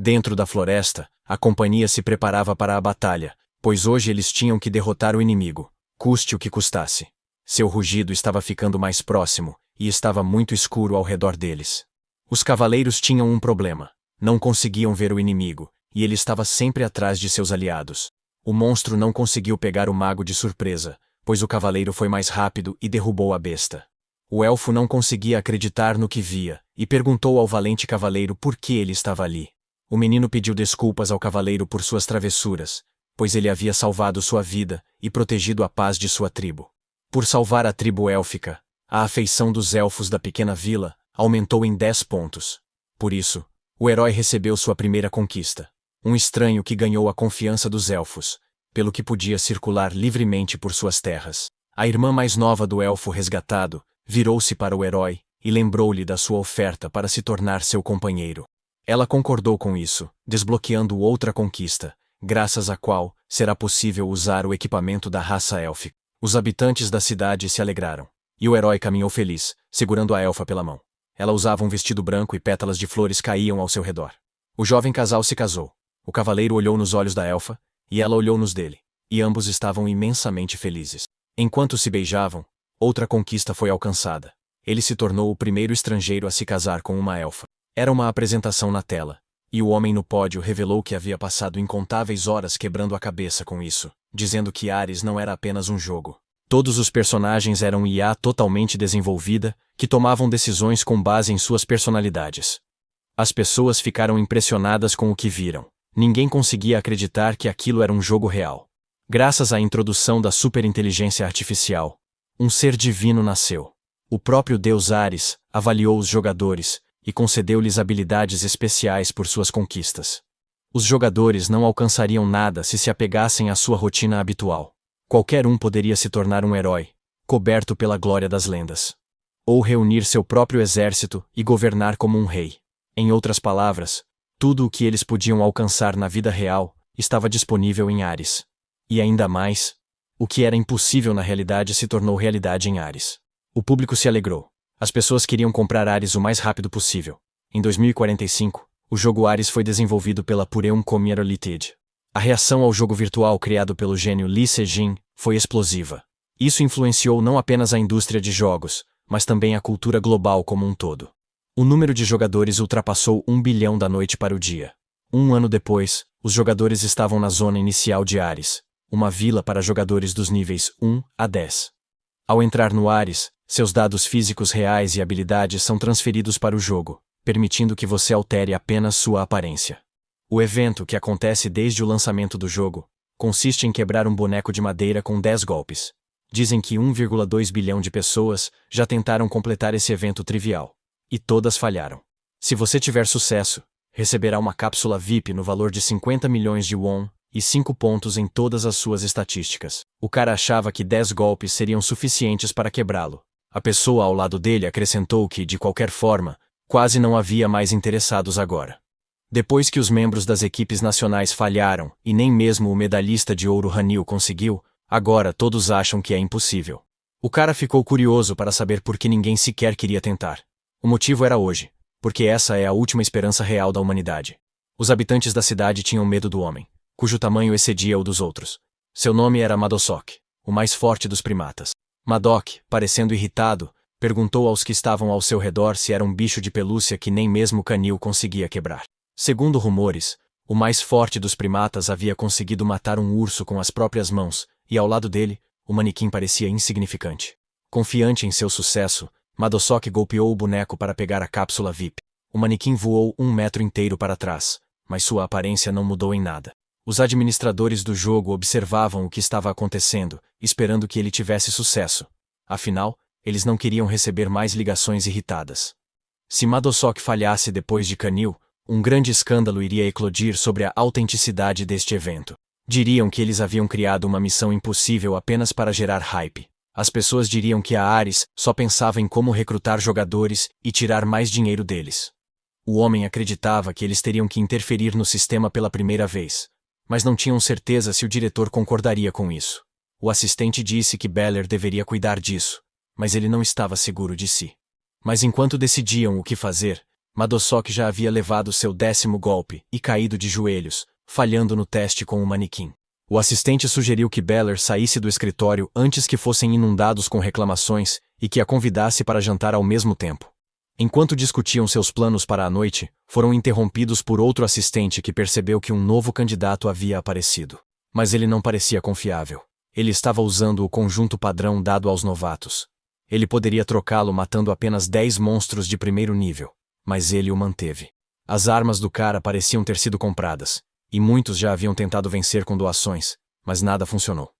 Dentro da floresta, a companhia se preparava para a batalha, pois hoje eles tinham que derrotar o inimigo, custe o que custasse. Seu rugido estava ficando mais próximo, e estava muito escuro ao redor deles. Os cavaleiros tinham um problema: não conseguiam ver o inimigo, e ele estava sempre atrás de seus aliados. O monstro não conseguiu pegar o mago de surpresa, pois o cavaleiro foi mais rápido e derrubou a besta. O elfo não conseguia acreditar no que via, e perguntou ao valente cavaleiro por que ele estava ali. O menino pediu desculpas ao cavaleiro por suas travessuras, pois ele havia salvado sua vida e protegido a paz de sua tribo. Por salvar a tribo élfica, a afeição dos elfos da pequena vila aumentou em 10 pontos. Por isso, o herói recebeu sua primeira conquista: um estranho que ganhou a confiança dos elfos, pelo que podia circular livremente por suas terras. A irmã mais nova do elfo resgatado virou-se para o herói e lembrou-lhe da sua oferta para se tornar seu companheiro. Ela concordou com isso, desbloqueando outra conquista, graças à qual será possível usar o equipamento da raça élfica. Os habitantes da cidade se alegraram, e o herói caminhou feliz, segurando a elfa pela mão. Ela usava um vestido branco e pétalas de flores caíam ao seu redor. O jovem casal se casou. O cavaleiro olhou nos olhos da elfa, e ela olhou nos dele, e ambos estavam imensamente felizes. Enquanto se beijavam, outra conquista foi alcançada. Ele se tornou o primeiro estrangeiro a se casar com uma elfa. Era uma apresentação na tela, e o homem no pódio revelou que havia passado incontáveis horas quebrando a cabeça com isso, dizendo que Ares não era apenas um jogo. Todos os personagens eram IA totalmente desenvolvida, que tomavam decisões com base em suas personalidades. As pessoas ficaram impressionadas com o que viram. Ninguém conseguia acreditar que aquilo era um jogo real. Graças à introdução da superinteligência artificial, um ser divino nasceu. O próprio deus Ares avaliou os jogadores e concedeu-lhes habilidades especiais por suas conquistas. Os jogadores não alcançariam nada se se apegassem à sua rotina habitual. Qualquer um poderia se tornar um herói, coberto pela glória das lendas. Ou reunir seu próprio exército e governar como um rei. Em outras palavras, tudo o que eles podiam alcançar na vida real estava disponível em Ares. E ainda mais, o que era impossível na realidade se tornou realidade em Ares. O público se alegrou. As pessoas queriam comprar Ares o mais rápido possível. Em 2045, o jogo Ares foi desenvolvido pela Pureum Computer Limited. A reação ao jogo virtual criado pelo gênio Lee Se-jin foi explosiva. Isso influenciou não apenas a indústria de jogos, mas também a cultura global como um todo. O número de jogadores ultrapassou 1 bilhão da noite para o dia. Um ano depois, os jogadores estavam na zona inicial de Ares, uma vila para jogadores dos níveis 1 a 10. Ao entrar no Ares, seus dados físicos reais e habilidades são transferidos para o jogo, permitindo que você altere apenas sua aparência. O evento, que acontece desde o lançamento do jogo, consiste em quebrar um boneco de madeira com 10 golpes. Dizem que 1,2 bilhão de pessoas já tentaram completar esse evento trivial. E todas falharam. Se você tiver sucesso, receberá uma cápsula VIP no valor de 50 milhões de won e 5 pontos em todas as suas estatísticas. O cara achava que 10 golpes seriam suficientes para quebrá-lo. A pessoa ao lado dele acrescentou que, de qualquer forma, quase não havia mais interessados agora. Depois que os membros das equipes nacionais falharam e nem mesmo o medalhista de ouro Hanil conseguiu, agora todos acham que é impossível. O cara ficou curioso para saber por que ninguém sequer queria tentar. O motivo era hoje, porque essa é a última esperança real da humanidade. Os habitantes da cidade tinham medo do homem, cujo tamanho excedia o dos outros. Seu nome era Madosok, o mais forte dos primatas. Madok, parecendo irritado, perguntou aos que estavam ao seu redor se era um bicho de pelúcia que nem mesmo Canil conseguia quebrar. Segundo rumores, o mais forte dos primatas havia conseguido matar um urso com as próprias mãos, e ao lado dele, o manequim parecia insignificante. Confiante em seu sucesso, Madosok golpeou o boneco para pegar a cápsula VIP. O manequim voou 1 metro inteiro para trás, mas sua aparência não mudou em nada. Os administradores do jogo observavam o que estava acontecendo, esperando que ele tivesse sucesso. Afinal, eles não queriam receber mais ligações irritadas. Se Madosok falhasse depois de Canil, um grande escândalo iria eclodir sobre a autenticidade deste evento. Diriam que eles haviam criado uma missão impossível apenas para gerar hype. As pessoas diriam que a Ares só pensava em como recrutar jogadores e tirar mais dinheiro deles. O homem acreditava que eles teriam que interferir no sistema pela primeira vez, mas não tinham certeza se o diretor concordaria com isso. O assistente disse que Beller deveria cuidar disso, mas ele não estava seguro de si. Mas enquanto decidiam o que fazer, Madosok já havia levado seu 10º golpe e caído de joelhos, falhando no teste com o manequim. O assistente sugeriu que Beller saísse do escritório antes que fossem inundados com reclamações e que a convidasse para jantar ao mesmo tempo. Enquanto discutiam seus planos para a noite, foram interrompidos por outro assistente que percebeu que um novo candidato havia aparecido. Mas ele não parecia confiável. Ele estava usando o conjunto padrão dado aos novatos. Ele poderia trocá-lo matando apenas 10 monstros de primeiro nível, mas ele o manteve. As armas do cara pareciam ter sido compradas, e muitos já haviam tentado vencer com doações, mas nada funcionou.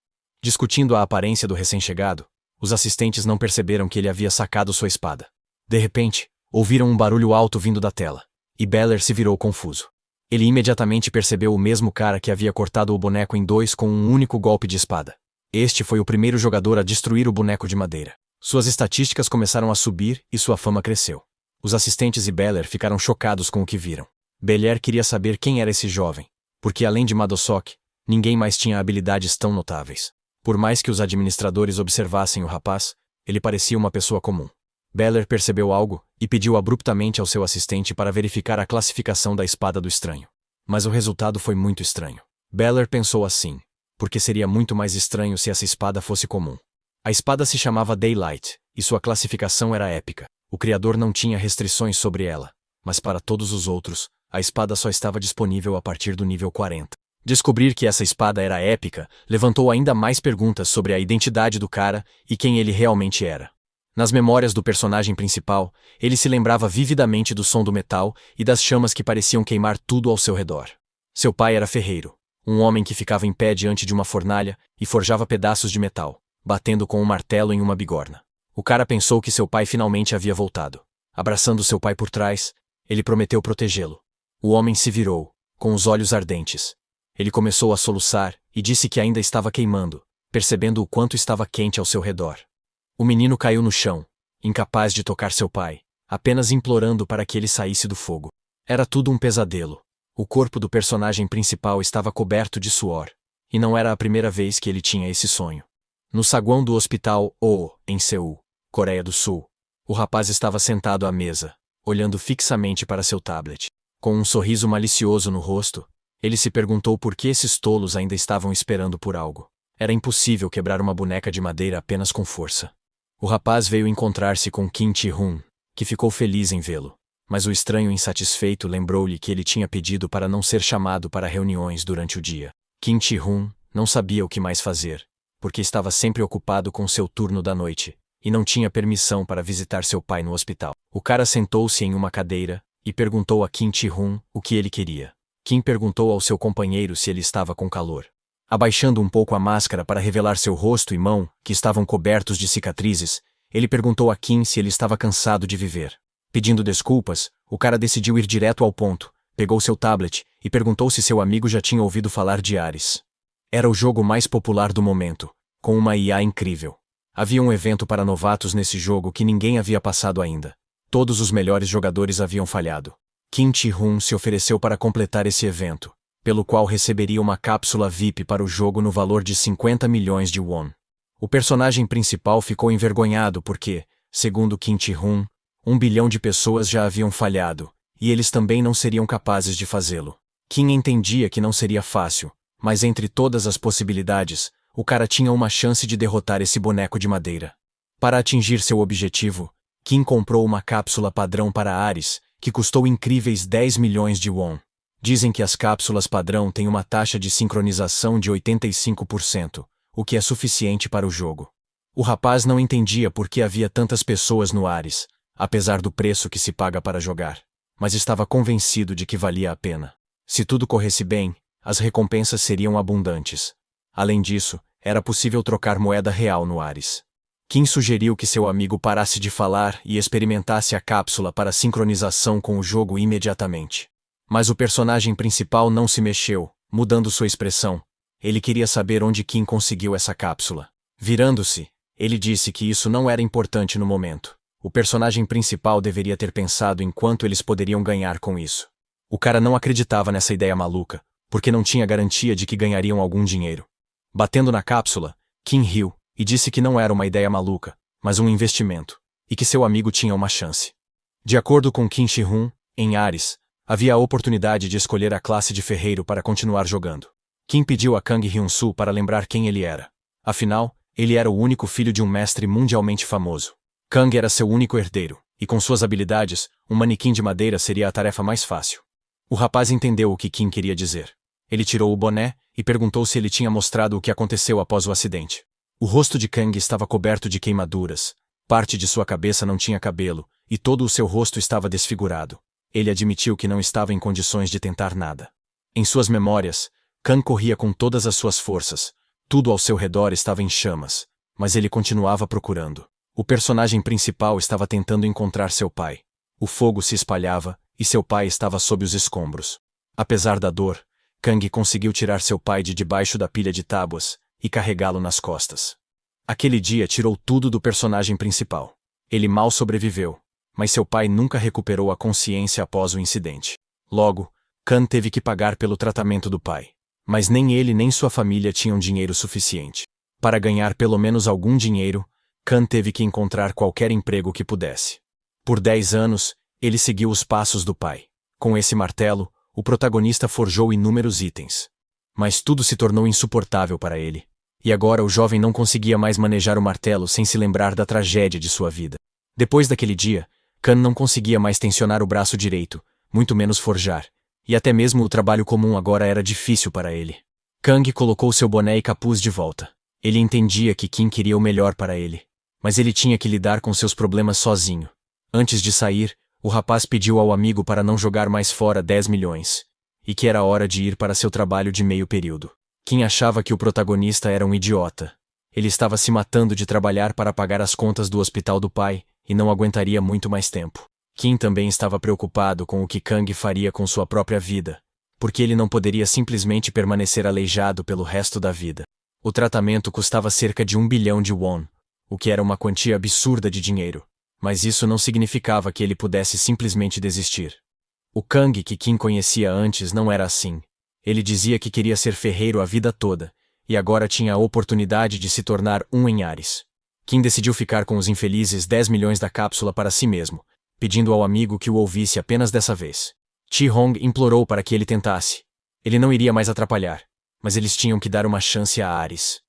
Discutindo a aparência do recém-chegado, os assistentes não perceberam que ele havia sacado sua espada. De repente, ouviram um barulho alto vindo da tela, e Beller se virou confuso. Ele imediatamente percebeu o mesmo cara que havia cortado o boneco em 2 com um único golpe de espada. Este foi o primeiro jogador a destruir o boneco de madeira. Suas estatísticas começaram a subir e sua fama cresceu. Os assistentes e Beller ficaram chocados com o que viram. Beller queria saber quem era esse jovem, porque além de Madosok, ninguém mais tinha habilidades tão notáveis. Por mais que os administradores observassem o rapaz, ele parecia uma pessoa comum. Beller percebeu algo e pediu abruptamente ao seu assistente para verificar a classificação da espada do estranho. Mas o resultado foi muito estranho. Beller pensou assim, porque seria muito mais estranho se essa espada fosse comum. A espada se chamava Daylight, e sua classificação era épica. O criador não tinha restrições sobre ela, mas para todos os outros, a espada só estava disponível a partir do nível 40. Descobrir que essa espada era épica levantou ainda mais perguntas sobre a identidade do cara e quem ele realmente era. Nas memórias do personagem principal, ele se lembrava vividamente do som do metal e das chamas que pareciam queimar tudo ao seu redor. Seu pai era ferreiro, um homem que ficava em pé diante de uma fornalha e forjava pedaços de metal, batendo com um martelo em uma bigorna. O cara pensou que seu pai finalmente havia voltado. Abraçando seu pai por trás, ele prometeu protegê-lo. O homem se virou, com os olhos ardentes. Ele começou a soluçar e disse que ainda estava queimando, percebendo o quanto estava quente ao seu redor. O menino caiu no chão, incapaz de tocar seu pai, apenas implorando para que ele saísse do fogo. Era tudo um pesadelo. O corpo do personagem principal estava coberto de suor, e não era a primeira vez que ele tinha esse sonho. No saguão do hospital em Seul, Coreia do Sul, o rapaz estava sentado à mesa, olhando fixamente para seu tablet. Com um sorriso malicioso no rosto, ele se perguntou por que esses tolos ainda estavam esperando por algo. Era impossível quebrar uma boneca de madeira apenas com força. O rapaz veio encontrar-se com Kim Ji-hoon, que ficou feliz em vê-lo, mas o estranho insatisfeito lembrou-lhe que ele tinha pedido para não ser chamado para reuniões durante o dia. Kim Ji-hoon não sabia o que mais fazer, porque estava sempre ocupado com seu turno da noite, e não tinha permissão para visitar seu pai no hospital. O cara sentou-se em uma cadeira e perguntou a Kim Ji-hoon o que ele queria. Kim perguntou ao seu companheiro se ele estava com calor. Abaixando um pouco a máscara para revelar seu rosto e mão, que estavam cobertos de cicatrizes, ele perguntou a Kim se ele estava cansado de viver. Pedindo desculpas, o cara decidiu ir direto ao ponto, pegou seu tablet e perguntou se seu amigo já tinha ouvido falar de Ares. Era o jogo mais popular do momento, com uma IA incrível. Havia um evento para novatos nesse jogo que ninguém havia passado ainda. Todos os melhores jogadores haviam falhado. Kim Ji-hoon se ofereceu para completar esse evento, pelo qual receberia uma cápsula VIP para o jogo no valor de 50 milhões de won. O personagem principal ficou envergonhado porque, segundo Kim Ji-hoon, 1 bilhão de pessoas já haviam falhado, e eles também não seriam capazes de fazê-lo. Kim entendia que não seria fácil, mas entre todas as possibilidades, o cara tinha uma chance de derrotar esse boneco de madeira. Para atingir seu objetivo, Kim comprou uma cápsula padrão para Ares, que custou incríveis 10 milhões de won. Dizem que as cápsulas padrão têm uma taxa de sincronização de 85%, o que é suficiente para o jogo. O rapaz não entendia por que havia tantas pessoas no Ares, apesar do preço que se paga para jogar, mas estava convencido de que valia a pena. Se tudo corresse bem, as recompensas seriam abundantes. Além disso, era possível trocar moeda real no Ares. Kim sugeriu que seu amigo parasse de falar e experimentasse a cápsula para sincronização com o jogo imediatamente. Mas o personagem principal não se mexeu, mudando sua expressão. Ele queria saber onde Kim conseguiu essa cápsula. Virando-se, ele disse que isso não era importante no momento. O personagem principal deveria ter pensado em quanto eles poderiam ganhar com isso. O cara não acreditava nessa ideia maluca, porque não tinha garantia de que ganhariam algum dinheiro. Batendo na cápsula, Kim riu e disse que não era uma ideia maluca, mas um investimento, e que seu amigo tinha uma chance. De acordo com Kim Ji-hoon, Em Ares, havia a oportunidade de escolher a classe de ferreiro para continuar jogando. Kim pediu a Kang Hyun-soo para lembrar quem ele era. Afinal, ele era o único filho de um mestre mundialmente famoso. Kang era seu único herdeiro, e com suas habilidades, um manequim de madeira seria a tarefa mais fácil. O rapaz entendeu o que Kim queria dizer. Ele tirou o boné e perguntou se ele tinha mostrado o que aconteceu após o acidente. O rosto de Kang estava coberto de queimaduras, parte de sua cabeça não tinha cabelo, e todo o seu rosto estava desfigurado. Ele admitiu que não estava em condições de tentar nada. Em suas memórias, Kang corria com todas as suas forças. Tudo ao seu redor estava em chamas, mas ele continuava procurando. O personagem principal estava tentando encontrar seu pai. O fogo se espalhava, e seu pai estava sob os escombros. Apesar da dor, Kang conseguiu tirar seu pai de debaixo da pilha de tábuas e carregá-lo nas costas. Aquele dia tirou tudo do personagem principal. Ele mal sobreviveu, mas seu pai nunca recuperou a consciência após o incidente. Logo, Kang teve que pagar pelo tratamento do pai. Mas nem ele nem sua família tinham dinheiro suficiente. Para ganhar pelo menos algum dinheiro, Kang teve que encontrar qualquer emprego que pudesse. Por 10 anos, ele seguiu os passos do pai. Com esse martelo, o protagonista forjou inúmeros itens. Mas tudo se tornou insuportável para ele. E agora o jovem não conseguia mais manejar o martelo sem se lembrar da tragédia de sua vida. Depois daquele dia, Kang não conseguia mais tensionar o braço direito, muito menos forjar. E até mesmo o trabalho comum agora era difícil para ele. Kang colocou seu boné e capuz de volta. Ele entendia que Kim queria o melhor para ele. Mas ele tinha que lidar com seus problemas sozinho. Antes de sair, o rapaz pediu ao amigo para não jogar mais fora 10 milhões. E que era hora de ir para seu trabalho de meio período. Kim achava que o protagonista era um idiota. Ele estava se matando de trabalhar para pagar as contas do hospital do pai, e não aguentaria muito mais tempo. Kim também estava preocupado com o que Kang faria com sua própria vida, porque ele não poderia simplesmente permanecer aleijado pelo resto da vida. O tratamento custava cerca de 1 bilhão de won, o que era uma quantia absurda de dinheiro, mas isso não significava que ele pudesse simplesmente desistir. O Kang que Kim conhecia antes não era assim. Ele dizia que queria ser ferreiro a vida toda, e agora tinha a oportunidade de se tornar um em Ares. Kim decidiu ficar com os infelizes 10 milhões da cápsula para si mesmo, pedindo ao amigo que o ouvisse apenas dessa vez. Chi-hong implorou para que ele tentasse. Ele não iria mais atrapalhar, mas eles tinham que dar uma chance a Ares.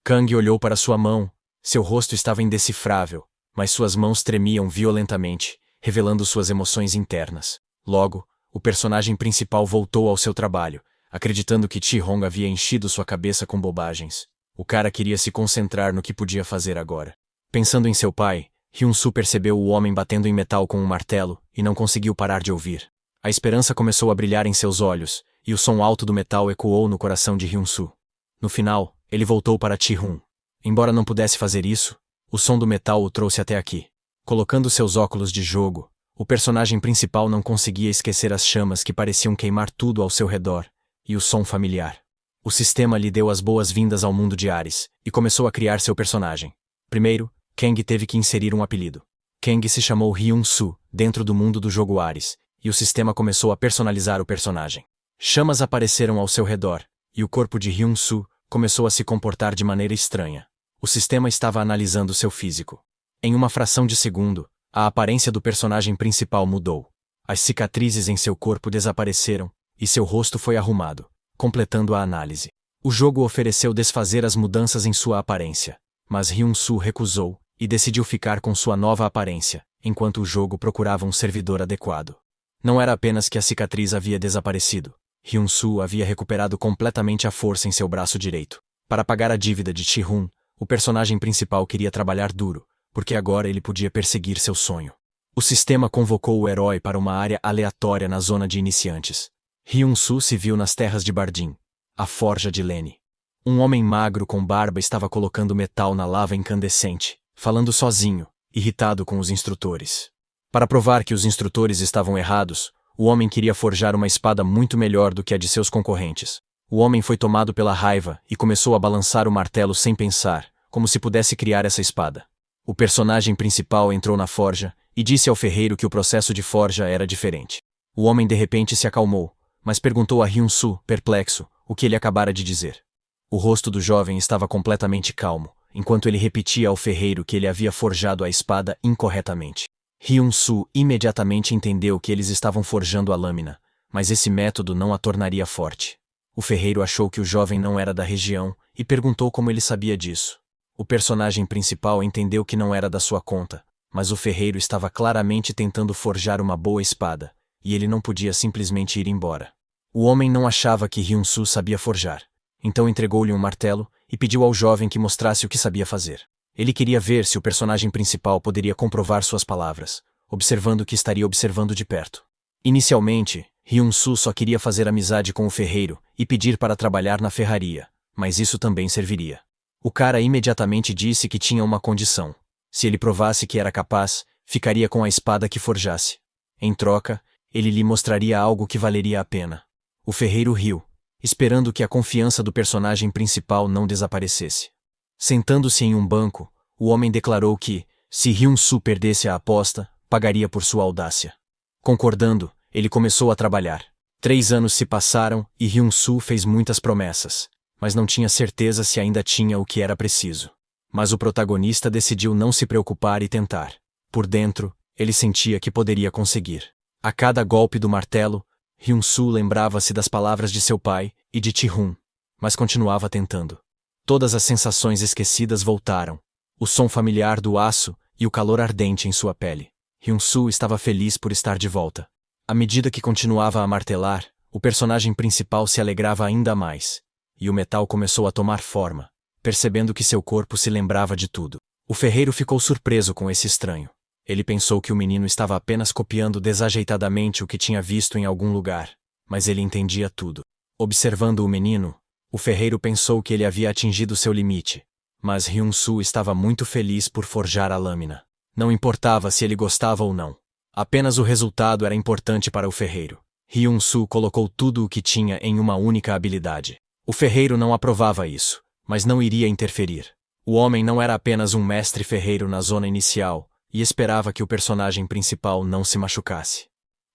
Kang olhou para sua mão, seu rosto estava indecifrável, mas suas mãos tremiam violentamente, revelando suas emoções internas. Logo, o personagem principal voltou ao seu trabalho, acreditando que Chi-hong havia enchido sua cabeça com bobagens. O cara queria se concentrar no que podia fazer agora. Pensando em seu pai, Hyun-soo percebeu o homem batendo em metal com um martelo e não conseguiu parar de ouvir. A esperança começou a brilhar em seus olhos, e o som alto do metal ecoou no coração de Hyun-soo. No final, ele voltou para Chi-hun. Embora não pudesse fazer isso, o som do metal o trouxe até aqui. Colocando seus óculos de jogo, o personagem principal não conseguia esquecer as chamas que pareciam queimar tudo ao seu redor, e o som familiar. O sistema lhe deu as boas-vindas ao mundo de Ares, e começou a criar seu personagem. Primeiro, Kang teve que inserir um apelido. Kang se chamou Hyun-soo, dentro do mundo do jogo Ares, e o sistema começou a personalizar o personagem. Chamas apareceram ao seu redor, e o corpo de Hyun-soo começou a se comportar de maneira estranha. O sistema estava analisando seu físico. Em uma fração de segundo, a aparência do personagem principal mudou. As cicatrizes em seu corpo desapareceram, e seu rosto foi arrumado, completando a análise. O jogo ofereceu desfazer as mudanças em sua aparência, mas Hyun-soo recusou, e decidiu ficar com sua nova aparência, enquanto o jogo procurava um servidor adequado. Não era apenas que a cicatriz havia desaparecido. Hyun-soo havia recuperado completamente a força em seu braço direito. Para pagar a dívida de Chi-hun, o personagem principal queria trabalhar duro, porque agora ele podia perseguir seu sonho. O sistema convocou o herói para uma área aleatória na zona de iniciantes. Hyun-soo se viu nas terras de Bardin, a forja de Lene. Um homem magro com barba estava colocando metal na lava incandescente, falando sozinho, irritado com os instrutores. Para provar que os instrutores estavam errados, o homem queria forjar uma espada muito melhor do que a de seus concorrentes. O homem foi tomado pela raiva e começou a balançar o martelo sem pensar, como se pudesse criar essa espada. O personagem principal entrou na forja e disse ao ferreiro que o processo de forja era diferente. O homem de repente se acalmou, mas perguntou a Hyun-soo, perplexo, o que ele acabara de dizer. O rosto do jovem estava completamente calmo, enquanto ele repetia ao ferreiro que ele havia forjado a espada incorretamente. Hyun-soo imediatamente entendeu que eles estavam forjando a lâmina, mas esse método não a tornaria forte. O ferreiro achou que o jovem não era da região e perguntou como ele sabia disso. O personagem principal entendeu que não era da sua conta, mas o ferreiro estava claramente tentando forjar uma boa espada, e ele não podia simplesmente ir embora. O homem não achava que Hyun-soo sabia forjar, então entregou-lhe um martelo e pediu ao jovem que mostrasse o que sabia fazer. Ele queria ver se o personagem principal poderia comprovar suas palavras, observando que estaria observando de perto. Inicialmente, Hyun-soo só queria fazer amizade com o ferreiro e pedir para trabalhar na ferraria, mas isso também serviria. O cara imediatamente disse que tinha uma condição. Se ele provasse que era capaz, ficaria com a espada que forjasse. Em troca, ele lhe mostraria algo que valeria a pena. O ferreiro riu, esperando que a confiança do personagem principal não desaparecesse. Sentando-se em um banco, o homem declarou que, se Hyun-soo perdesse a aposta, pagaria por sua audácia. Concordando, ele começou a trabalhar. 3 anos se passaram e Hyun-soo fez muitas promessas, mas não tinha certeza se ainda tinha o que era preciso. Mas o protagonista decidiu não se preocupar e tentar. Por dentro, ele sentia que poderia conseguir. A cada golpe do martelo, Hyun-soo lembrava-se das palavras de seu pai e de Ji-hun, mas continuava tentando. Todas as sensações esquecidas voltaram, o som familiar do aço e o calor ardente em sua pele. Hyun-soo estava feliz por estar de volta. À medida que continuava a martelar, o personagem principal se alegrava ainda mais, e o metal começou a tomar forma, percebendo que seu corpo se lembrava de tudo. O ferreiro ficou surpreso com esse estranho. Ele pensou que o menino estava apenas copiando desajeitadamente o que tinha visto em algum lugar, mas ele entendia tudo. Observando o menino, o ferreiro pensou que ele havia atingido seu limite, mas Hyun-soo estava muito feliz por forjar a lâmina. Não importava se ele gostava ou não. Apenas o resultado era importante para o ferreiro. Hyun-soo colocou tudo o que tinha em uma única habilidade. O ferreiro não aprovava isso, mas não iria interferir. O homem não era apenas um mestre ferreiro na zona inicial, e esperava que o personagem principal não se machucasse.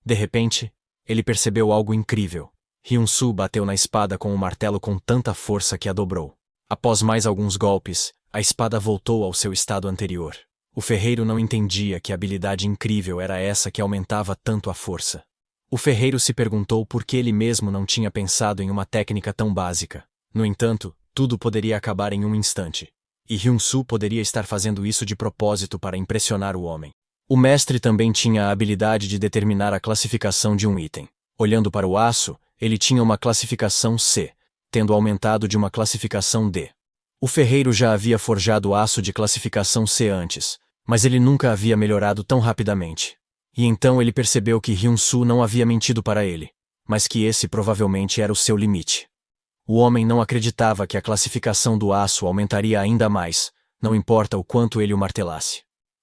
De repente, ele percebeu algo incrível. Hyun-soo bateu na espada com o martelo com tanta força que a dobrou. Após mais alguns golpes, a espada voltou ao seu estado anterior. O ferreiro não entendia que habilidade incrível era essa que aumentava tanto a força. O ferreiro se perguntou por que ele mesmo não tinha pensado em uma técnica tão básica. No entanto, tudo poderia acabar em um instante. E Hyun-soo poderia estar fazendo isso de propósito para impressionar o homem. O mestre também tinha a habilidade de determinar a classificação de um item. Olhando para o aço, ele tinha uma classificação C, tendo aumentado de uma classificação D. O ferreiro já havia forjado aço de classificação C antes, mas ele nunca havia melhorado tão rapidamente. E então ele percebeu que Hyun-soo não havia mentido para ele, mas que esse provavelmente era o seu limite. O homem não acreditava que a classificação do aço aumentaria ainda mais, não importa o quanto ele o martelasse.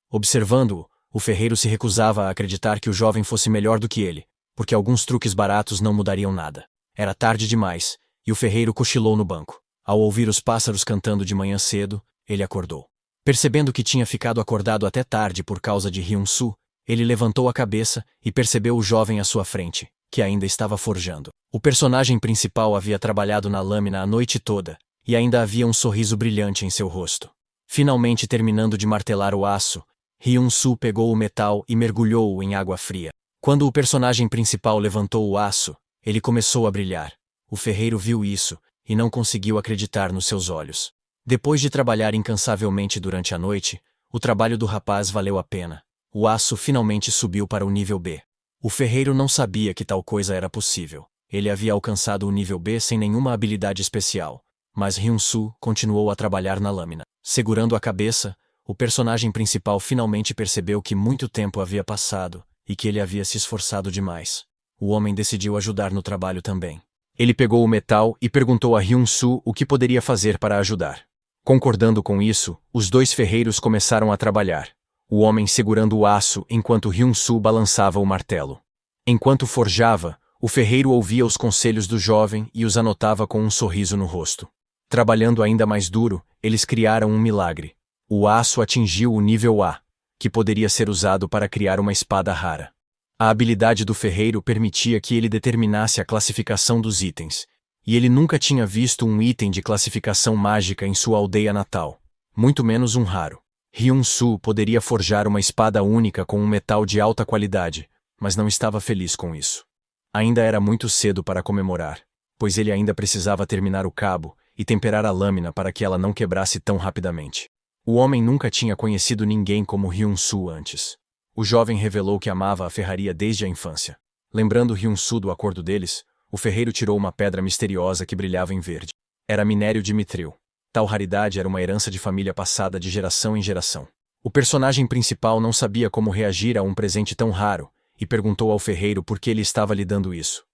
Observando-o, o ferreiro se recusava a acreditar que o jovem fosse melhor do que ele, porque alguns truques baratos não mudariam nada. Era tarde demais, e o ferreiro cochilou no banco. Ao ouvir os pássaros cantando de manhã cedo, ele acordou. Percebendo que tinha ficado acordado até tarde por causa de Hyun-soo, ele levantou a cabeça e percebeu o jovem à sua frente, que ainda estava forjando. O personagem principal havia trabalhado na lâmina a noite toda, e ainda havia um sorriso brilhante em seu rosto. Finalmente terminando de martelar o aço, Hyun-soo pegou o metal e mergulhou-o em água fria. Quando o personagem principal levantou o aço, ele começou a brilhar. O ferreiro viu isso, e não conseguiu acreditar nos seus olhos. Depois de trabalhar incansavelmente durante a noite, o trabalho do rapaz valeu a pena. O aço finalmente subiu para o nível B. O ferreiro não sabia que tal coisa era possível. Ele havia alcançado o nível B sem nenhuma habilidade especial, mas Hyun-soo continuou a trabalhar na lâmina. Segurando a cabeça, o personagem principal finalmente percebeu que muito tempo havia passado e que ele havia se esforçado demais. O homem decidiu ajudar no trabalho também. Ele pegou o metal e perguntou a Hyun-soo o que poderia fazer para ajudar. Concordando com isso, os dois ferreiros começaram a trabalhar, o homem segurando o aço enquanto Hyun-soo balançava o martelo. Enquanto forjava, o ferreiro ouvia os conselhos do jovem e os anotava com um sorriso no rosto. Trabalhando ainda mais duro, eles criaram um milagre. O aço atingiu o nível A, que poderia ser usado para criar uma espada rara. A habilidade do ferreiro permitia que ele determinasse a classificação dos itens, e ele nunca tinha visto um item de classificação mágica em sua aldeia natal, muito menos um raro. Hyun-soo poderia forjar uma espada única com um metal de alta qualidade, mas não estava feliz com isso. Ainda era muito cedo para comemorar, pois ele ainda precisava terminar o cabo e temperar a lâmina para que ela não quebrasse tão rapidamente. O homem nunca tinha conhecido ninguém como Hyun-soo antes. O jovem revelou que amava a ferraria desde a infância. Lembrando Hyun-soo do acordo deles, o ferreiro tirou uma pedra misteriosa que brilhava em verde. Era minério de mitril. Tal raridade era uma herança de família passada de geração em geração. O personagem principal não sabia como reagir a um presente tão raro e perguntou ao ferreiro por que ele estava lhe dando isso.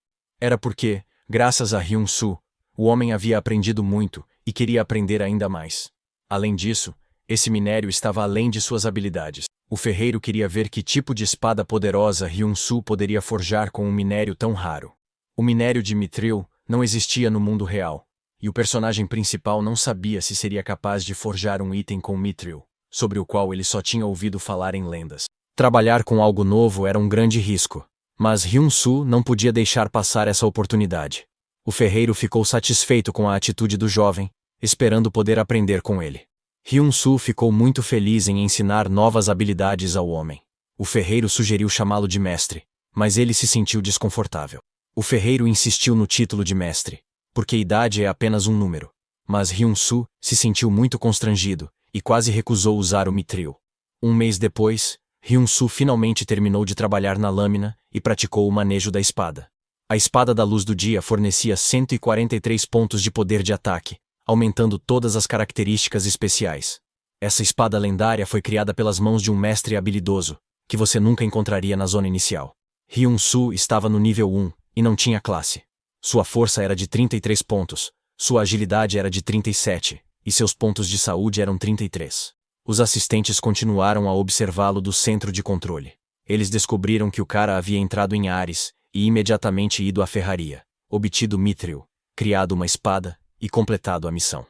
Era porque, graças a Hyun-soo, o homem havia aprendido muito e queria aprender ainda mais. Além disso, esse minério estava além de suas habilidades. O ferreiro queria ver que tipo de espada poderosa Hyun-soo poderia forjar com um minério tão raro. O minério de mitril não existia no mundo real, e o personagem principal não sabia se seria capaz de forjar um item com mitril, sobre o qual ele só tinha ouvido falar em lendas. Trabalhar com algo novo era um grande risco, mas Hyun-soo não podia deixar passar essa oportunidade. O ferreiro ficou satisfeito com a atitude do jovem, esperando poder aprender com ele. Hyun-soo ficou muito feliz em ensinar novas habilidades ao homem. O ferreiro sugeriu chamá-lo de mestre, mas ele se sentiu desconfortável. O ferreiro insistiu no título de mestre, porque idade é apenas um número. Mas Hyun-soo se sentiu muito constrangido e quase recusou usar o mitril. Um mês depois, Hyun-soo finalmente terminou de trabalhar na lâmina e praticou o manejo da espada. A espada da luz do dia fornecia 143 pontos de poder de ataque, aumentando todas as características especiais. Essa espada lendária foi criada pelas mãos de um mestre habilidoso, que você nunca encontraria na zona inicial. Hyun-soo estava no nível 1 e não tinha classe. Sua força era de 33 pontos, sua agilidade era de 37, e seus pontos de saúde eram 33. Os assistentes continuaram a observá-lo do centro de controle. Eles descobriram que o cara havia entrado em Ares e imediatamente ido à ferraria, obtido mitril, criado uma espada e completado a missão.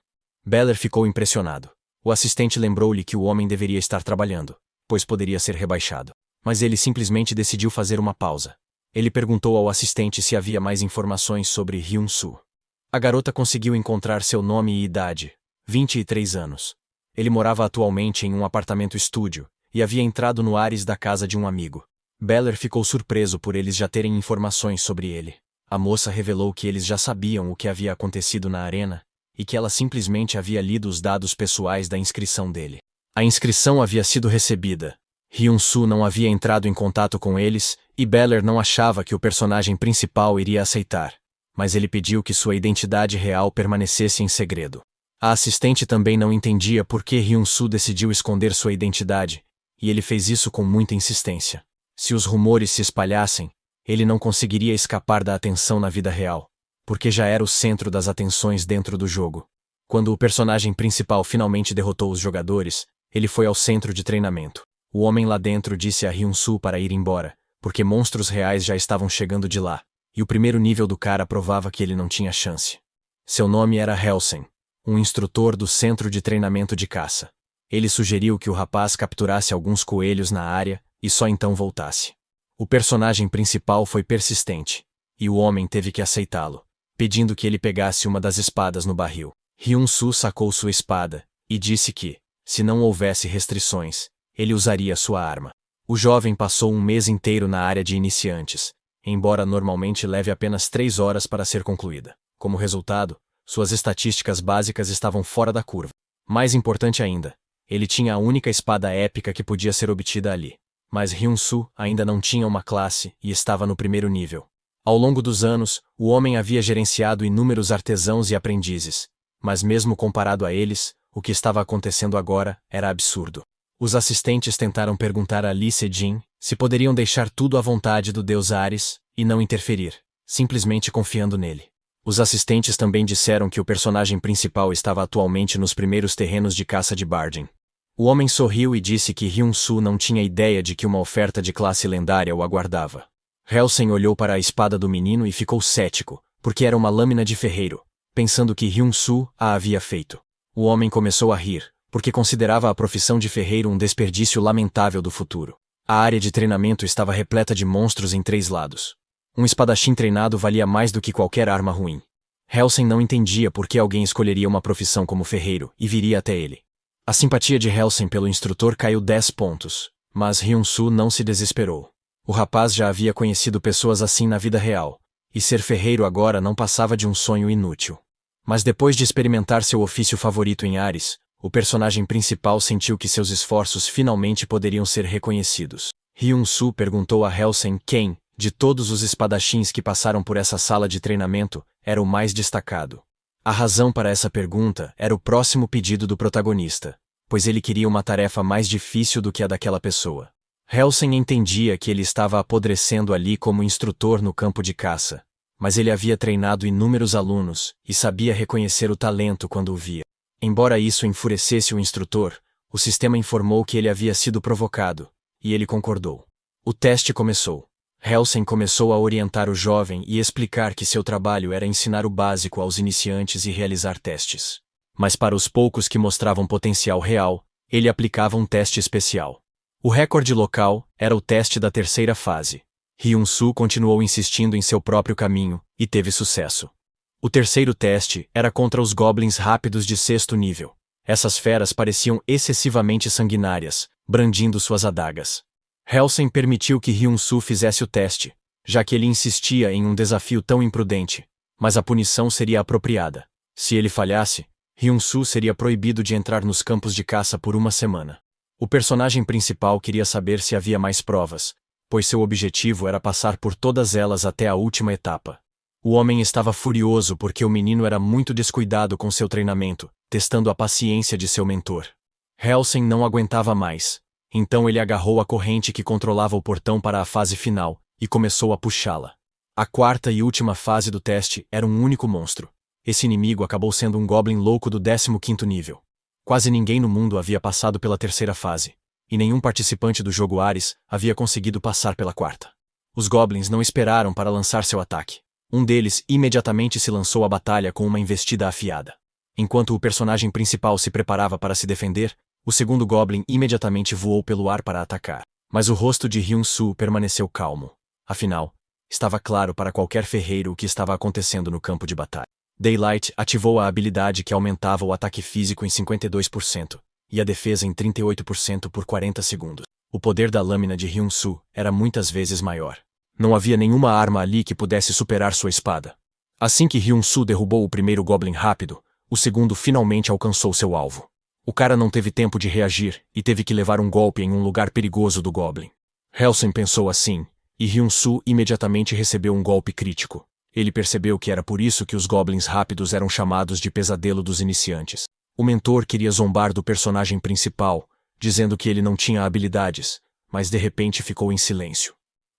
Beller ficou impressionado. O assistente lembrou-lhe que o homem deveria estar trabalhando, pois poderia ser rebaixado. Mas ele simplesmente decidiu fazer uma pausa. Ele perguntou ao assistente se havia mais informações sobre Hyun-soo. A garota conseguiu encontrar seu nome e idade, 23 anos. Ele morava atualmente em um apartamento-estúdio e havia entrado no Ares da casa de um amigo. Beller ficou surpreso por eles já terem informações sobre ele. A moça revelou que eles já sabiam o que havia acontecido na arena e que ela simplesmente havia lido os dados pessoais da inscrição dele. A inscrição havia sido recebida. Hyun-soo não havia entrado em contato com eles e Beller não achava que o personagem principal iria aceitar, mas ele pediu que sua identidade real permanecesse em segredo. A assistente também não entendia por que Hyun-soo decidiu esconder sua identidade, e ele fez isso com muita insistência. Se os rumores se espalhassem, ele não conseguiria escapar da atenção na vida real, porque já era o centro das atenções dentro do jogo. Quando o personagem principal finalmente derrotou os jogadores, ele foi ao centro de treinamento. O homem lá dentro disse a Hyun-soo para ir embora, porque monstros reais já estavam chegando de lá, e o primeiro nível do cara provava que ele não tinha chance. Seu nome era Helsing, um instrutor do centro de treinamento de caça. Ele sugeriu que o rapaz capturasse alguns coelhos na área e só então voltasse. O personagem principal foi persistente, e o homem teve que aceitá-lo, pedindo que ele pegasse uma das espadas no barril. Hyun-soo sacou sua espada e disse que, se não houvesse restrições, ele usaria sua arma. O jovem passou um mês inteiro na área de iniciantes, embora normalmente leve apenas 3 horas para ser concluída. Como resultado, suas estatísticas básicas estavam fora da curva. Mais importante ainda, ele tinha a única espada épica que podia ser obtida ali. Mas Hyun-soo ainda não tinha uma classe e estava no primeiro nível. Ao longo dos anos, o homem havia gerenciado inúmeros artesãos e aprendizes, mas mesmo comparado a eles, o que estava acontecendo agora era absurdo. Os assistentes tentaram perguntar a Lee Se-jin se poderiam deixar tudo à vontade do deus Ares e não interferir, simplesmente confiando nele. Os assistentes também disseram que o personagem principal estava atualmente nos primeiros terrenos de caça de Bardin. O homem sorriu e disse que Hyun-soo não tinha ideia de que uma oferta de classe lendária o aguardava. Helsing olhou para a espada do menino e ficou cético, porque era uma lâmina de ferreiro, pensando que Hyun-soo a havia feito. O homem começou a rir, porque considerava a profissão de ferreiro um desperdício lamentável do futuro. A área de treinamento estava repleta de monstros em 3 lados. Um espadachim treinado valia mais do que qualquer arma ruim. Helsing não entendia por que alguém escolheria uma profissão como ferreiro e viria até ele. A simpatia de Helsing pelo instrutor caiu 10 pontos, mas Hyun-soo não se desesperou. O rapaz já havia conhecido pessoas assim na vida real, e ser ferreiro agora não passava de um sonho inútil. Mas depois de experimentar seu ofício favorito em Ares, o personagem principal sentiu que seus esforços finalmente poderiam ser reconhecidos. Hyun-soo perguntou a Helsing quem, de todos os espadachins que passaram por essa sala de treinamento, era o mais destacado. A razão para essa pergunta era o próximo pedido do protagonista, pois ele queria uma tarefa mais difícil do que a daquela pessoa. Helsing entendia que ele estava apodrecendo ali como instrutor no campo de caça, mas ele havia treinado inúmeros alunos e sabia reconhecer o talento quando o via. Embora isso enfurecesse o instrutor, o sistema informou que ele havia sido provocado, e ele concordou. O teste começou. Helsing começou a orientar o jovem e explicar que seu trabalho era ensinar o básico aos iniciantes e realizar testes. Mas para os poucos que mostravam potencial real, ele aplicava um teste especial. O recorde local era o teste da terceira fase. Hyun-soo continuou insistindo em seu próprio caminho, e teve sucesso. O terceiro teste era contra os goblins rápidos de 6º nível. Essas feras pareciam excessivamente sanguinárias, brandindo suas adagas. Helsing permitiu que Hyun-soo fizesse o teste, já que ele insistia em um desafio tão imprudente, mas a punição seria apropriada. Se ele falhasse, Hyun-soo seria proibido de entrar nos campos de caça por uma semana. O personagem principal queria saber se havia mais provas, pois seu objetivo era passar por todas elas até a última etapa. O homem estava furioso porque o menino era muito descuidado com seu treinamento, testando a paciência de seu mentor. Helsing não aguentava mais. Então ele agarrou a corrente que controlava o portão para a fase final, e começou a puxá-la. A quarta e última fase do teste era um único monstro. Esse inimigo acabou sendo um goblin louco do 15º nível. Quase ninguém no mundo havia passado pela terceira fase, e nenhum participante do jogo Ares havia conseguido passar pela quarta. Os goblins não esperaram para lançar seu ataque. Um deles imediatamente se lançou à batalha com uma investida afiada. Enquanto o personagem principal se preparava para se defender, o segundo Goblin imediatamente voou pelo ar para atacar. Mas o rosto de Hyun-soo permaneceu calmo. Afinal, estava claro para qualquer ferreiro o que estava acontecendo no campo de batalha. Daylight ativou a habilidade que aumentava o ataque físico em 52% e a defesa em 38% por 40 segundos. O poder da lâmina de Hyun-soo era muitas vezes maior. Não havia nenhuma arma ali que pudesse superar sua espada. Assim que Hyun-soo derrubou o primeiro Goblin rápido, o segundo finalmente alcançou seu alvo. O cara não teve tempo de reagir e teve que levar um golpe em um lugar perigoso do Goblin. Helsing pensou assim, e Hyun-soo imediatamente recebeu um golpe crítico. Ele percebeu que era por isso que os Goblins rápidos eram chamados de pesadelo dos iniciantes. O mentor queria zombar do personagem principal, dizendo que ele não tinha habilidades, mas de repente ficou em silêncio.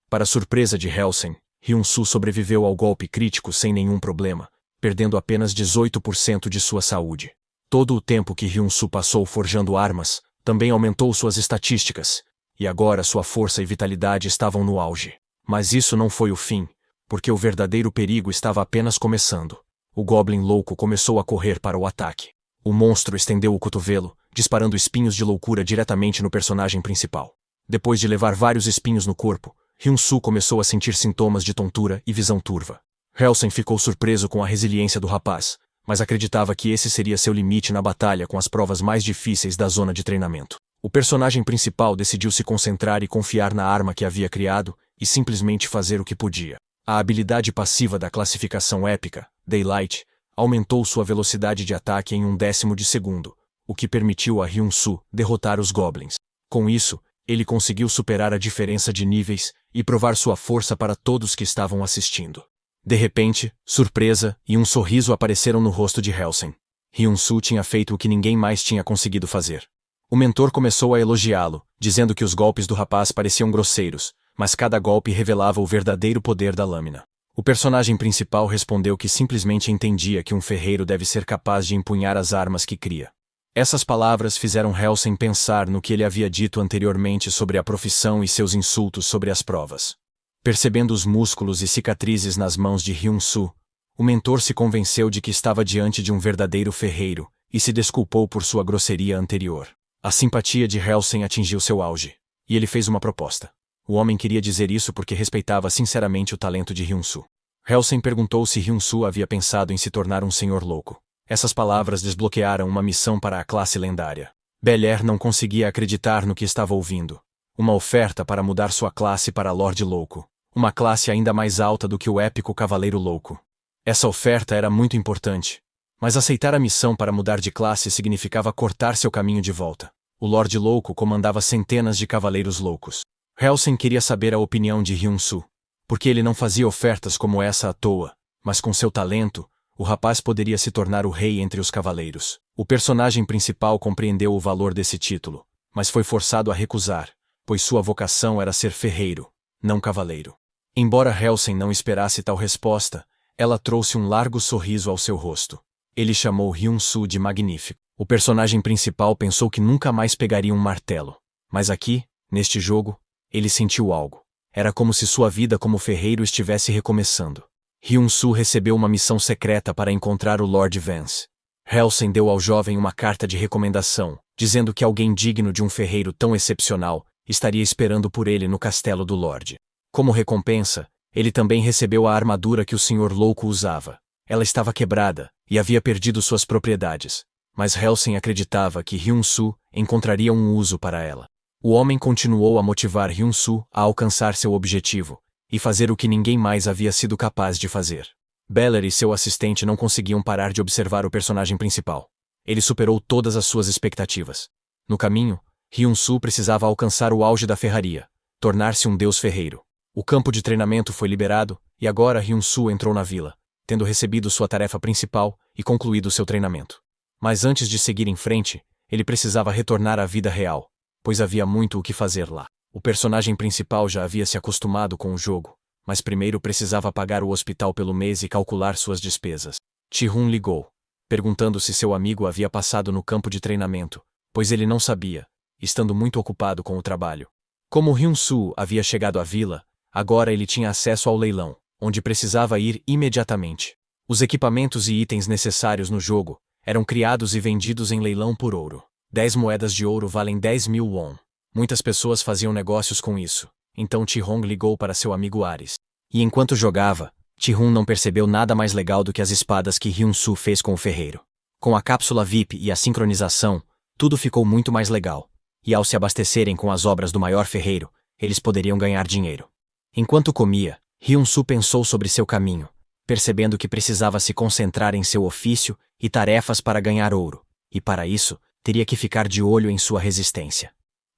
Para surpresa de Helsing, Hyun-soo sobreviveu ao golpe crítico sem nenhum problema, perdendo apenas 18% de sua saúde. Todo o tempo que Hyun-soo passou forjando armas, também aumentou suas estatísticas, e agora sua força e vitalidade estavam no auge. Mas isso não foi o fim, porque o verdadeiro perigo estava apenas começando. O Goblin louco começou a correr para o ataque. O monstro estendeu o cotovelo, disparando espinhos de loucura diretamente no personagem principal. Depois de levar vários espinhos no corpo, Hyun-soo começou a sentir sintomas de tontura e visão turva. Helsing ficou surpreso com a resiliência do rapaz, mas acreditava que esse seria seu limite na batalha com as provas mais difíceis da zona de treinamento. O personagem principal decidiu se concentrar e confiar na arma que havia criado e simplesmente fazer o que podia. A habilidade passiva da classificação épica, Daylight, aumentou sua velocidade de ataque em 1/10 de segundo, o que permitiu a Hyun-soo derrotar os Goblins. Com isso, ele conseguiu superar a diferença de níveis e provar sua força para todos que estavam assistindo. De repente, surpresa e um sorriso apareceram no rosto de Helsing. Hyun-soo tinha feito o que ninguém mais tinha conseguido fazer. O mentor começou a elogiá-lo, dizendo que os golpes do rapaz pareciam grosseiros, mas cada golpe revelava o verdadeiro poder da lâmina. O personagem principal respondeu que simplesmente entendia que um ferreiro deve ser capaz de empunhar as armas que cria. Essas palavras fizeram Helsing pensar no que ele havia dito anteriormente sobre a profissão e seus insultos sobre as provas. Percebendo os músculos e cicatrizes nas mãos de Hyun-soo, o mentor se convenceu de que estava diante de um verdadeiro ferreiro e se desculpou por sua grosseria anterior. A simpatia de Helsing atingiu seu auge, e ele fez uma proposta. O homem queria dizer isso porque respeitava sinceramente o talento de Hyun-soo. Helsing perguntou se Hyun-soo havia pensado em se tornar um senhor louco. Essas palavras desbloquearam uma missão para a classe lendária. Bel-Air não conseguia acreditar no que estava ouvindo. Uma oferta para mudar sua classe para Lorde Louco. Uma classe ainda mais alta do que o épico Cavaleiro Louco. Essa oferta era muito importante. Mas aceitar a missão para mudar de classe significava cortar seu caminho de volta. O Lorde Louco comandava centenas de Cavaleiros Loucos. Hellsing queria saber a opinião de Hyun-Soo. Porque ele não fazia ofertas como essa à toa, mas com seu talento, o rapaz poderia se tornar o rei entre os cavaleiros. O personagem principal compreendeu o valor desse título, mas foi forçado a recusar, pois sua vocação era ser ferreiro, não cavaleiro. Embora Hellsing não esperasse tal resposta, ela trouxe um largo sorriso ao seu rosto. Ele chamou Hyun-Soo de magnífico. O personagem principal pensou que nunca mais pegaria um martelo. Mas aqui, neste jogo, ele sentiu algo. Era como se sua vida como ferreiro estivesse recomeçando. Hyun-Soo recebeu uma missão secreta para encontrar o Lord Vance. Hellsing deu ao jovem uma carta de recomendação, dizendo que alguém digno de um ferreiro tão excepcional estaria esperando por ele no castelo do Lorde. Como recompensa, ele também recebeu a armadura que o Sr. Louco usava. Ela estava quebrada e havia perdido suas propriedades, mas Hellsing acreditava que Hyun-Soo encontraria um uso para ela. O homem continuou a motivar Hyun-Soo a alcançar seu objetivo e fazer o que ninguém mais havia sido capaz de fazer. Bel-Air e seu assistente não conseguiam parar de observar o personagem principal. Ele superou todas as suas expectativas. No caminho, Hyun-Soo precisava alcançar o auge da ferraria, tornar-se um deus ferreiro. O campo de treinamento foi liberado e agora Hyun-Soo entrou na vila, tendo recebido sua tarefa principal e concluído seu treinamento. Mas antes de seguir em frente, ele precisava retornar à vida real, pois havia muito o que fazer lá. O personagem principal já havia se acostumado com o jogo, mas primeiro precisava pagar o hospital pelo mês e calcular suas despesas. Ji-Hoon ligou, perguntando se seu amigo havia passado no campo de treinamento, pois ele não sabia, estando muito ocupado com o trabalho. Como Hyun-Soo havia chegado à vila, agora ele tinha acesso ao leilão, onde precisava ir imediatamente. Os equipamentos e itens necessários no jogo eram criados e vendidos em leilão por ouro. 10 moedas de ouro valem 10.000 won. Muitas pessoas faziam negócios com isso, então Ji-Hoon ligou para seu amigo Ares. E enquanto jogava, Ji-Hoon não percebeu nada mais legal do que as espadas que Hyun-Soo fez com o ferreiro. Com a cápsula VIP e a sincronização, tudo ficou muito mais legal. E ao se abastecerem com as obras do maior ferreiro, eles poderiam ganhar dinheiro. Enquanto comia, Hyun-Soo pensou sobre seu caminho, percebendo que precisava se concentrar em seu ofício e tarefas para ganhar ouro, e para isso, teria que ficar de olho em sua resistência.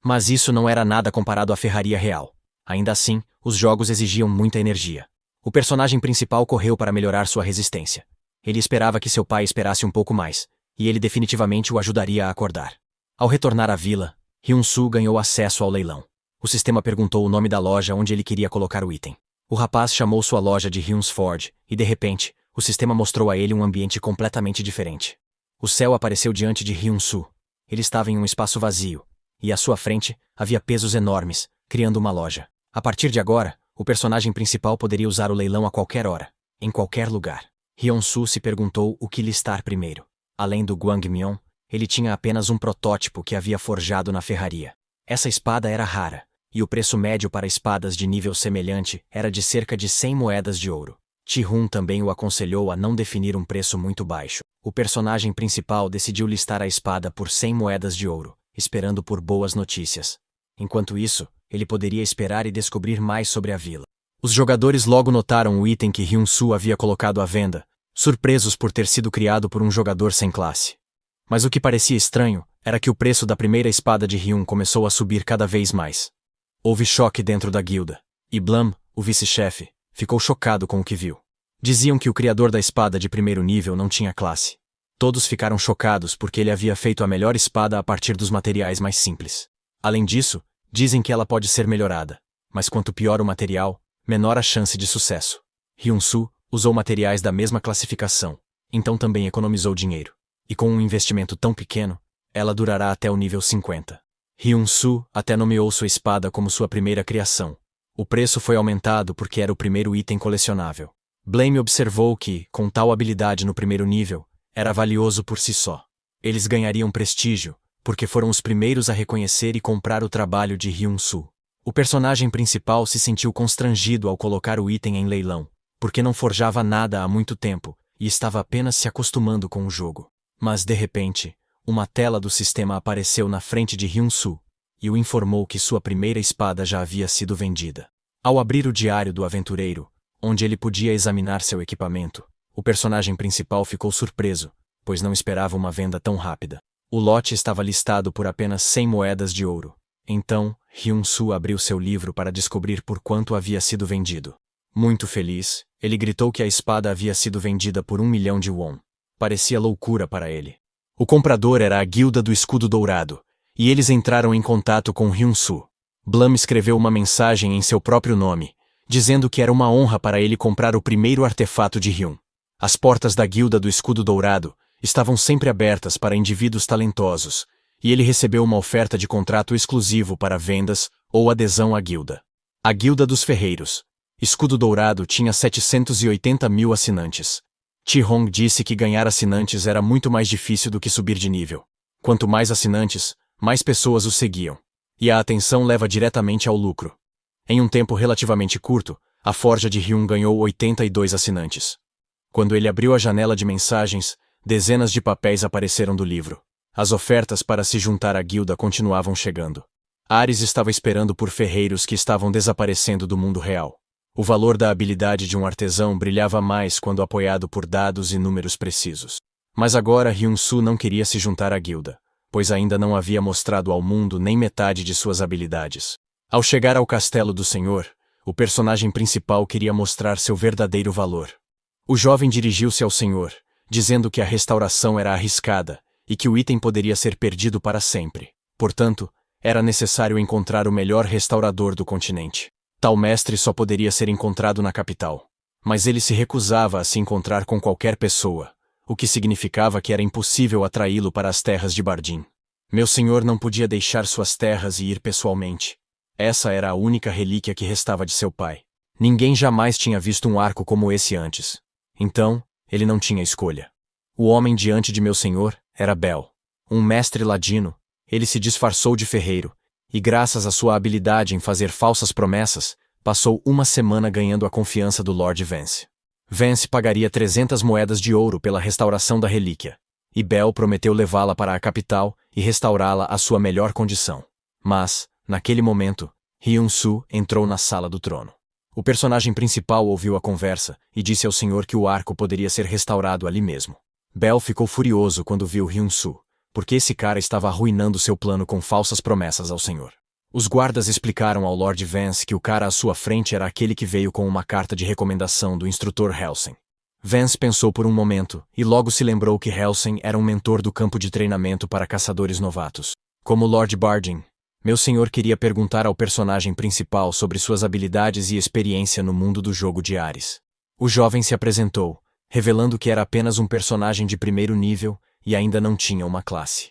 Mas isso não era nada comparado à ferraria real. Ainda assim, os jogos exigiam muita energia. O personagem principal correu para melhorar sua resistência. Ele esperava que seu pai esperasse um pouco mais, e ele definitivamente o ajudaria a acordar. Ao retornar à vila, Hyun-Soo ganhou acesso ao leilão. O sistema perguntou o nome da loja onde ele queria colocar o item. O rapaz chamou sua loja de Hyunsford, e de repente, o sistema mostrou a ele um ambiente completamente diferente. O céu apareceu diante de Hyun-Soo. Ele estava em um espaço vazio, e à sua frente havia pesos enormes, criando uma loja. A partir de agora, o personagem principal poderia usar o leilão a qualquer hora, em qualquer lugar. Hyun-Soo se perguntou o que listar primeiro. Além do Gwangmyeon, ele tinha apenas um protótipo que havia forjado na ferraria. Essa espada era rara, e o preço médio para espadas de nível semelhante era de cerca de 100 moedas de ouro. Ji-Hoon também o aconselhou a não definir um preço muito baixo. O personagem principal decidiu listar a espada por 100 moedas de ouro, esperando por boas notícias. Enquanto isso, ele poderia esperar e descobrir mais sobre a vila. Os jogadores logo notaram o item que Hyun-Soo havia colocado à venda, surpresos por ter sido criado por um jogador sem classe. Mas o que parecia estranho era que o preço da primeira espada de Hyun começou a subir cada vez mais. Houve choque dentro da guilda, e Blum, o vice-chefe, ficou chocado com o que viu. Diziam que o criador da espada de primeiro nível não tinha classe. Todos ficaram chocados porque ele havia feito a melhor espada a partir dos materiais mais simples. Além disso, dizem que ela pode ser melhorada, mas quanto pior o material, menor a chance de sucesso. Hyun-Soo usou materiais da mesma classificação, então também economizou dinheiro. E com um investimento tão pequeno, ela durará até o nível 50. Hyun-Soo até nomeou sua espada como sua primeira criação. O preço foi aumentado porque era o primeiro item colecionável. Blame observou que, com tal habilidade no primeiro nível, era valioso por si só. Eles ganhariam prestígio, porque foram os primeiros a reconhecer e comprar o trabalho de Hyun-Soo. O personagem principal se sentiu constrangido ao colocar o item em leilão, porque não forjava nada há muito tempo, e estava apenas se acostumando com o jogo. Mas, de repente, Uma tela do sistema apareceu na frente de Hyun-soo e o informou que sua primeira espada já havia sido vendida. Ao abrir o diário do aventureiro, onde ele podia examinar seu equipamento, o personagem principal ficou surpreso, pois não esperava uma venda tão rápida. O lote estava listado por apenas 100 moedas de ouro. Então, Hyun-soo abriu seu livro para descobrir por quanto havia sido vendido. Muito feliz, ele gritou que a espada havia sido vendida por 1 milhão de won. Parecia loucura para ele. O comprador era a Guilda do Escudo Dourado, e eles entraram em contato com Hyun-soo. Blum escreveu uma mensagem em seu próprio nome, dizendo que era uma honra para ele comprar o primeiro artefato de Hyun. As portas da Guilda do Escudo Dourado estavam sempre abertas para indivíduos talentosos, e ele recebeu uma oferta de contrato exclusivo para vendas ou adesão à guilda. A Guilda dos Ferreiros. Escudo Dourado tinha 780 mil assinantes. Chi-hong disse que ganhar assinantes era muito mais difícil do que subir de nível. Quanto mais assinantes, mais pessoas o seguiam. E a atenção leva diretamente ao lucro. Em um tempo relativamente curto, a forja de Hyun ganhou 82 assinantes. Quando ele abriu a janela de mensagens, dezenas de papéis apareceram do livro. As ofertas para se juntar à guilda continuavam chegando. Ares estava esperando por ferreiros que estavam desaparecendo do mundo real. O valor da habilidade de um artesão brilhava mais quando apoiado por dados e números precisos. Mas agora Hyun-soo não queria se juntar à guilda, pois ainda não havia mostrado ao mundo nem metade de suas habilidades. Ao chegar ao castelo do senhor, o personagem principal queria mostrar seu verdadeiro valor. O jovem dirigiu-se ao senhor, dizendo que a restauração era arriscada e que o item poderia ser perdido para sempre. Portanto, era necessário encontrar o melhor restaurador do continente. Tal mestre só poderia ser encontrado na capital. Mas ele se recusava a se encontrar com qualquer pessoa, o que significava que era impossível atraí-lo para as terras de Bardin. Meu senhor não podia deixar suas terras e ir pessoalmente. Essa era a única relíquia que restava de seu pai. Ninguém jamais tinha visto um arco como esse antes. Então, ele não tinha escolha. O homem diante de meu senhor era Bel. Um mestre ladino. Ele se disfarçou de ferreiro, e graças à sua habilidade em fazer falsas promessas, passou uma semana ganhando a confiança do Lord Vance. Vance pagaria 300 moedas de ouro pela restauração da relíquia, e Bel prometeu levá-la para a capital e restaurá-la à sua melhor condição. Mas, naquele momento, Hyun-soo entrou na sala do trono. O personagem principal ouviu a conversa e disse ao senhor que o arco poderia ser restaurado ali mesmo. Bel ficou furioso quando viu Hyun-soo, porque esse cara estava arruinando seu plano com falsas promessas ao senhor. Os guardas explicaram ao Lord Vance que o cara à sua frente era aquele que veio com uma carta de recomendação do instrutor Helsing. Vance pensou por um momento e logo se lembrou que Helsing era um mentor do campo de treinamento para caçadores novatos. Como Lord Bardin, meu senhor queria perguntar ao personagem principal sobre suas habilidades e experiência no mundo do jogo de Ares. O jovem se apresentou, revelando que era apenas um personagem de primeiro nível e ainda não tinha uma classe.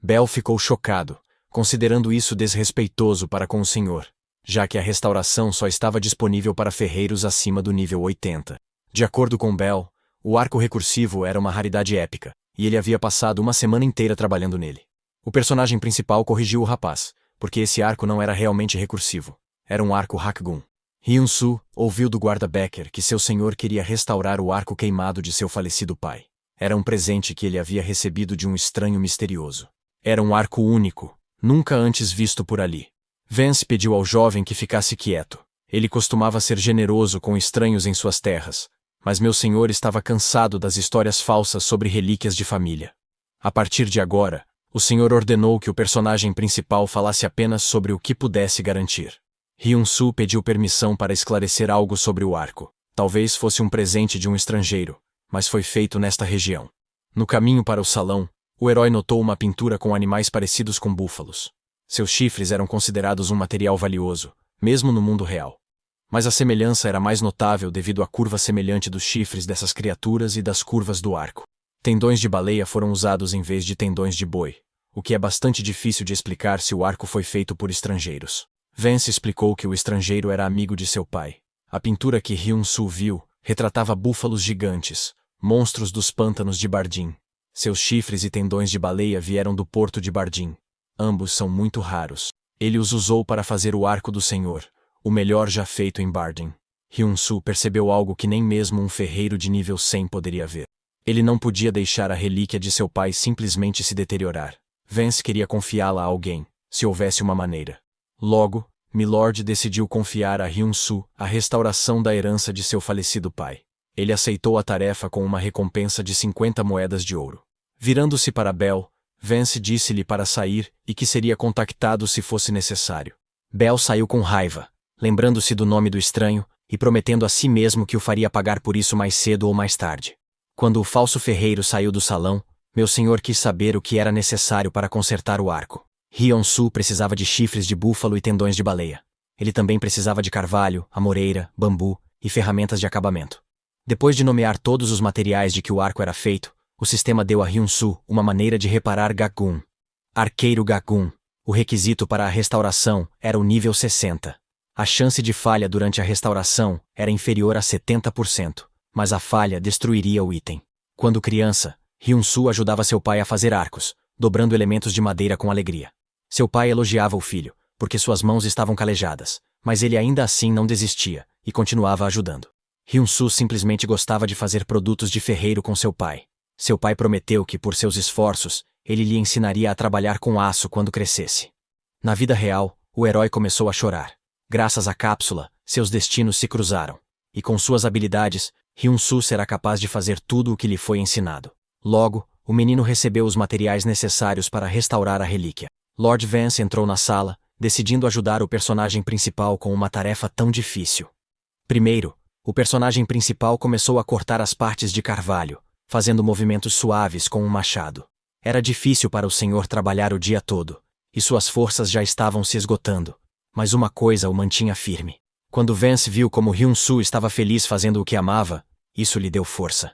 Bel ficou chocado, considerando isso desrespeitoso para com o senhor, já que a restauração só estava disponível para ferreiros acima do nível 80. De acordo com Bel, o arco recursivo era uma raridade épica, e ele havia passado uma semana inteira trabalhando nele. O personagem principal corrigiu o rapaz, porque esse arco não era realmente recursivo. Era um arco Hakgun. Hyun-soo ouviu do guarda Becker que seu senhor queria restaurar o arco queimado de seu falecido pai. Era um presente que ele havia recebido de um estranho misterioso. Era um arco único, nunca antes visto por ali. Vance pediu ao jovem que ficasse quieto. Ele costumava ser generoso com estranhos em suas terras, mas meu senhor estava cansado das histórias falsas sobre relíquias de família. A partir de agora, o senhor ordenou que o personagem principal falasse apenas sobre o que pudesse garantir. Hyun-soo pediu permissão para esclarecer algo sobre o arco. Talvez fosse um presente de um estrangeiro, mas foi feito nesta região. No caminho para o salão, o herói notou uma pintura com animais parecidos com búfalos. Seus chifres eram considerados um material valioso, mesmo no mundo real. Mas a semelhança era mais notável devido à curva semelhante dos chifres dessas criaturas e das curvas do arco. Tendões de baleia foram usados em vez de tendões de boi, o que é bastante difícil de explicar se o arco foi feito por estrangeiros. Vance explicou que o estrangeiro era amigo de seu pai. A pintura que Hyun-soo viu retratava búfalos gigantes, monstros dos pântanos de Bardin. Seus chifres e tendões de baleia vieram do porto de Bardin. Ambos são muito raros. Ele os usou para fazer o arco do senhor, o melhor já feito em Bardin. Hyun-soo percebeu algo que nem mesmo um ferreiro de nível 100 poderia ver. Ele não podia deixar a relíquia de seu pai simplesmente se deteriorar. Vance queria confiá-la a alguém, se houvesse uma maneira. Logo, Milord decidiu confiar a Hyun-soo a restauração da herança de seu falecido pai. Ele aceitou a tarefa com uma recompensa de 50 moedas de ouro. Virando-se para Bell, Vance disse-lhe para sair e que seria contactado se fosse necessário. Bell saiu com raiva, lembrando-se do nome do estranho e prometendo a si mesmo que o faria pagar por isso mais cedo ou mais tarde. Quando o falso ferreiro saiu do salão, meu senhor quis saber o que era necessário para consertar o arco. Hyun-soo precisava de chifres de búfalo e tendões de baleia. Ele também precisava de carvalho, amoreira, bambu e ferramentas de acabamento. Depois de nomear todos os materiais de que o arco era feito, o sistema deu a Hyun-soo uma maneira de reparar Gagun. Arqueiro Gagun. O requisito para a restauração era o nível 60. A chance de falha durante a restauração era inferior a 70%, mas a falha destruiria o item. Quando criança, Hyun-soo ajudava seu pai a fazer arcos, dobrando elementos de madeira com alegria. Seu pai elogiava o filho, porque suas mãos estavam calejadas, mas ele ainda assim não desistia e continuava ajudando. Hyun-soo simplesmente gostava de fazer produtos de ferreiro com seu pai. Seu pai prometeu que, por seus esforços, ele lhe ensinaria a trabalhar com aço quando crescesse. Na vida real, o herói começou a chorar. Graças à cápsula, seus destinos se cruzaram. E com suas habilidades, Hyun-soo será capaz de fazer tudo o que lhe foi ensinado. Logo, o menino recebeu os materiais necessários para restaurar a relíquia. Lord Vance entrou na sala, decidindo ajudar o personagem principal com uma tarefa tão difícil. Primeiro, o personagem principal começou a cortar as partes de carvalho, fazendo movimentos suaves com um machado. Era difícil para o senhor trabalhar o dia todo, e suas forças já estavam se esgotando, mas uma coisa o mantinha firme. Quando Vance viu como Hyun-soo estava feliz fazendo o que amava, isso lhe deu força.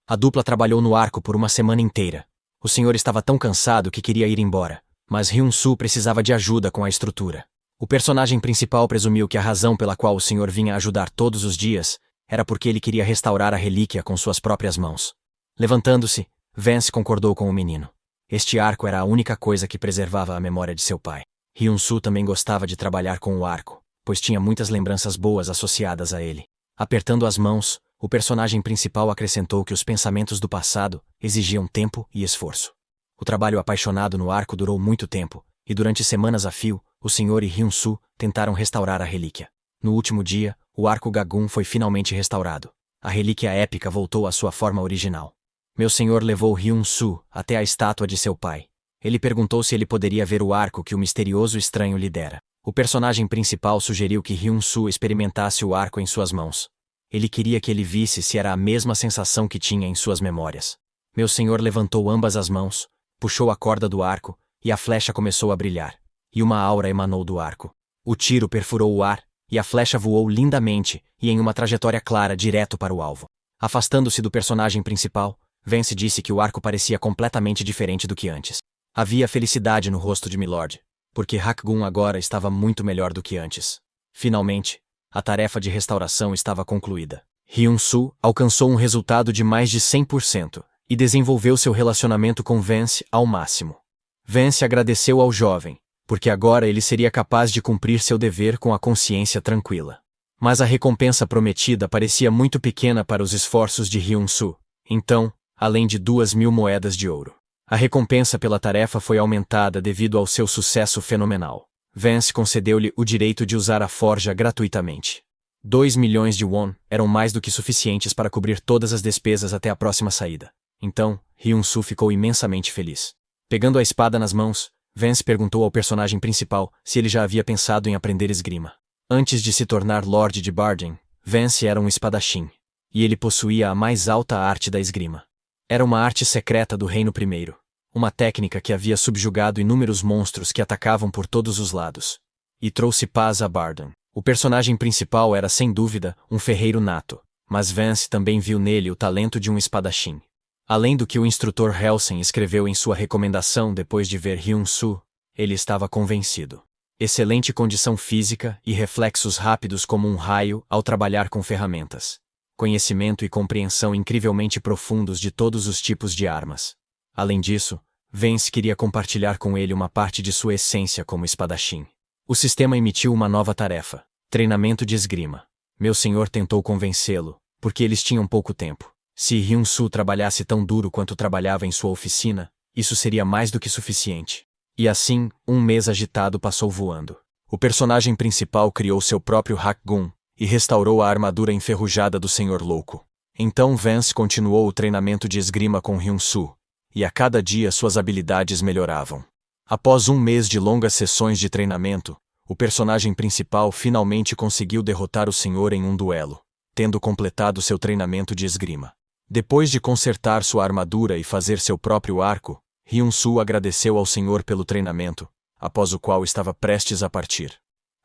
A dupla trabalhou no arco por uma semana inteira. O senhor estava tão cansado que queria ir embora, mas Hyun-soo precisava de ajuda com a estrutura. O personagem principal presumiu que a razão pela qual o senhor vinha ajudar todos os dias era porque ele queria restaurar a relíquia com suas próprias mãos. Levantando-se, Vance concordou com o menino. Este arco era a única coisa que preservava a memória de seu pai. Hyun-soo também gostava de trabalhar com o arco, pois tinha muitas lembranças boas associadas a ele. Apertando as mãos, o personagem principal acrescentou que os pensamentos do passado exigiam tempo e esforço. O trabalho apaixonado no arco durou muito tempo, e durante semanas a fio, o senhor e Hyun-soo tentaram restaurar a relíquia. No último dia, o arco Gagun foi finalmente restaurado. A relíquia épica voltou à sua forma original. Meu senhor levou Hyun-soo até a estátua de seu pai. Ele perguntou se ele poderia ver o arco que o misterioso estranho lhe dera. O personagem principal sugeriu que Hyun-soo experimentasse o arco em suas mãos. Ele queria que ele visse se era a mesma sensação que tinha em suas memórias. Meu senhor levantou ambas as mãos, puxou a corda do arco, e a flecha começou a brilhar. E uma aura emanou do arco. O tiro perfurou o ar, e a flecha voou lindamente e em uma trajetória clara direto para o alvo. Afastando-se do personagem principal, Vance disse que o arco parecia completamente diferente do que antes. Havia felicidade no rosto de Milord, porque Hakgun agora estava muito melhor do que antes. Finalmente, a tarefa de restauração estava concluída. Hyun-soo alcançou um resultado de mais de 100% e desenvolveu seu relacionamento com Vance ao máximo. Vance agradeceu ao jovem, porque agora ele seria capaz de cumprir seu dever com a consciência tranquila. Mas a recompensa prometida parecia muito pequena para os esforços de Hyun-soo. Então, além de 2.000 moedas de ouro, a recompensa pela tarefa foi aumentada devido ao seu sucesso fenomenal. Vance concedeu-lhe o direito de usar a forja gratuitamente. 2 milhões de won eram mais do que suficientes para cobrir todas as despesas até a próxima saída. Então, Hyun-soo ficou imensamente feliz. Pegando a espada nas mãos, Vance perguntou ao personagem principal se ele já havia pensado em aprender esgrima. Antes de se tornar Lorde de Barden, Vance era um espadachim, e ele possuía a mais alta arte da esgrima. Era uma arte secreta do Reino I, uma técnica que havia subjugado inúmeros monstros que atacavam por todos os lados, e trouxe paz a Barden. O personagem principal era sem dúvida um ferreiro nato, mas Vance também viu nele o talento de um espadachim. Além do que o instrutor Helsing escreveu em sua recomendação depois de ver Hyun-soo, ele estava convencido. Excelente condição física e reflexos rápidos como um raio ao trabalhar com ferramentas. Conhecimento e compreensão incrivelmente profundos de todos os tipos de armas. Além disso, Vance queria compartilhar com ele uma parte de sua essência como espadachim. O sistema emitiu uma nova tarefa: treinamento de esgrima. Meu senhor tentou convencê-lo, porque eles tinham pouco tempo. Se Hyun-soo trabalhasse tão duro quanto trabalhava em sua oficina, isso seria mais do que suficiente. E assim, um mês agitado passou voando. O personagem principal criou seu próprio Hak-gun e restaurou a armadura enferrujada do Senhor Louco. Então Vance continuou o treinamento de esgrima com Hyun-soo, e a cada dia suas habilidades melhoravam. Após um mês de longas sessões de treinamento, o personagem principal finalmente conseguiu derrotar o Senhor em um duelo, tendo completado seu treinamento de esgrima. Depois de consertar sua armadura e fazer seu próprio arco, Hyun-soo agradeceu ao Senhor pelo treinamento, após o qual estava prestes a partir.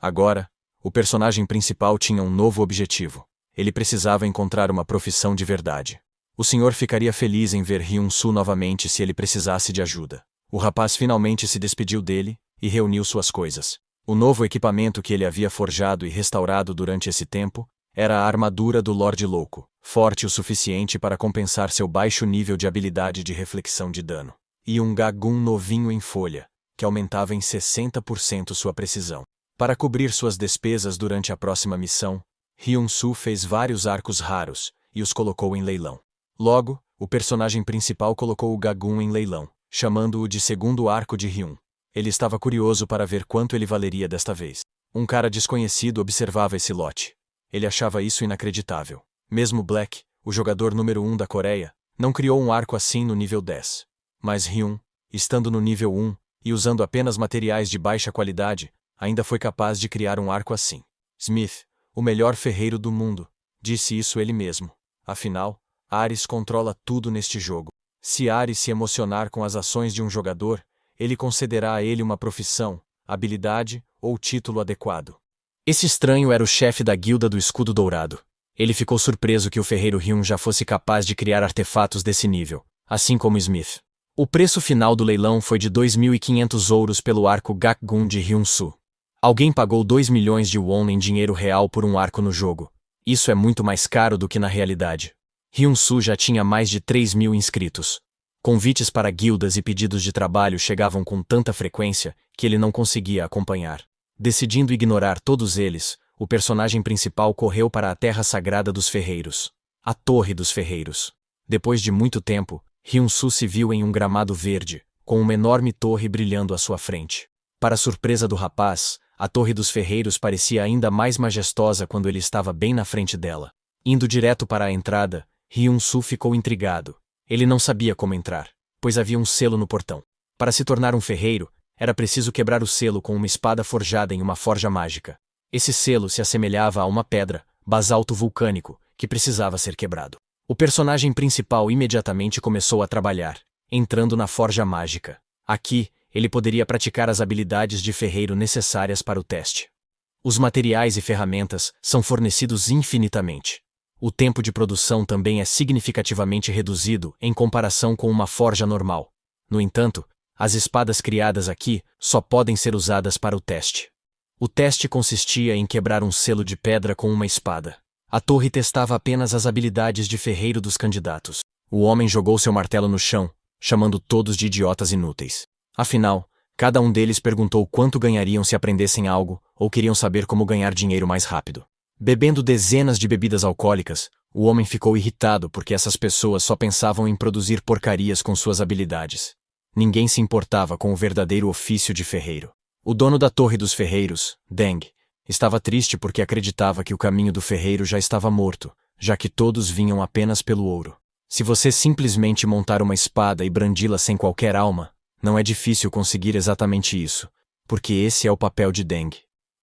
Agora, o personagem principal tinha um novo objetivo. Ele precisava encontrar uma profissão de verdade. O Senhor ficaria feliz em ver Hyun-soo novamente se ele precisasse de ajuda. O rapaz finalmente se despediu dele e reuniu suas coisas. O novo equipamento que ele havia forjado e restaurado durante esse tempo era a armadura do Lorde Louco, forte o suficiente para compensar seu baixo nível de habilidade de reflexão de dano. E um Ga-gun novinho em folha, que aumentava em 60% sua precisão. Para cobrir suas despesas durante a próxima missão, Hyun-soo fez vários arcos raros e os colocou em leilão. Logo, o personagem principal colocou o Ga-gun em leilão, chamando-o de segundo arco de Hyun. Ele estava curioso para ver quanto ele valeria desta vez. Um cara desconhecido observava esse lote. Ele achava isso inacreditável. Mesmo Black, o jogador número 1 da Coreia, não criou um arco assim no nível 10. Mas Hyun, estando no nível 1 e usando apenas materiais de baixa qualidade, ainda foi capaz de criar um arco assim. Smith, o melhor ferreiro do mundo, disse isso ele mesmo. Afinal, Ares controla tudo neste jogo. Se Ares se emocionar com as ações de um jogador, ele concederá a ele uma profissão, habilidade ou título adequado. Esse estranho era o chefe da guilda do Escudo Dourado. Ele ficou surpreso que o ferreiro Hyun já fosse capaz de criar artefatos desse nível, assim como Smith. O preço final do leilão foi de 2.500 ouros pelo arco Ga-gun de Hyun-soo. Alguém pagou 2 milhões de won em dinheiro real por um arco no jogo. Isso é muito mais caro do que na realidade. Hyun-soo já tinha mais de 3.000 inscritos. Convites para guildas e pedidos de trabalho chegavam com tanta frequência que ele não conseguia acompanhar. Decidindo ignorar todos eles, o personagem principal correu para a Terra Sagrada dos Ferreiros, a Torre dos Ferreiros. Depois de muito tempo, Hyun-soo se viu em um gramado verde, com uma enorme torre brilhando à sua frente. Para surpresa do rapaz, a Torre dos Ferreiros parecia ainda mais majestosa quando ele estava bem na frente dela. Indo direto para a entrada, Hyun-soo ficou intrigado. Ele não sabia como entrar, pois havia um selo no portão. Para se tornar um ferreiro, era preciso quebrar o selo com uma espada forjada em uma forja mágica. Esse selo se assemelhava a uma pedra, basalto vulcânico, que precisava ser quebrado. O personagem principal imediatamente começou a trabalhar, entrando na forja mágica. Aqui, ele poderia praticar as habilidades de ferreiro necessárias para o teste. Os materiais e ferramentas são fornecidos infinitamente. O tempo de produção também é significativamente reduzido em comparação com uma forja normal. No entanto, as espadas criadas aqui só podem ser usadas para o teste. O teste consistia em quebrar um selo de pedra com uma espada. A torre testava apenas as habilidades de ferreiro dos candidatos. O homem jogou seu martelo no chão, chamando todos de idiotas inúteis. Afinal, cada um deles perguntou quanto ganhariam se aprendessem algo, ou queriam saber como ganhar dinheiro mais rápido. Bebendo dezenas de bebidas alcoólicas, o homem ficou irritado porque essas pessoas só pensavam em produzir porcarias com suas habilidades. Ninguém se importava com o verdadeiro ofício de ferreiro. O dono da Torre dos Ferreiros, Deng, estava triste porque acreditava que o caminho do ferreiro já estava morto, já que todos vinham apenas pelo ouro. Se você simplesmente montar uma espada e brandi-la sem qualquer alma, não é difícil conseguir exatamente isso, porque esse é o papel de Deng.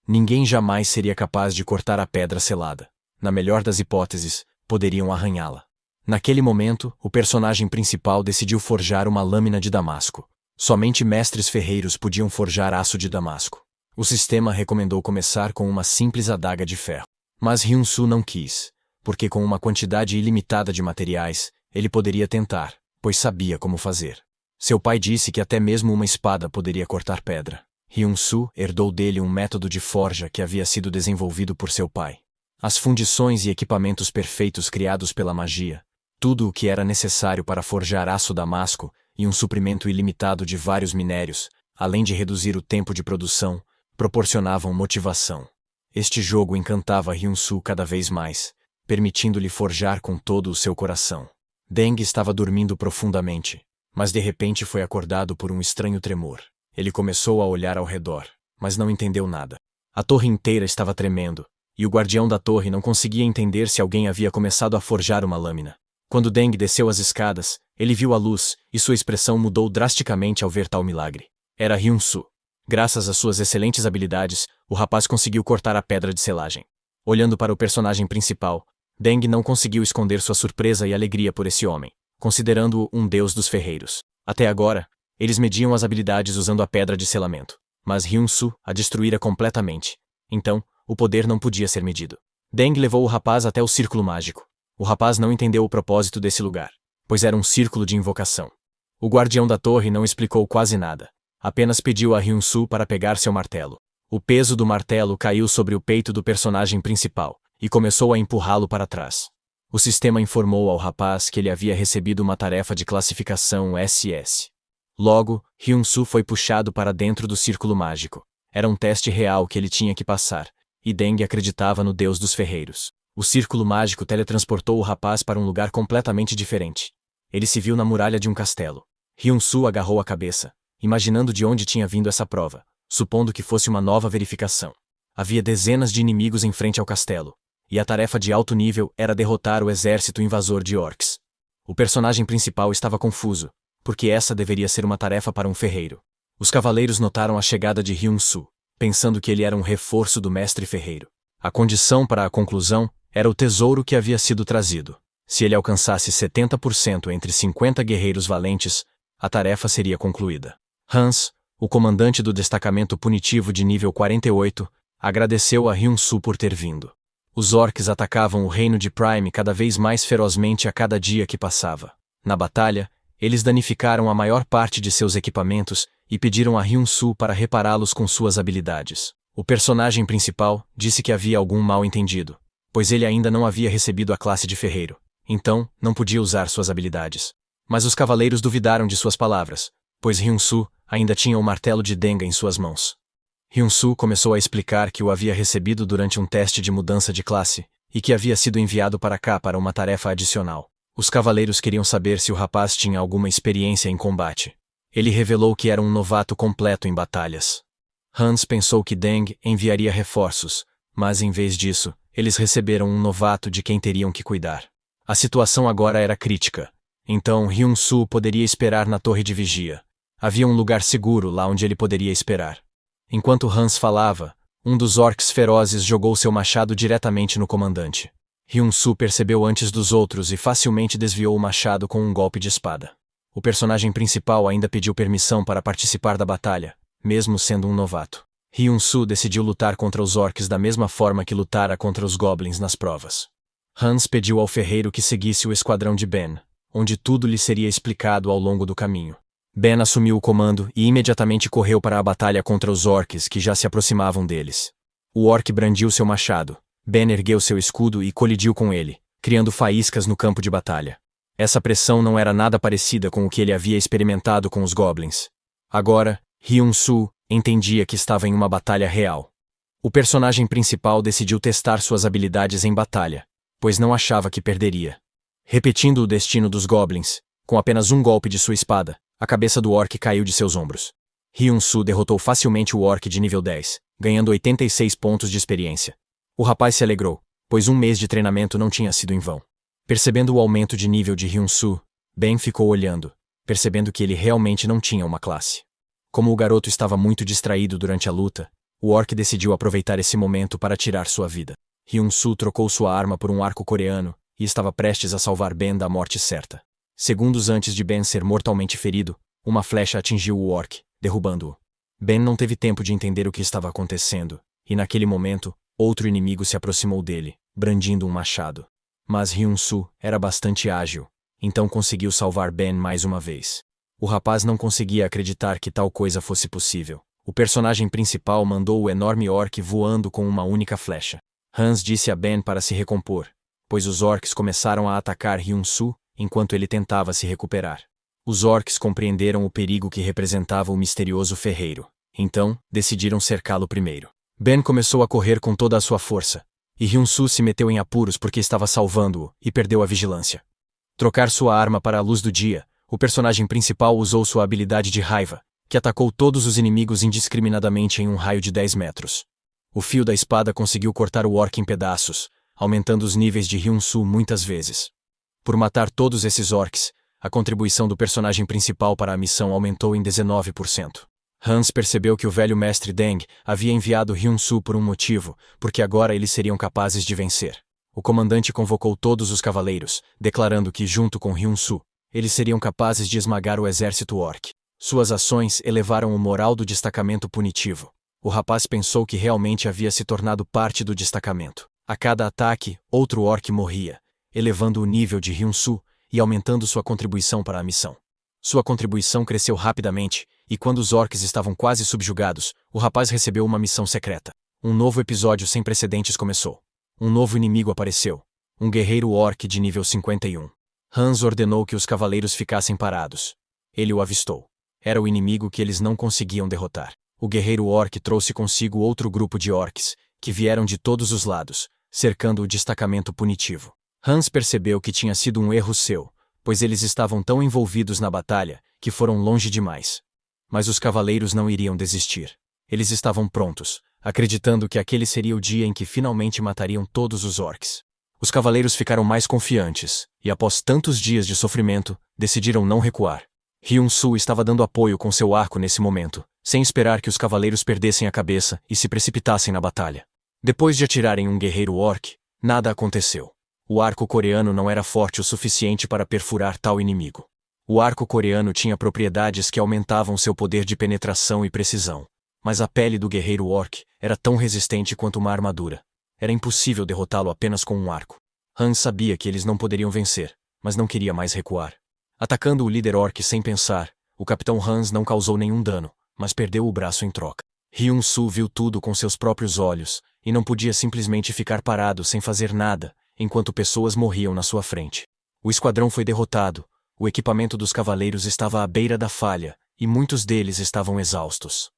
Ninguém jamais seria capaz de cortar a pedra selada. Na melhor das hipóteses, poderiam arranhá-la. Naquele momento, o personagem principal decidiu forjar uma lâmina de damasco. Somente mestres ferreiros podiam forjar aço de damasco. O sistema recomendou começar com uma simples adaga de ferro. Mas Hyun-soo não quis, porque com uma quantidade ilimitada de materiais, ele poderia tentar, pois sabia como fazer. Seu pai disse que até mesmo uma espada poderia cortar pedra. Hyun-soo herdou dele um método de forja que havia sido desenvolvido por seu pai. As fundições e equipamentos perfeitos criados pela magia, tudo o que era necessário para forjar aço damasco e um suprimento ilimitado de vários minérios, além de reduzir o tempo de produção, proporcionavam motivação. Este jogo encantava Hyun-soo cada vez mais, permitindo-lhe forjar com todo o seu coração. Deng estava dormindo profundamente, mas de repente foi acordado por um estranho tremor. Ele começou a olhar ao redor, mas não entendeu nada. A torre inteira estava tremendo, e o guardião da torre não conseguia entender se alguém havia começado a forjar uma lâmina. Quando Deng desceu as escadas, ele viu a luz, e sua expressão mudou drasticamente ao ver tal milagre. Era Hyun-Soo. Graças às suas excelentes habilidades, o rapaz conseguiu cortar a pedra de selagem. Olhando para o personagem principal, Deng não conseguiu esconder sua surpresa e alegria por esse homem, considerando-o um deus dos ferreiros. Até agora, eles mediam as habilidades usando a pedra de selamento, mas Hyun-Soo a destruíra completamente. Então, o poder não podia ser medido. Deng levou o rapaz até o círculo mágico. O rapaz não entendeu o propósito desse lugar, pois era um círculo de invocação. O guardião da torre não explicou quase nada, apenas pediu a Hyun-Soo para pegar seu martelo. O peso do martelo caiu sobre o peito do personagem principal, e começou a empurrá-lo para trás. O sistema informou ao rapaz que ele havia recebido uma tarefa de classificação SS. Logo, Hyun-Soo foi puxado para dentro do círculo mágico. Era um teste real que ele tinha que passar, e Deng acreditava no deus dos ferreiros. O círculo mágico teletransportou o rapaz para um lugar completamente diferente. Ele se viu na muralha de um castelo. Hyun-Soo agarrou a cabeça, imaginando de onde tinha vindo essa prova, supondo que fosse uma nova verificação. Havia dezenas de inimigos em frente ao castelo, e a tarefa de alto nível era derrotar o exército invasor de orcs. O personagem principal estava confuso, porque essa deveria ser uma tarefa para um ferreiro. Os cavaleiros notaram a chegada de Hyun-Soo, pensando que ele era um reforço do mestre ferreiro. A condição para a conclusão era o tesouro que havia sido trazido. Se ele alcançasse 70% entre 50 guerreiros valentes, a tarefa seria concluída. Hans, o comandante do destacamento punitivo de nível 48, agradeceu a Hyun-Soo por ter vindo. Os orcs atacavam o reino de Prime cada vez mais ferozmente a cada dia que passava. Na batalha, eles danificaram a maior parte de seus equipamentos e pediram a Hyun-Soo para repará-los com suas habilidades. O personagem principal disse que havia algum mal-entendido, pois ele ainda não havia recebido a classe de ferreiro, então não podia usar suas habilidades. Mas os cavaleiros duvidaram de suas palavras, pois Hyun-Soo ainda tinha o martelo de Deng em suas mãos. Hyun-Soo começou a explicar que o havia recebido durante um teste de mudança de classe, e que havia sido enviado para cá para uma tarefa adicional. Os cavaleiros queriam saber se o rapaz tinha alguma experiência em combate. Ele revelou que era um novato completo em batalhas. Hans pensou que Deng enviaria reforços, mas em vez disso, eles receberam um novato de quem teriam que cuidar. A situação agora era crítica. Então Hyun-Soo poderia esperar na torre de vigia. Havia um lugar seguro lá onde ele poderia esperar. Enquanto Hans falava, um dos orcs ferozes jogou seu machado diretamente no comandante. Hyun-Soo percebeu antes dos outros e facilmente desviou o machado com um golpe de espada. O personagem principal ainda pediu permissão para participar da batalha, mesmo sendo um novato. Hyun-Soo decidiu lutar contra os orcs da mesma forma que lutara contra os goblins nas provas. Hans pediu ao ferreiro que seguisse o esquadrão de Ben, onde tudo lhe seria explicado ao longo do caminho. Ben assumiu o comando e imediatamente correu para a batalha contra os orcs que já se aproximavam deles. O orc brandiu seu machado. Ben ergueu seu escudo e colidiu com ele, criando faíscas no campo de batalha. Essa pressão não era nada parecida com o que ele havia experimentado com os goblins. Agora, Hyun-Soo entendia que estava em uma batalha real. O personagem principal decidiu testar suas habilidades em batalha, pois não achava que perderia. Repetindo o destino dos goblins, com apenas um golpe de sua espada, a cabeça do orc caiu de seus ombros. Hyun-Soo derrotou facilmente o orc de nível 10, ganhando 86 pontos de experiência. O rapaz se alegrou, pois um mês de treinamento não tinha sido em vão. Percebendo o aumento de nível de Hyun-Soo, Ben ficou olhando, percebendo que ele realmente não tinha uma classe. Como o garoto estava muito distraído durante a luta, o orc decidiu aproveitar esse momento para tirar sua vida. Hyun-Soo trocou sua arma por um arco coreano e estava prestes a salvar Ben da morte certa. Segundos antes de Ben ser mortalmente ferido, uma flecha atingiu o orc, derrubando-o. Ben não teve tempo de entender o que estava acontecendo, e naquele momento, outro inimigo se aproximou dele, brandindo um machado. Mas Hyun-Soo era bastante ágil, então conseguiu salvar Ben mais uma vez. O rapaz não conseguia acreditar que tal coisa fosse possível. O personagem principal mandou o enorme orc voando com uma única flecha. Hans disse a Ben para se recompor, pois os orcs começaram a atacar Hyun-Soo enquanto ele tentava se recuperar. Os orcs compreenderam o perigo que representava o misterioso ferreiro, então decidiram cercá-lo primeiro. Ben começou a correr com toda a sua força, e Hyun-Soo se meteu em apuros porque estava salvando-o e perdeu a vigilância. Trocar sua arma para a luz do dia, o personagem principal usou sua habilidade de raiva, que atacou todos os inimigos indiscriminadamente em um raio de 10 metros. O fio da espada conseguiu cortar o orc em pedaços, aumentando os níveis de Hyun-Soo muitas vezes. Por matar todos esses orcs, a contribuição do personagem principal para a missão aumentou em 19%. Hans percebeu que o velho mestre Deng havia enviado Hyun-Soo por um motivo, porque agora eles seriam capazes de vencer. O comandante convocou todos os cavaleiros, declarando que, junto com Hyun-Soo, eles seriam capazes de esmagar o exército orc. Suas ações elevaram o moral do destacamento punitivo. O rapaz pensou que realmente havia se tornado parte do destacamento. A cada ataque, outro orc morria, elevando o nível de Hyun-Soo e aumentando sua contribuição para a missão. Sua contribuição cresceu rapidamente, e quando os orcs estavam quase subjugados, o rapaz recebeu uma missão secreta. Um novo episódio sem precedentes começou. Um novo inimigo apareceu. Um guerreiro orc de nível 51. Hans ordenou que os cavaleiros ficassem parados. Ele o avistou. Era o inimigo que eles não conseguiam derrotar. O guerreiro orc trouxe consigo outro grupo de orcs, que vieram de todos os lados, cercando o destacamento punitivo. Hans percebeu que tinha sido um erro seu, pois eles estavam tão envolvidos na batalha, que foram longe demais. Mas os cavaleiros não iriam desistir. Eles estavam prontos, acreditando que aquele seria o dia em que finalmente matariam todos os orcs. Os cavaleiros ficaram mais confiantes, e após tantos dias de sofrimento, decidiram não recuar. Hyun-Soo estava dando apoio com seu arco nesse momento, sem esperar que os cavaleiros perdessem a cabeça e se precipitassem na batalha. Depois de atirarem um guerreiro orc, nada aconteceu. O arco coreano não era forte o suficiente para perfurar tal inimigo. O arco coreano tinha propriedades que aumentavam seu poder de penetração e precisão. Mas a pele do guerreiro orc era tão resistente quanto uma armadura. Era impossível derrotá-lo apenas com um arco. Hans sabia que eles não poderiam vencer, mas não queria mais recuar. Atacando o líder orc sem pensar, o capitão Hans não causou nenhum dano, mas perdeu o braço em troca. Hyun-Soo viu tudo com seus próprios olhos, e não podia simplesmente ficar parado sem fazer nada, enquanto pessoas morriam na sua frente. O esquadrão foi derrotado, o equipamento dos cavaleiros estava à beira da falha, e muitos deles estavam exaustos.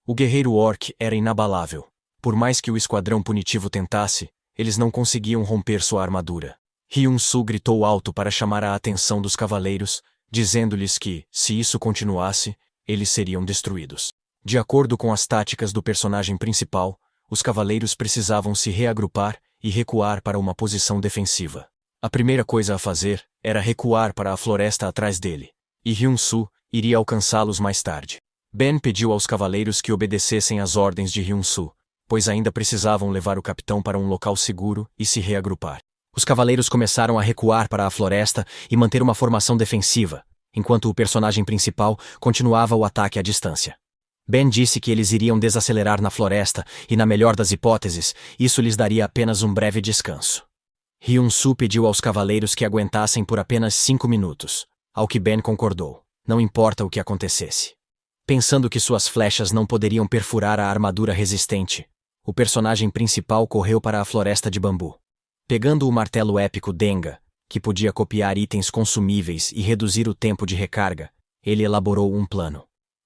O guerreiro orc era inabalável. Por mais que o esquadrão punitivo tentasse, eles não conseguiam romper sua armadura. Hyun-Soo gritou alto para chamar a atenção dos cavaleiros, dizendo-lhes que, se isso continuasse, eles seriam destruídos. De acordo com as táticas do personagem principal, os cavaleiros precisavam se reagrupar e recuar para uma posição defensiva. A primeira coisa a fazer era recuar para a floresta atrás dele, e Hyun-Soo iria alcançá-los mais tarde. Ben pediu aos cavaleiros que obedecessem às ordens de Hyun-Soo, pois ainda precisavam levar o capitão para um local seguro e se reagrupar. Os cavaleiros começaram a recuar para a floresta e manter uma formação defensiva, enquanto o personagem principal continuava o ataque à distância. Ben disse que eles iriam desacelerar na floresta e, na melhor das hipóteses, isso lhes daria apenas um breve descanso. Hyun-Soo pediu aos cavaleiros que aguentassem por apenas 5 minutos, ao que Ben concordou, não importa o que acontecesse. Pensando que suas flechas não poderiam perfurar a armadura resistente, o personagem principal correu para a floresta de bambu. Pegando o martelo épico Denga, que podia copiar itens consumíveis e reduzir o tempo de recarga, ele elaborou um plano.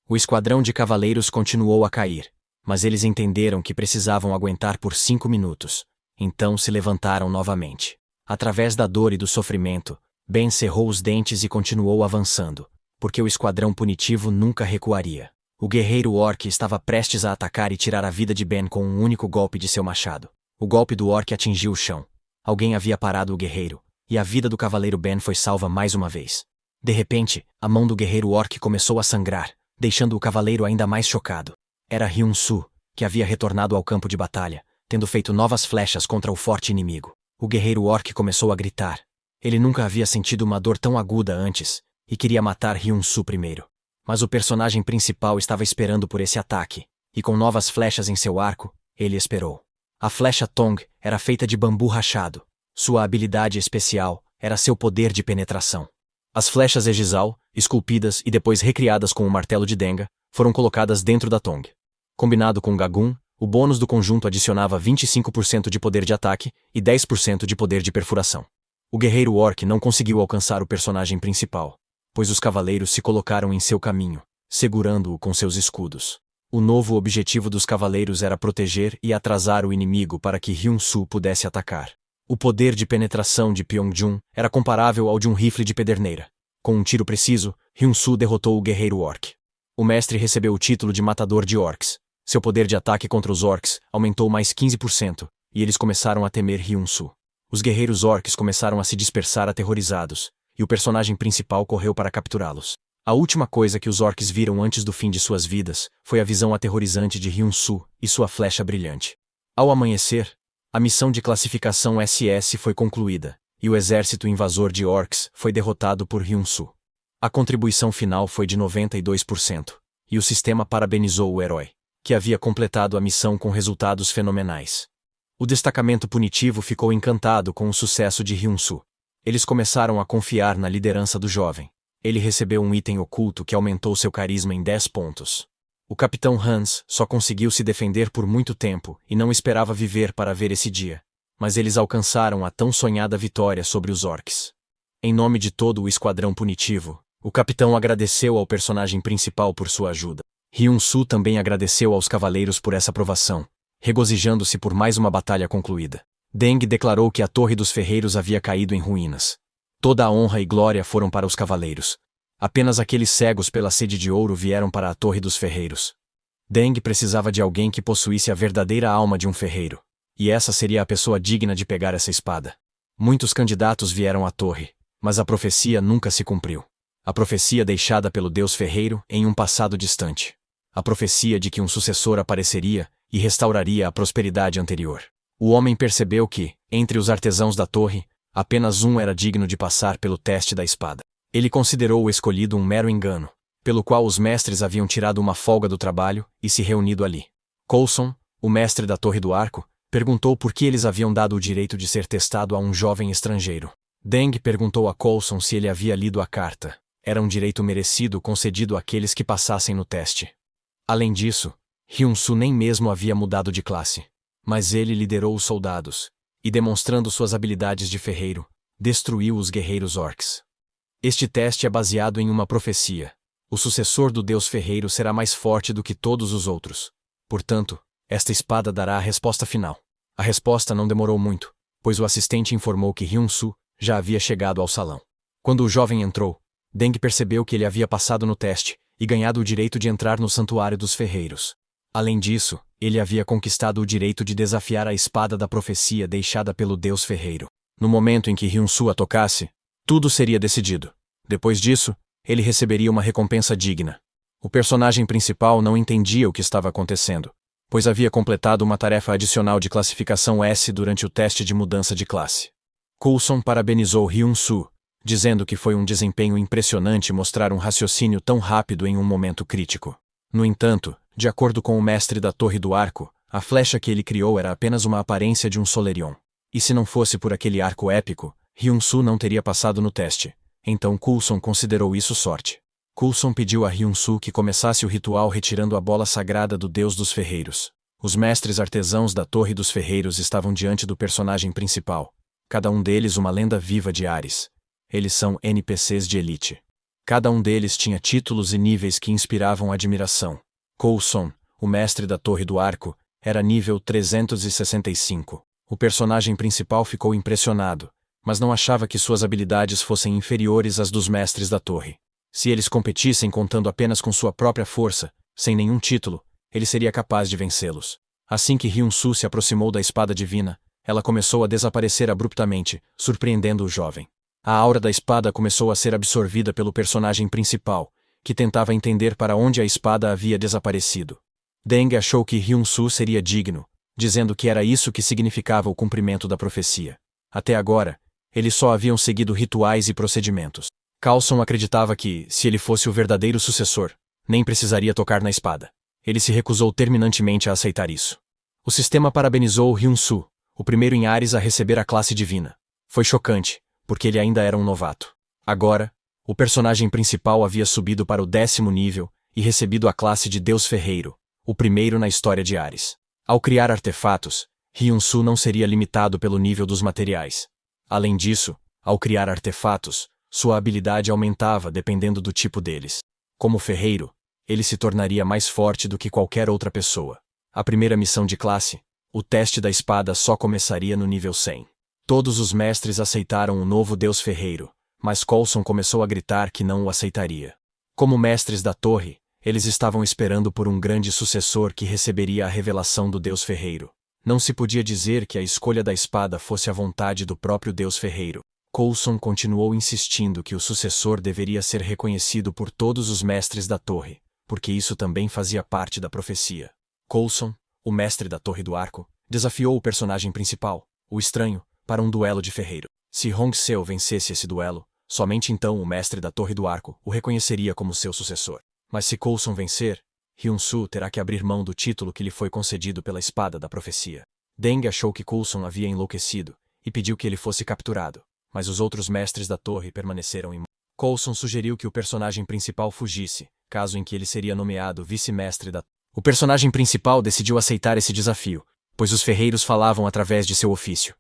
O esquadrão de cavaleiros continuou a cair, mas eles entenderam que precisavam aguentar por 5 minutos, então se levantaram novamente. Através da dor e do sofrimento, Ben cerrou os dentes e continuou avançando, porque o esquadrão punitivo nunca recuaria. O guerreiro orc estava prestes a atacar e tirar a vida de Ben com um único golpe de seu machado. O golpe do orc atingiu o chão. Alguém havia parado o guerreiro, e a vida do cavaleiro Ben foi salva mais uma vez. De repente, a mão do guerreiro orc começou a sangrar, deixando o cavaleiro ainda mais chocado. Era Hyun-Soo, que havia retornado ao campo de batalha, tendo feito novas flechas contra o forte inimigo. O guerreiro orc começou a gritar. Ele nunca havia sentido uma dor tão aguda antes, e queria matar Hyun-Soo primeiro. Mas o personagem principal estava esperando por esse ataque, e com novas flechas em seu arco, ele esperou. A flecha Tong era feita de bambu rachado. Sua habilidade especial era seu poder de penetração. As flechas Egizal, esculpidas e depois recriadas com o martelo de Denga, foram colocadas dentro da Tong. Combinado com Gagun, o bônus do conjunto adicionava 25% de poder de ataque e 10% de poder de perfuração. O guerreiro orc não conseguiu alcançar o personagem principal, pois os cavaleiros se colocaram em seu caminho, segurando-o com seus escudos. O novo objetivo dos cavaleiros era proteger e atrasar o inimigo para que Hyun-Soo pudesse atacar. O poder de penetração de Pyongjun era comparável ao de um rifle de pederneira. Com um tiro preciso, Hyun-soo derrotou o guerreiro orc. O mestre recebeu o título de matador de orcs. Seu poder de ataque contra os orcs aumentou mais 15%, e eles começaram a temer Hyun-soo. Os guerreiros orcs começaram a se dispersar aterrorizados, e o personagem principal correu para capturá-los. A última coisa que os orcs viram antes do fim de suas vidas foi a visão aterrorizante de Hyun-soo e sua flecha brilhante. Ao amanhecer, a missão de classificação SS foi concluída, e o exército invasor de orcs foi derrotado por Hyun-soo. A contribuição final foi de 92%, e o sistema parabenizou o herói, que havia completado a missão com resultados fenomenais. O destacamento punitivo ficou encantado com o sucesso de Hyun-soo. Eles começaram a confiar na liderança do jovem. Ele recebeu um item oculto que aumentou seu carisma em 10 pontos. O capitão Hans só conseguiu se defender por muito tempo e não esperava viver para ver esse dia. Mas eles alcançaram a tão sonhada vitória sobre os orcs. Em nome de todo o esquadrão punitivo, o capitão agradeceu ao personagem principal por sua ajuda. Hyun-soo também agradeceu aos cavaleiros por essa aprovação, regozijando-se por mais uma batalha concluída. Deng declarou que a Torre dos Ferreiros havia caído em ruínas. Toda a honra e glória foram para os cavaleiros. Apenas aqueles cegos pela sede de ouro vieram para a Torre dos Ferreiros. Deng precisava de alguém que possuísse a verdadeira alma de um ferreiro. E essa seria a pessoa digna de pegar essa espada. Muitos candidatos vieram à torre, mas a profecia nunca se cumpriu. A profecia deixada pelo deus ferreiro em um passado distante. A profecia de que um sucessor apareceria e restauraria a prosperidade anterior. O homem percebeu que, entre os artesãos da torre, apenas um era digno de passar pelo teste da espada. Ele considerou o escolhido um mero engano, pelo qual os mestres haviam tirado uma folga do trabalho e se reunido ali. Coulson, o mestre da Torre do Arco, perguntou por que eles haviam dado o direito de ser testado a um jovem estrangeiro. Deng perguntou a Coulson se ele havia lido a carta. Era um direito merecido concedido àqueles que passassem no teste. Além disso, Hyun-soo nem mesmo havia mudado de classe. Mas ele liderou os soldados, e demonstrando suas habilidades de ferreiro, destruiu os guerreiros orcs. Este teste é baseado em uma profecia. O sucessor do deus ferreiro será mais forte do que todos os outros. Portanto, esta espada dará a resposta final. A resposta não demorou muito, pois o assistente informou que Hyun-soo já havia chegado ao salão. Quando o jovem entrou, Deng percebeu que ele havia passado no teste e ganhado o direito de entrar no santuário dos ferreiros. Além disso, ele havia conquistado o direito de desafiar a espada da profecia deixada pelo deus ferreiro. No momento em que Hyun-soo a tocasse, tudo seria decidido. Depois disso, ele receberia uma recompensa digna. O personagem principal não entendia o que estava acontecendo, pois havia completado uma tarefa adicional de classificação S durante o teste de mudança de classe. Coulson parabenizou Hyun-soo, dizendo que foi um desempenho impressionante mostrar um raciocínio tão rápido em um momento crítico. No entanto, de acordo com o mestre da Torre do Arco, a flecha que ele criou era apenas uma aparência de um Solerion. E se não fosse por aquele arco épico, Hyun-soo não teria passado no teste. Então Coulson considerou isso sorte. Coulson pediu a Hyun-soo que começasse o ritual retirando a bola sagrada do deus dos ferreiros. Os mestres artesãos da Torre dos Ferreiros estavam diante do personagem principal. Cada um deles uma lenda viva de Ares. Eles são NPCs de elite. Cada um deles tinha títulos e níveis que inspiravam admiração. Coulson, o mestre da Torre do Arco, era nível 365. O personagem principal ficou impressionado, mas não achava que suas habilidades fossem inferiores às dos mestres da torre. Se eles competissem contando apenas com sua própria força, sem nenhum título, ele seria capaz de vencê-los. Assim que Hyun-soo se aproximou da espada divina, ela começou a desaparecer abruptamente, surpreendendo o jovem. A aura da espada começou a ser absorvida pelo personagem principal, que tentava entender para onde a espada havia desaparecido. Deng achou que Hyun-soo seria digno, dizendo que era isso que significava o cumprimento da profecia. Até agora, eles só haviam seguido rituais e procedimentos. Coulson acreditava que, se ele fosse o verdadeiro sucessor, nem precisaria tocar na espada. Ele se recusou terminantemente a aceitar isso. O sistema parabenizou Hyun-soo, o primeiro em Ares a receber a classe divina. Foi chocante, porque ele ainda era um novato. Agora, o personagem principal havia subido para o 10º nível e recebido a classe de Deus Ferreiro, o primeiro na história de Ares. Ao criar artefatos, Hyun-soo não seria limitado pelo nível dos materiais. Além disso, ao criar artefatos, sua habilidade aumentava dependendo do tipo deles. Como ferreiro, ele se tornaria mais forte do que qualquer outra pessoa. A primeira missão de classe, o teste da espada só começaria no nível 100. Todos os mestres aceitaram o novo deus ferreiro, mas Coulson começou a gritar que não o aceitaria. Como mestres da torre, eles estavam esperando por um grande sucessor que receberia a revelação do deus ferreiro. Não se podia dizer que a escolha da espada fosse a vontade do próprio deus ferreiro. Coulson continuou insistindo que o sucessor deveria ser reconhecido por todos os mestres da torre, porque isso também fazia parte da profecia. Coulson, o mestre da Torre do Arco, desafiou o personagem principal, o Estranho, para um duelo de ferreiro. Se Hong Seo vencesse esse duelo, somente então o mestre da Torre do Arco o reconheceria como seu sucessor. Mas se Coulson vencer, Hyun-Soo terá que abrir mão do título que lhe foi concedido pela espada da profecia. Deng achou que Coulson havia enlouquecido e pediu que ele fosse capturado, mas os outros mestres da torre permaneceram imóveis. Coulson sugeriu que o personagem principal fugisse, caso em que ele seria nomeado vice-mestre da torre. O personagem principal decidiu aceitar esse desafio, pois os ferreiros falavam através de seu ofício.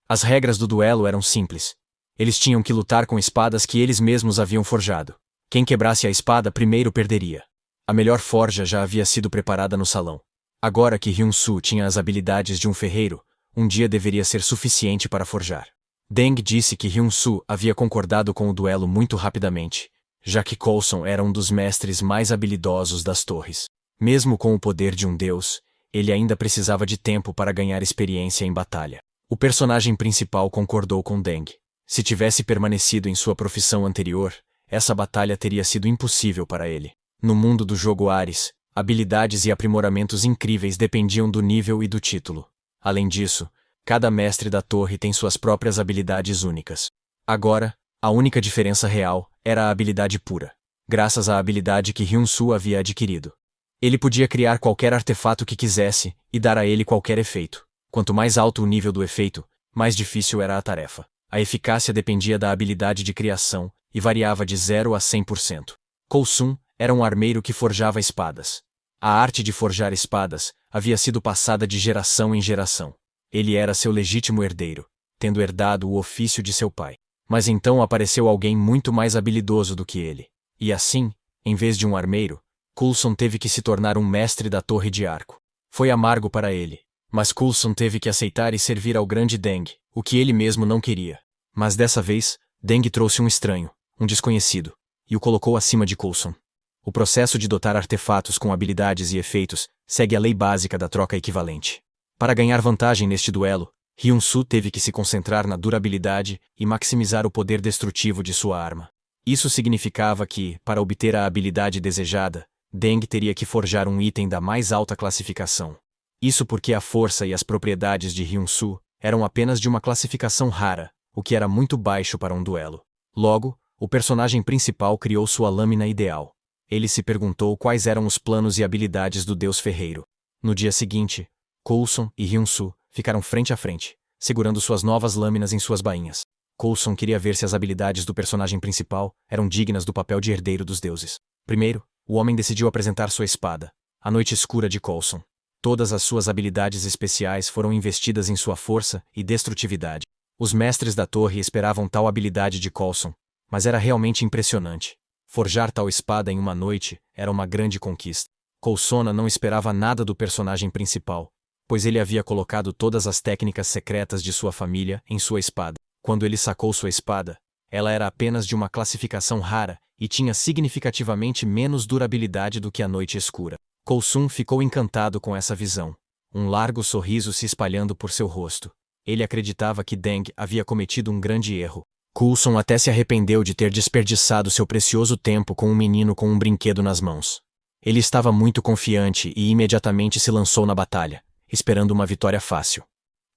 As regras do duelo eram simples. Eles tinham que lutar com espadas que eles mesmos haviam forjado. Quem quebrasse a espada primeiro perderia. A melhor forja já havia sido preparada no salão. Agora que Hyun-Soo tinha as habilidades de um ferreiro, um dia deveria ser suficiente para forjar. Deng disse que Hyun-Soo havia concordado com o duelo muito rapidamente, já que Coulson era um dos mestres mais habilidosos das torres. Mesmo com o poder de um deus, ele ainda precisava de tempo para ganhar experiência em batalha. O personagem principal concordou com Deng. Se tivesse permanecido em sua profissão anterior, essa batalha teria sido impossível para ele. No mundo do jogo Ares, habilidades e aprimoramentos incríveis dependiam do nível e do título. Além disso, cada mestre da torre tem suas próprias habilidades únicas. Agora, a única diferença real era a habilidade pura, graças à habilidade que Hyun-Soo havia adquirido. Ele podia criar qualquer artefato que quisesse e dar a ele qualquer efeito. Quanto mais alto o nível do efeito, mais difícil era a tarefa. A eficácia dependia da habilidade de criação e variava de 0 a 100%. Coulson era um armeiro que forjava espadas. A arte de forjar espadas havia sido passada de geração em geração. Ele era seu legítimo herdeiro, tendo herdado o ofício de seu pai. Mas então apareceu alguém muito mais habilidoso do que ele. E assim, em vez de um armeiro, Coulson teve que se tornar um mestre da Torre de Arco. Foi amargo para ele, mas Coulson teve que aceitar e servir ao grande Deng, o que ele mesmo não queria. Mas dessa vez, Deng trouxe um estranho, um desconhecido, e o colocou acima de Coulson. O processo de dotar artefatos com habilidades e efeitos segue a lei básica da troca equivalente. Para ganhar vantagem neste duelo, Hyun-Soo teve que se concentrar na durabilidade e maximizar o poder destrutivo de sua arma. Isso significava que, para obter a habilidade desejada, Deng teria que forjar um item da mais alta classificação. Isso porque a força e as propriedades de Hyun-Soo eram apenas de uma classificação rara, o que era muito baixo para um duelo. Logo, o personagem principal criou sua lâmina ideal. Ele se perguntou quais eram os planos e habilidades do deus ferreiro. No dia seguinte, Coulson e Hyun-Soo ficaram frente a frente, segurando suas novas lâminas em suas bainhas. Coulson queria ver se as habilidades do personagem principal eram dignas do papel de herdeiro dos deuses. Primeiro, o homem decidiu apresentar sua espada, a Noite Escura de Coulson. Todas as suas habilidades especiais foram investidas em sua força e destrutividade. Os mestres da torre esperavam tal habilidade de Coulson, mas era realmente impressionante. Forjar tal espada em uma noite era uma grande conquista. Coulson não esperava nada do personagem principal, pois ele havia colocado todas as técnicas secretas de sua família em sua espada. Quando ele sacou sua espada, ela era apenas de uma classificação rara e tinha significativamente menos durabilidade do que a Noite Escura. Coulson ficou encantado com essa visão, um largo sorriso se espalhando por seu rosto. Ele acreditava que Deng havia cometido um grande erro. Coulson até se arrependeu de ter desperdiçado seu precioso tempo com um menino com um brinquedo nas mãos. Ele estava muito confiante e imediatamente se lançou na batalha, esperando uma vitória fácil.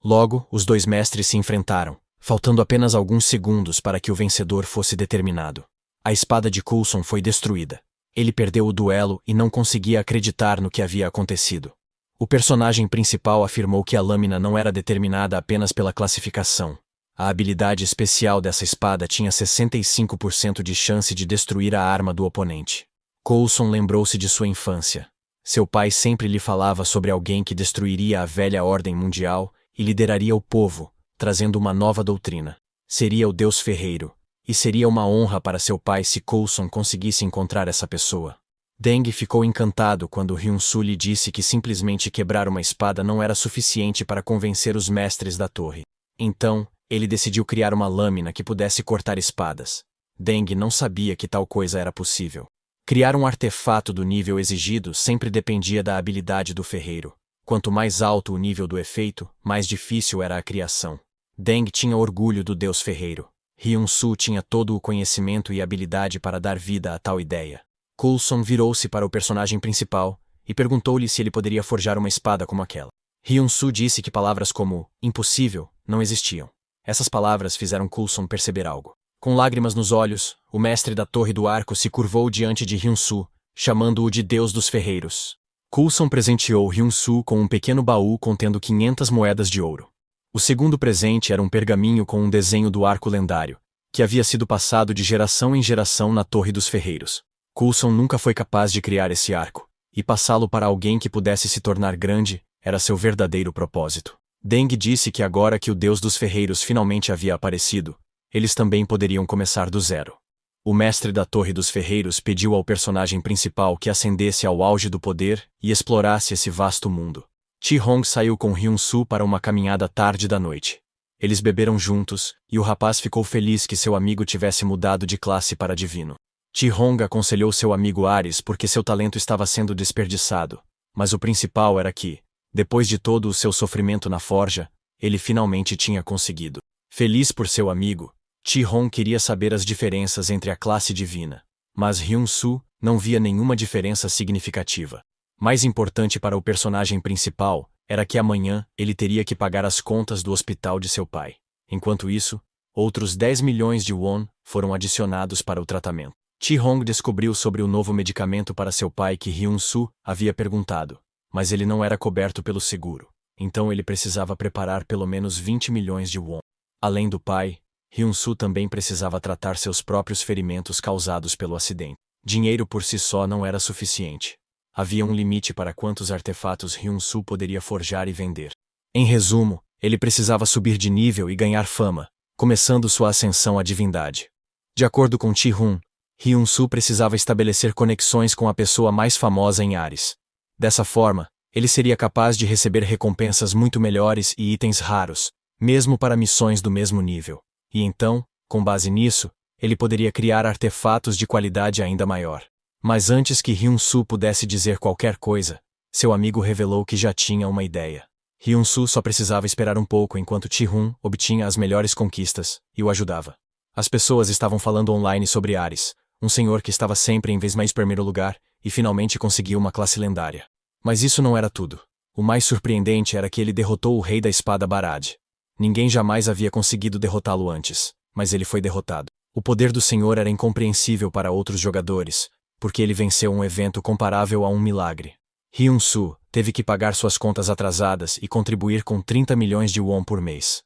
Logo, os dois mestres se enfrentaram, faltando apenas alguns segundos para que o vencedor fosse determinado. A espada de Coulson foi destruída. Ele perdeu o duelo e não conseguia acreditar no que havia acontecido. O personagem principal afirmou que a lâmina não era determinada apenas pela classificação. A habilidade especial dessa espada tinha 65% de chance de destruir a arma do oponente. Coulson lembrou-se de sua infância. Seu pai sempre lhe falava sobre alguém que destruiria a velha ordem mundial e lideraria o povo, trazendo uma nova doutrina. Seria o Deus Ferreiro, e seria uma honra para seu pai se Coulson conseguisse encontrar essa pessoa. Deng ficou encantado quando Hyun-Soo lhe disse que simplesmente quebrar uma espada não era suficiente para convencer os mestres da torre. Então, Ele decidiu criar uma lâmina que pudesse cortar espadas. Deng não sabia que tal coisa era possível. Criar um artefato do nível exigido sempre dependia da habilidade do ferreiro. Quanto mais alto o nível do efeito, mais difícil era a criação. Deng tinha orgulho do deus ferreiro. Hyun-soo tinha todo o conhecimento e habilidade para dar vida a tal ideia. Coulson virou-se para o personagem principal e perguntou-lhe se ele poderia forjar uma espada como aquela. Hyun-soo disse que palavras como impossível não existiam. Essas palavras fizeram Coulson perceber algo. Com lágrimas nos olhos, o mestre da Torre do Arco se curvou diante de Hyun-soo, chamando-o de Deus dos Ferreiros. Coulson presenteou Hyun-soo com um pequeno baú contendo 500 moedas de ouro. O segundo presente era um pergaminho com um desenho do arco lendário, que havia sido passado de geração em geração na Torre dos Ferreiros. Coulson nunca foi capaz de criar esse arco, e passá-lo para alguém que pudesse se tornar grande era seu verdadeiro propósito. Deng disse que agora que o Deus dos Ferreiros finalmente havia aparecido, eles também poderiam começar do zero. O mestre da Torre dos Ferreiros pediu ao personagem principal que ascendesse ao auge do poder e explorasse esse vasto mundo. Chi-hong saiu com Hyun-soo para uma caminhada tarde da noite. Eles beberam juntos, e o rapaz ficou feliz que seu amigo tivesse mudado de classe para divino. Chi-hong aconselhou seu amigo Ares porque seu talento estava sendo desperdiçado, mas o principal era que, depois de todo o seu sofrimento na forja, ele finalmente tinha conseguido. Feliz por seu amigo, Chi-hong queria saber as diferenças entre a classe divina, mas Hyun-soo não via nenhuma diferença significativa. Mais importante para o personagem principal era que amanhã ele teria que pagar as contas do hospital de seu pai. Enquanto isso, outros 10 milhões de won foram adicionados para o tratamento. Chi-hong descobriu sobre o novo medicamento para seu pai que Hyun-soo havia perguntado, mas ele não era coberto pelo seguro, então ele precisava preparar pelo menos 20 milhões de won. Além do pai, Hyun-soo também precisava tratar seus próprios ferimentos causados pelo acidente. Dinheiro por si só não era suficiente. Havia um limite para quantos artefatos Hyun-soo poderia forjar e vender. Em resumo, ele precisava subir de nível e ganhar fama, começando sua ascensão à divindade. De acordo com Chi-hun, Hyun-soo precisava estabelecer conexões com a pessoa mais famosa em Ares. Dessa forma, ele seria capaz de receber recompensas muito melhores e itens raros, mesmo para missões do mesmo nível. E então, com base nisso, ele poderia criar artefatos de qualidade ainda maior. Mas antes que Hyun-soo pudesse dizer qualquer coisa, seu amigo revelou que já tinha uma ideia. Hyun-soo só precisava esperar um pouco enquanto Chi-hun obtinha as melhores conquistas e o ajudava. As pessoas estavam falando online sobre Ares, um senhor que estava sempre em vez mais primeiro lugar e finalmente conseguiu uma classe lendária. Mas isso não era tudo. O mais surpreendente era que ele derrotou o rei da espada Barad. Ninguém jamais havia conseguido derrotá-lo antes, mas ele foi derrotado. O poder do senhor era incompreensível para outros jogadores, porque ele venceu um evento comparável a um milagre. Hyun-soo teve que pagar suas contas atrasadas e contribuir com 30 milhões de won por mês.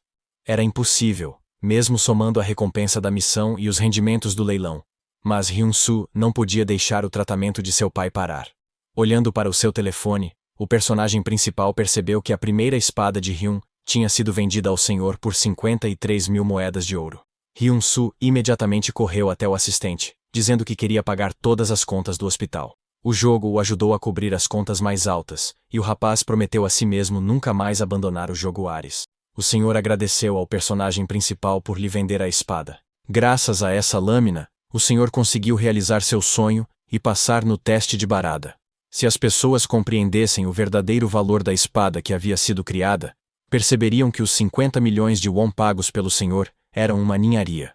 Era impossível, mesmo somando a recompensa da missão e os rendimentos do leilão. Mas Hyun-soo não podia deixar o tratamento de seu pai parar. Olhando para o seu telefone, o personagem principal percebeu que a primeira espada de Hyun tinha sido vendida ao senhor por 53 mil moedas de ouro. Hyun-soo imediatamente correu até o assistente, dizendo que queria pagar todas as contas do hospital. O jogo o ajudou a cobrir as contas mais altas, e o rapaz prometeu a si mesmo nunca mais abandonar o jogo Ares. O senhor agradeceu ao personagem principal por lhe vender a espada. Graças a essa lâmina, o senhor conseguiu realizar seu sonho e passar no teste de Barada. Se as pessoas compreendessem o verdadeiro valor da espada que havia sido criada, perceberiam que os 50 milhões de won pagos pelo senhor eram uma ninharia.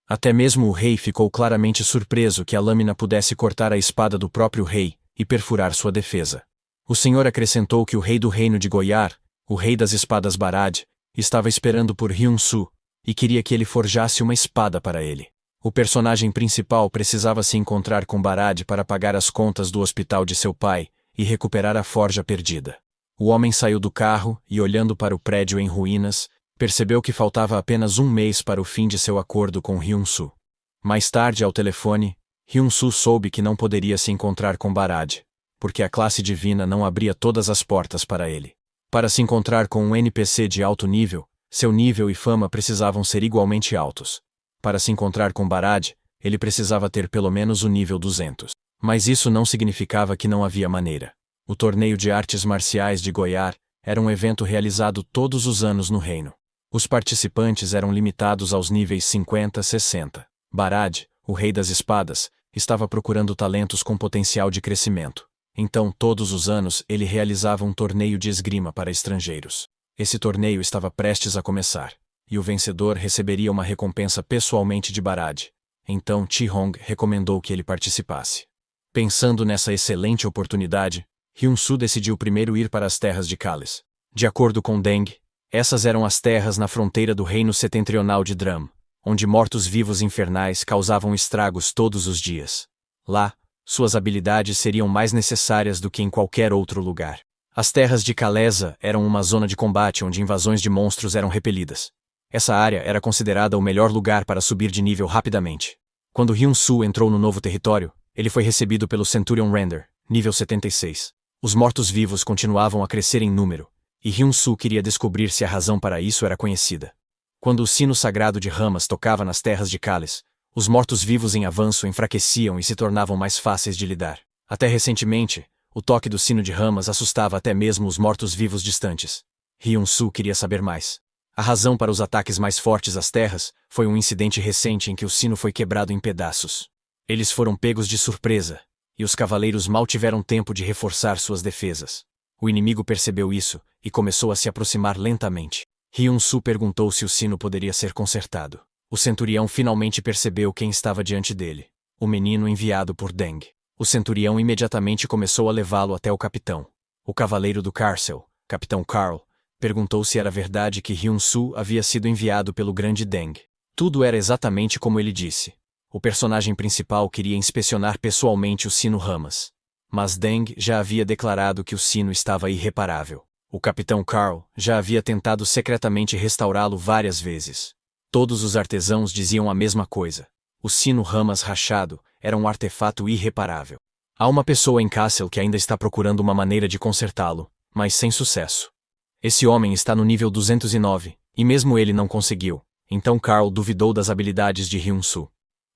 Até mesmo o rei ficou claramente surpreso que a lâmina pudesse cortar a espada do próprio rei e perfurar sua defesa. O senhor acrescentou que o rei do reino de Goyar, o rei das espadas Barad, estava esperando por Hyun-soo e queria que ele forjasse uma espada para ele. O personagem principal precisava se encontrar com Barad para pagar as contas do hospital de seu pai e recuperar a forja perdida. O homem saiu do carro e, olhando para o prédio em ruínas, percebeu que faltava apenas um mês para o fim de seu acordo com Hyun-soo. Mais tarde, ao telefone, Hyun-soo soube que não poderia se encontrar com Barad, porque a classe divina não abria todas as portas para ele. Para se encontrar com um NPC de alto nível, seu nível e fama precisavam ser igualmente altos. Para se encontrar com Barad, ele precisava ter pelo menos o nível 200. Mas isso não significava que não havia maneira. O torneio de artes marciais de Goyar era um evento realizado todos os anos no reino. Os participantes eram limitados aos níveis 50-60. Barad, o rei das espadas, estava procurando talentos com potencial de crescimento. Então, todos os anos, ele realizava um torneio de esgrima para estrangeiros. Esse torneio estava prestes a começar, e o vencedor receberia uma recompensa pessoalmente de Barad. Então, Chi-Hong recomendou que ele participasse. Pensando nessa excelente oportunidade, Hyun-Soo decidiu primeiro ir para as terras de Kales. De acordo com Deng, essas eram as terras na fronteira do reino setentrional de Drum, onde mortos-vivos infernais causavam estragos todos os dias. Lá, suas habilidades seriam mais necessárias do que em qualquer outro lugar. As terras de Kalesa eram uma zona de combate onde invasões de monstros eram repelidas. Essa área era considerada o melhor lugar para subir de nível rapidamente. Quando Hyun-Soo entrou no novo território, ele foi recebido pelo Centurion Render, nível 76. Os mortos-vivos continuavam a crescer em número, e Hyun-Soo queria descobrir se a razão para isso era conhecida. Quando o sino sagrado de Ramas tocava nas terras de Kales, os mortos-vivos em avanço enfraqueciam e se tornavam mais fáceis de lidar. Até recentemente, o toque do sino de Ramas assustava até mesmo os mortos-vivos distantes. Hyun-Soo queria saber mais. A razão para os ataques mais fortes às terras foi um incidente recente em que o sino foi quebrado em pedaços. Eles foram pegos de surpresa, e os cavaleiros mal tiveram tempo de reforçar suas defesas. O inimigo percebeu isso e começou a se aproximar lentamente. Hyun-Soo perguntou se o sino poderia ser consertado. O centurião finalmente percebeu quem estava diante dele. O menino enviado por Deng. O centurião imediatamente começou a levá-lo até o capitão. O cavaleiro do Carcel, Capitão Carl, perguntou se era verdade que Hyun-Soo havia sido enviado pelo grande Deng. Tudo era exatamente como ele disse. O personagem principal queria inspecionar pessoalmente o sino Ramas. Mas Deng já havia declarado que o sino estava irreparável. O Capitão Carl já havia tentado secretamente restaurá-lo várias vezes. Todos os artesãos diziam a mesma coisa. O sino Ramas rachado era um artefato irreparável. Há uma pessoa em Castle que ainda está procurando uma maneira de consertá-lo, mas sem sucesso. Esse homem está no nível 209, e mesmo ele não conseguiu. Então Carl duvidou das habilidades de Hyun-Soo.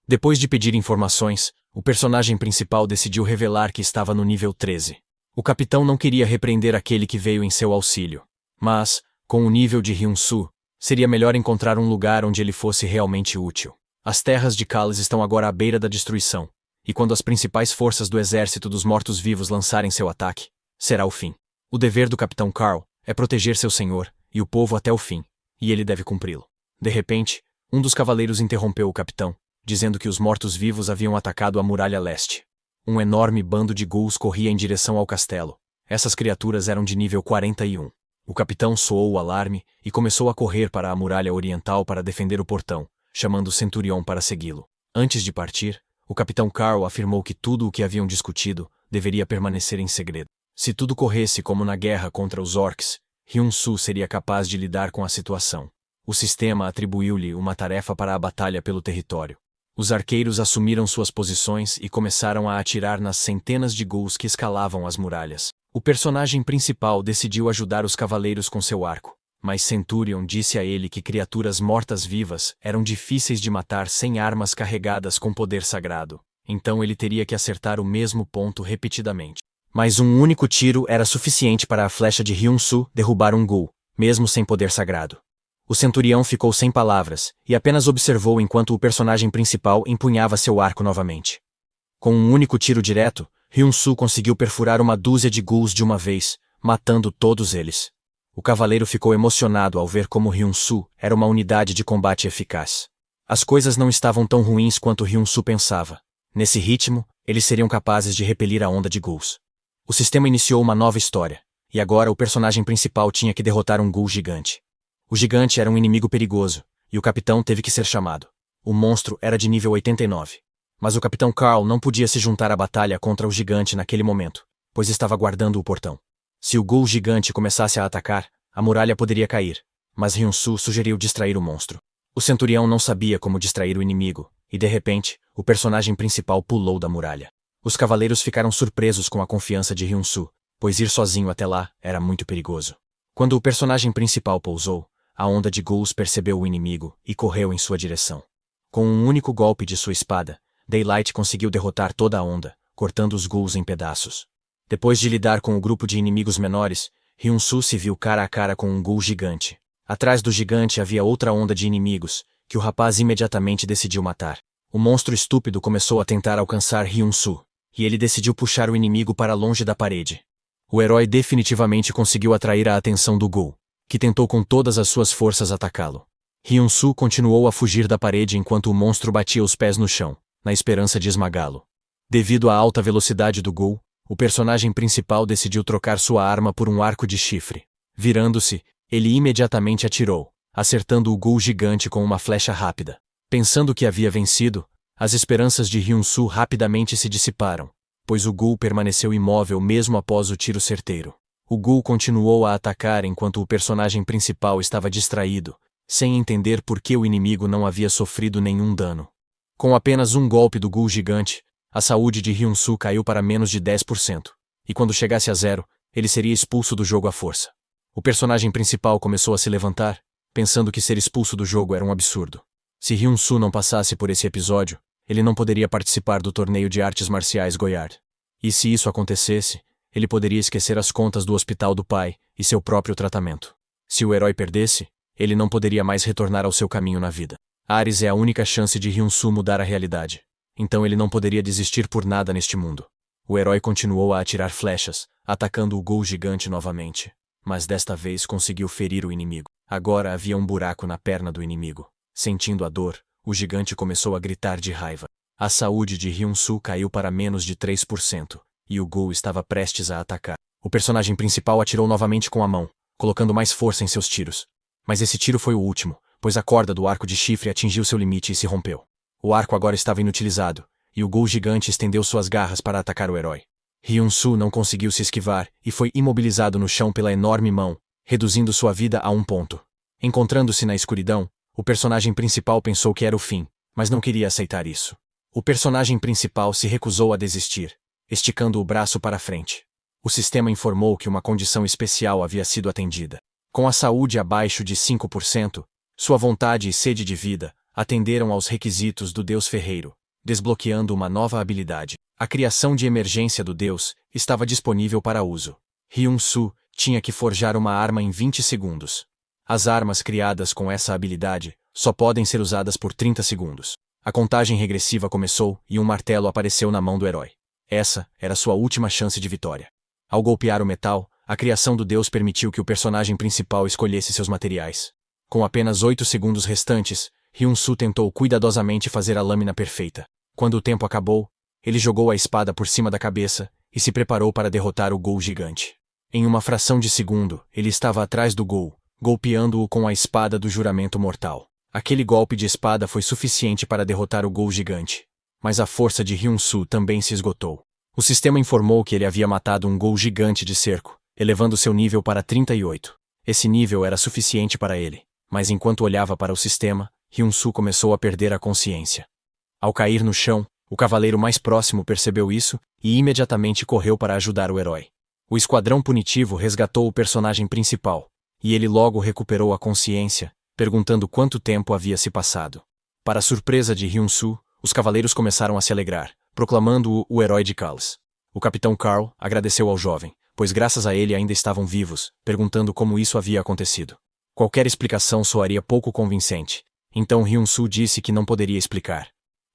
Depois de pedir informações, o personagem principal decidiu revelar que estava no nível 13. O capitão não queria repreender aquele que veio em seu auxílio. Mas, com o nível de Hyun-Soo, seria melhor encontrar um lugar onde ele fosse realmente útil. As terras de Kales estão agora à beira da destruição, e quando as principais forças do exército dos mortos-vivos lançarem seu ataque, será o fim. O dever do capitão Carl é proteger seu senhor e o povo até o fim, e ele deve cumpri-lo. De repente, um dos cavaleiros interrompeu o capitão, dizendo que os mortos-vivos haviam atacado a muralha leste. Um enorme bando de ghouls corria em direção ao castelo. Essas criaturas eram de nível 41. O capitão soou o alarme e começou a correr para a muralha oriental para defender o portão, chamando o centurião para segui-lo. Antes de partir, o capitão Carl afirmou que tudo o que haviam discutido deveria permanecer em segredo. Se tudo corresse como na guerra contra os orcs, Hyun-Soo seria capaz de lidar com a situação. O sistema atribuiu-lhe uma tarefa para a batalha pelo território. Os arqueiros assumiram suas posições e começaram a atirar nas centenas de ghouls que escalavam as muralhas. O personagem principal decidiu ajudar os cavaleiros com seu arco, mas Centurion disse a ele que criaturas mortas-vivas eram difíceis de matar sem armas carregadas com poder sagrado, então ele teria que acertar o mesmo ponto repetidamente. Mas um único tiro era suficiente para a flecha de Hyun-Soo derrubar um ghoul, mesmo sem poder sagrado. O centurião ficou sem palavras e apenas observou enquanto o personagem principal empunhava seu arco novamente. Com um único tiro direto, Hyun-Soo conseguiu perfurar uma dúzia de ghouls de uma vez, matando todos eles. O cavaleiro ficou emocionado ao ver como Hyun-Soo era uma unidade de combate eficaz. As coisas não estavam tão ruins quanto Hyun-Soo pensava. Nesse ritmo, eles seriam capazes de repelir a onda de ghouls. O sistema iniciou uma nova história, e agora o personagem principal tinha que derrotar um ghoul gigante. O gigante era um inimigo perigoso, e o capitão teve que ser chamado. O monstro era de nível 89. Mas o capitão Carl não podia se juntar à batalha contra o gigante naquele momento, pois estava guardando o portão. Se o ghoul gigante começasse a atacar, a muralha poderia cair, mas Hyun-Soo sugeriu distrair o monstro. O centurião não sabia como distrair o inimigo, e de repente, o personagem principal pulou da muralha. Os cavaleiros ficaram surpresos com a confiança de Hyun-Soo, pois ir sozinho até lá era muito perigoso. Quando o personagem principal pousou, a onda de ghouls percebeu o inimigo e correu em sua direção. Com um único golpe de sua espada, Daylight conseguiu derrotar toda a onda, cortando os ghouls em pedaços. Depois de lidar com o grupo de inimigos menores, Hyun-Soo se viu cara a cara com um ghoul gigante. Atrás do gigante havia outra onda de inimigos, que o rapaz imediatamente decidiu matar. O monstro estúpido começou a tentar alcançar Hyun-soo, e ele decidiu puxar o inimigo para longe da parede. O herói definitivamente conseguiu atrair a atenção do Ghoul, que tentou com todas as suas forças atacá-lo. Hyun-soo continuou a fugir da parede enquanto o monstro batia os pés no chão, na esperança de esmagá-lo. Devido à alta velocidade do Ghoul, o personagem principal decidiu trocar sua arma por um arco de chifre. Virando-se, ele imediatamente atirou, acertando o Ghoul gigante com uma flecha rápida. Pensando que havia vencido, as esperanças de Hyun-soo rapidamente se dissiparam, pois o Ghoul permaneceu imóvel mesmo após o tiro certeiro. O Ghoul continuou a atacar enquanto o personagem principal estava distraído, sem entender por que o inimigo não havia sofrido nenhum dano. Com apenas um golpe do Ghoul gigante, a saúde de Hyun-soo caiu para menos de 10%, e quando chegasse a zero, ele seria expulso do jogo à força. O personagem principal começou a se levantar, pensando que ser expulso do jogo era um absurdo. Se Hyun-soo não passasse por esse episódio, ele não poderia participar do torneio de artes marciais Goyard. E se isso acontecesse, ele poderia esquecer as contas do hospital do pai e seu próprio tratamento. Se o herói perdesse, ele não poderia mais retornar ao seu caminho na vida. Ares é a única chance de Hyun-soo mudar a realidade. Então ele não poderia desistir por nada neste mundo. O herói continuou a atirar flechas, atacando o Ghoul gigante novamente. Mas desta vez conseguiu ferir o inimigo. Agora havia um buraco na perna do inimigo. Sentindo a dor, o gigante começou a gritar de raiva. A saúde de Hyun-soo caiu para menos de 3%, e o Ghoul estava prestes a atacar. O personagem principal atirou novamente com a mão, colocando mais força em seus tiros. Mas esse tiro foi o último, pois a corda do arco de chifre atingiu seu limite e se rompeu. O arco agora estava inutilizado, e o Ghoul gigante estendeu suas garras para atacar o herói. Hyun-soo não conseguiu se esquivar e foi imobilizado no chão pela enorme mão, reduzindo sua vida a 1 ponto. Encontrando-se na escuridão, o personagem principal pensou que era o fim, mas não queria aceitar isso. O personagem principal se recusou a desistir, esticando o braço para frente. O sistema informou que uma condição especial havia sido atendida. Com a saúde abaixo de 5%, sua vontade e sede de vida atenderam aos requisitos do Deus Ferreiro, desbloqueando uma nova habilidade. A criação de emergência do Deus estava disponível para uso. Hyun-soo tinha que forjar uma arma em 20 segundos. As armas criadas com essa habilidade só podem ser usadas por 30 segundos. A contagem regressiva começou e um martelo apareceu na mão do herói. Essa era sua última chance de vitória. Ao golpear o metal, a criação do Deus permitiu que o personagem principal escolhesse seus materiais. Com apenas 8 segundos restantes, Hyun-soo tentou cuidadosamente fazer a lâmina perfeita. Quando o tempo acabou, ele jogou a espada por cima da cabeça e se preparou para derrotar o Ghoul gigante. Em uma fração de segundo, ele estava atrás do Ghoul, golpeando-o com a espada do juramento mortal. Aquele golpe de espada foi suficiente para derrotar o Ghoul gigante. Mas a força de Hyun-soo também se esgotou. O sistema informou que ele havia matado um Ghoul gigante de cerco, elevando seu nível para 38. Esse nível era suficiente para ele, mas enquanto olhava para o sistema, Hyun-soo começou a perder a consciência. Ao cair no chão, o cavaleiro mais próximo percebeu isso e imediatamente correu para ajudar o herói. O esquadrão punitivo resgatou o personagem principal, e ele logo recuperou a consciência, perguntando quanto tempo havia se passado. Para a surpresa de Hyun-soo, os cavaleiros começaram a se alegrar, proclamando-o o herói de Calais. O capitão Carl agradeceu ao jovem, pois graças a ele ainda estavam vivos, perguntando como isso havia acontecido. Qualquer explicação soaria pouco convincente, então Hyun-soo disse que não poderia explicar.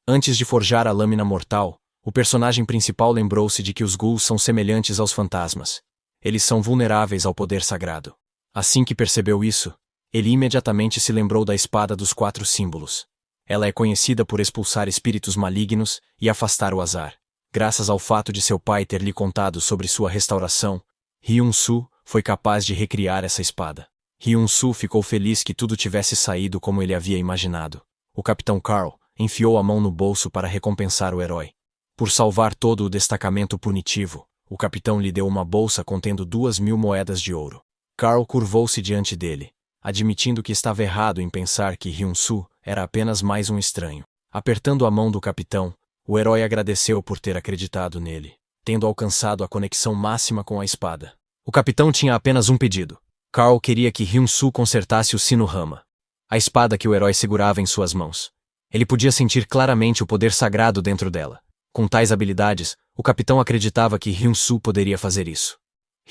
Antes de forjar a lâmina mortal, o personagem principal lembrou-se de que os ghouls são semelhantes aos fantasmas. Eles são vulneráveis ao poder sagrado. Assim que percebeu isso, ele imediatamente se lembrou da espada dos 4 símbolos. Ela é conhecida por expulsar espíritos malignos e afastar o azar. Graças ao fato de seu pai ter lhe contado sobre sua restauração, Hyun-soo foi capaz de recriar essa espada. Hyun-soo ficou feliz que tudo tivesse saído como ele havia imaginado. O capitão Carl enfiou a mão no bolso para recompensar o herói. Por salvar todo o destacamento punitivo, o capitão lhe deu uma bolsa contendo 2.000 moedas de ouro. Carl curvou-se diante dele, admitindo que estava errado em pensar que Hyun-soo era apenas mais um estranho. Apertando a mão do capitão, o herói agradeceu por ter acreditado nele, tendo alcançado a conexão máxima com a espada. O capitão tinha apenas um pedido. Carl queria que Hyun-soo consertasse o sino Rama, a espada que o herói segurava em suas mãos. Ele podia sentir claramente o poder sagrado dentro dela. Com tais habilidades, o capitão acreditava que Hyun-soo poderia fazer isso.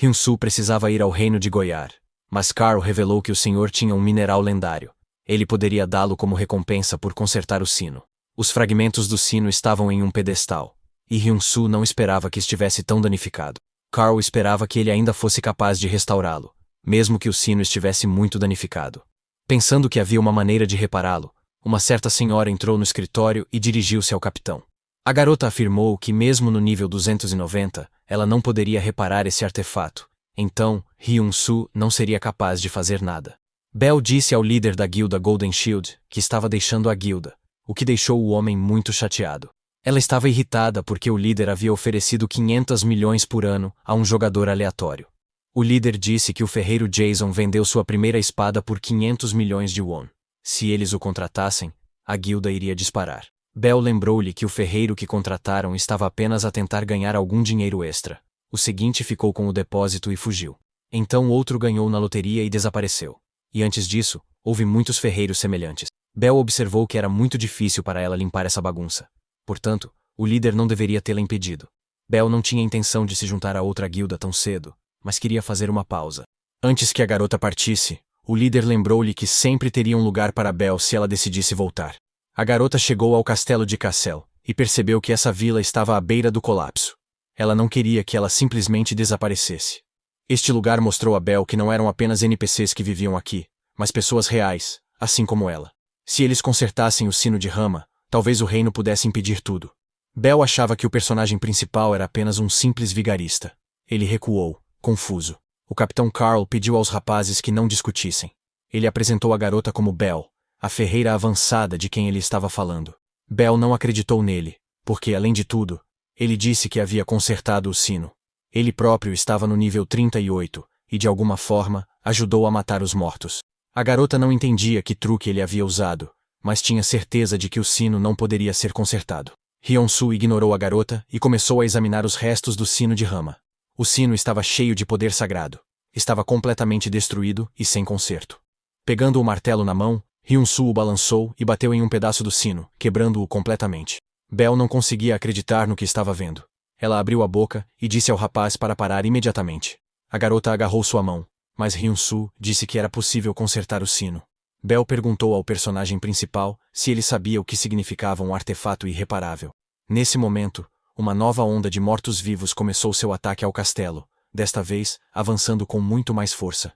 Hyun-soo precisava ir ao reino de Goyard. Mas Carl revelou que o senhor tinha um mineral lendário. Ele poderia dá-lo como recompensa por consertar o sino. Os fragmentos do sino estavam em um pedestal, e Hyun-soo não esperava que estivesse tão danificado. Carl esperava que ele ainda fosse capaz de restaurá-lo, mesmo que o sino estivesse muito danificado. Pensando que havia uma maneira de repará-lo, uma certa senhora entrou no escritório e dirigiu-se ao capitão. A garota afirmou que mesmo no nível 290, ela não poderia reparar esse artefato. Então, Hyun-soo não seria capaz de fazer nada. Bell disse ao líder da guilda Golden Shield que estava deixando a guilda, o que deixou o homem muito chateado. Ela estava irritada porque o líder havia oferecido 500 milhões por ano a um jogador aleatório. O líder disse que o ferreiro Jason vendeu sua primeira espada por 500 milhões de won. Se eles o contratassem, a guilda iria disparar. Bell lembrou-lhe que o ferreiro que contrataram estava apenas a tentar ganhar algum dinheiro extra. O seguinte ficou com o depósito e fugiu. Então outro ganhou na loteria e desapareceu. E antes disso, houve muitos ferreiros semelhantes. Bell observou que era muito difícil para ela limpar essa bagunça. Portanto, o líder não deveria tê-la impedido. Bell não tinha intenção de se juntar a outra guilda tão cedo, mas queria fazer uma pausa. Antes que a garota partisse, o líder lembrou-lhe que sempre teria um lugar para Bell se ela decidisse voltar. A garota chegou ao castelo de Cassel e percebeu que essa vila estava à beira do colapso. Ela não queria que ela simplesmente desaparecesse. Este lugar mostrou a Bell que não eram apenas NPCs que viviam aqui, mas pessoas reais, assim como ela. Se eles consertassem o sino de Rama, talvez o reino pudesse impedir tudo. Bell achava que o personagem principal era apenas um simples vigarista. Ele recuou, confuso. O capitão Carl pediu aos rapazes que não discutissem. Ele apresentou a garota como Bell, a ferreira avançada de quem ele estava falando. Bell não acreditou nele, porque, além de tudo, ele disse que havia consertado o sino. Ele próprio estava no nível 38, e de alguma forma, ajudou a matar os mortos. A garota não entendia que truque ele havia usado, mas tinha certeza de que o sino não poderia ser consertado. Hyun-soo ignorou a garota e começou a examinar os restos do sino de Rama. O sino estava cheio de poder sagrado. Estava completamente destruído e sem conserto. Pegando o martelo na mão, Hyun-soo o balançou e bateu em um pedaço do sino, quebrando-o completamente. Bell não conseguia acreditar no que estava vendo. Ela abriu a boca e disse ao rapaz para parar imediatamente. A garota agarrou sua mão, mas Hyun-soo disse que era possível consertar o sino. Bell perguntou ao personagem principal se ele sabia o que significava um artefato irreparável. Nesse momento, uma nova onda de mortos-vivos começou seu ataque ao castelo, desta vez, avançando com muito mais força.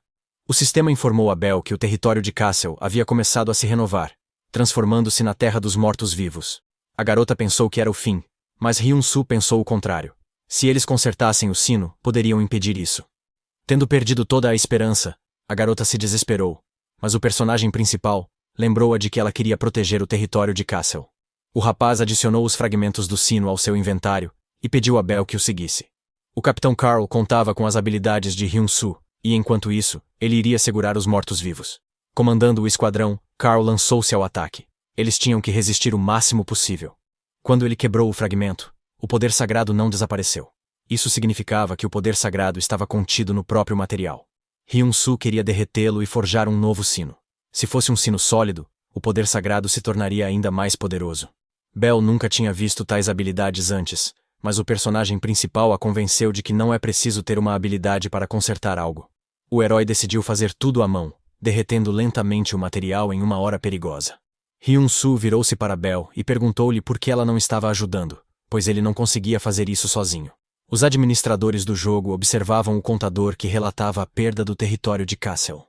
O sistema informou a Bell que o território de Cassel havia começado a se renovar, transformando-se na terra dos mortos-vivos. A garota pensou que era o fim, mas Hyun-soo pensou o contrário. Se eles consertassem o sino, poderiam impedir isso. Tendo perdido toda a esperança, a garota se desesperou, mas o personagem principal lembrou-a de que ela queria proteger o território de Cassel. O rapaz adicionou os fragmentos do sino ao seu inventário e pediu a Bell que o seguisse. O capitão Carl contava com as habilidades de Hyun-soo, e enquanto isso, ele iria segurar os mortos-vivos. Comandando o esquadrão, Carl lançou-se ao ataque. Eles tinham que resistir o máximo possível. Quando ele quebrou o fragmento, o poder sagrado não desapareceu. Isso significava que o poder sagrado estava contido no próprio material. Hyun-soo queria derretê-lo e forjar um novo sino. Se fosse um sino sólido, o poder sagrado se tornaria ainda mais poderoso. Bell nunca tinha visto tais habilidades antes, mas o personagem principal a convenceu de que não é preciso ter uma habilidade para consertar algo. O herói decidiu fazer tudo à mão, derretendo lentamente o material em uma hora perigosa. Hyun-soo virou-se para Bell e perguntou-lhe por que ela não estava ajudando, pois ele não conseguia fazer isso sozinho. Os administradores do jogo observavam o contador que relatava a perda do território de Cassel.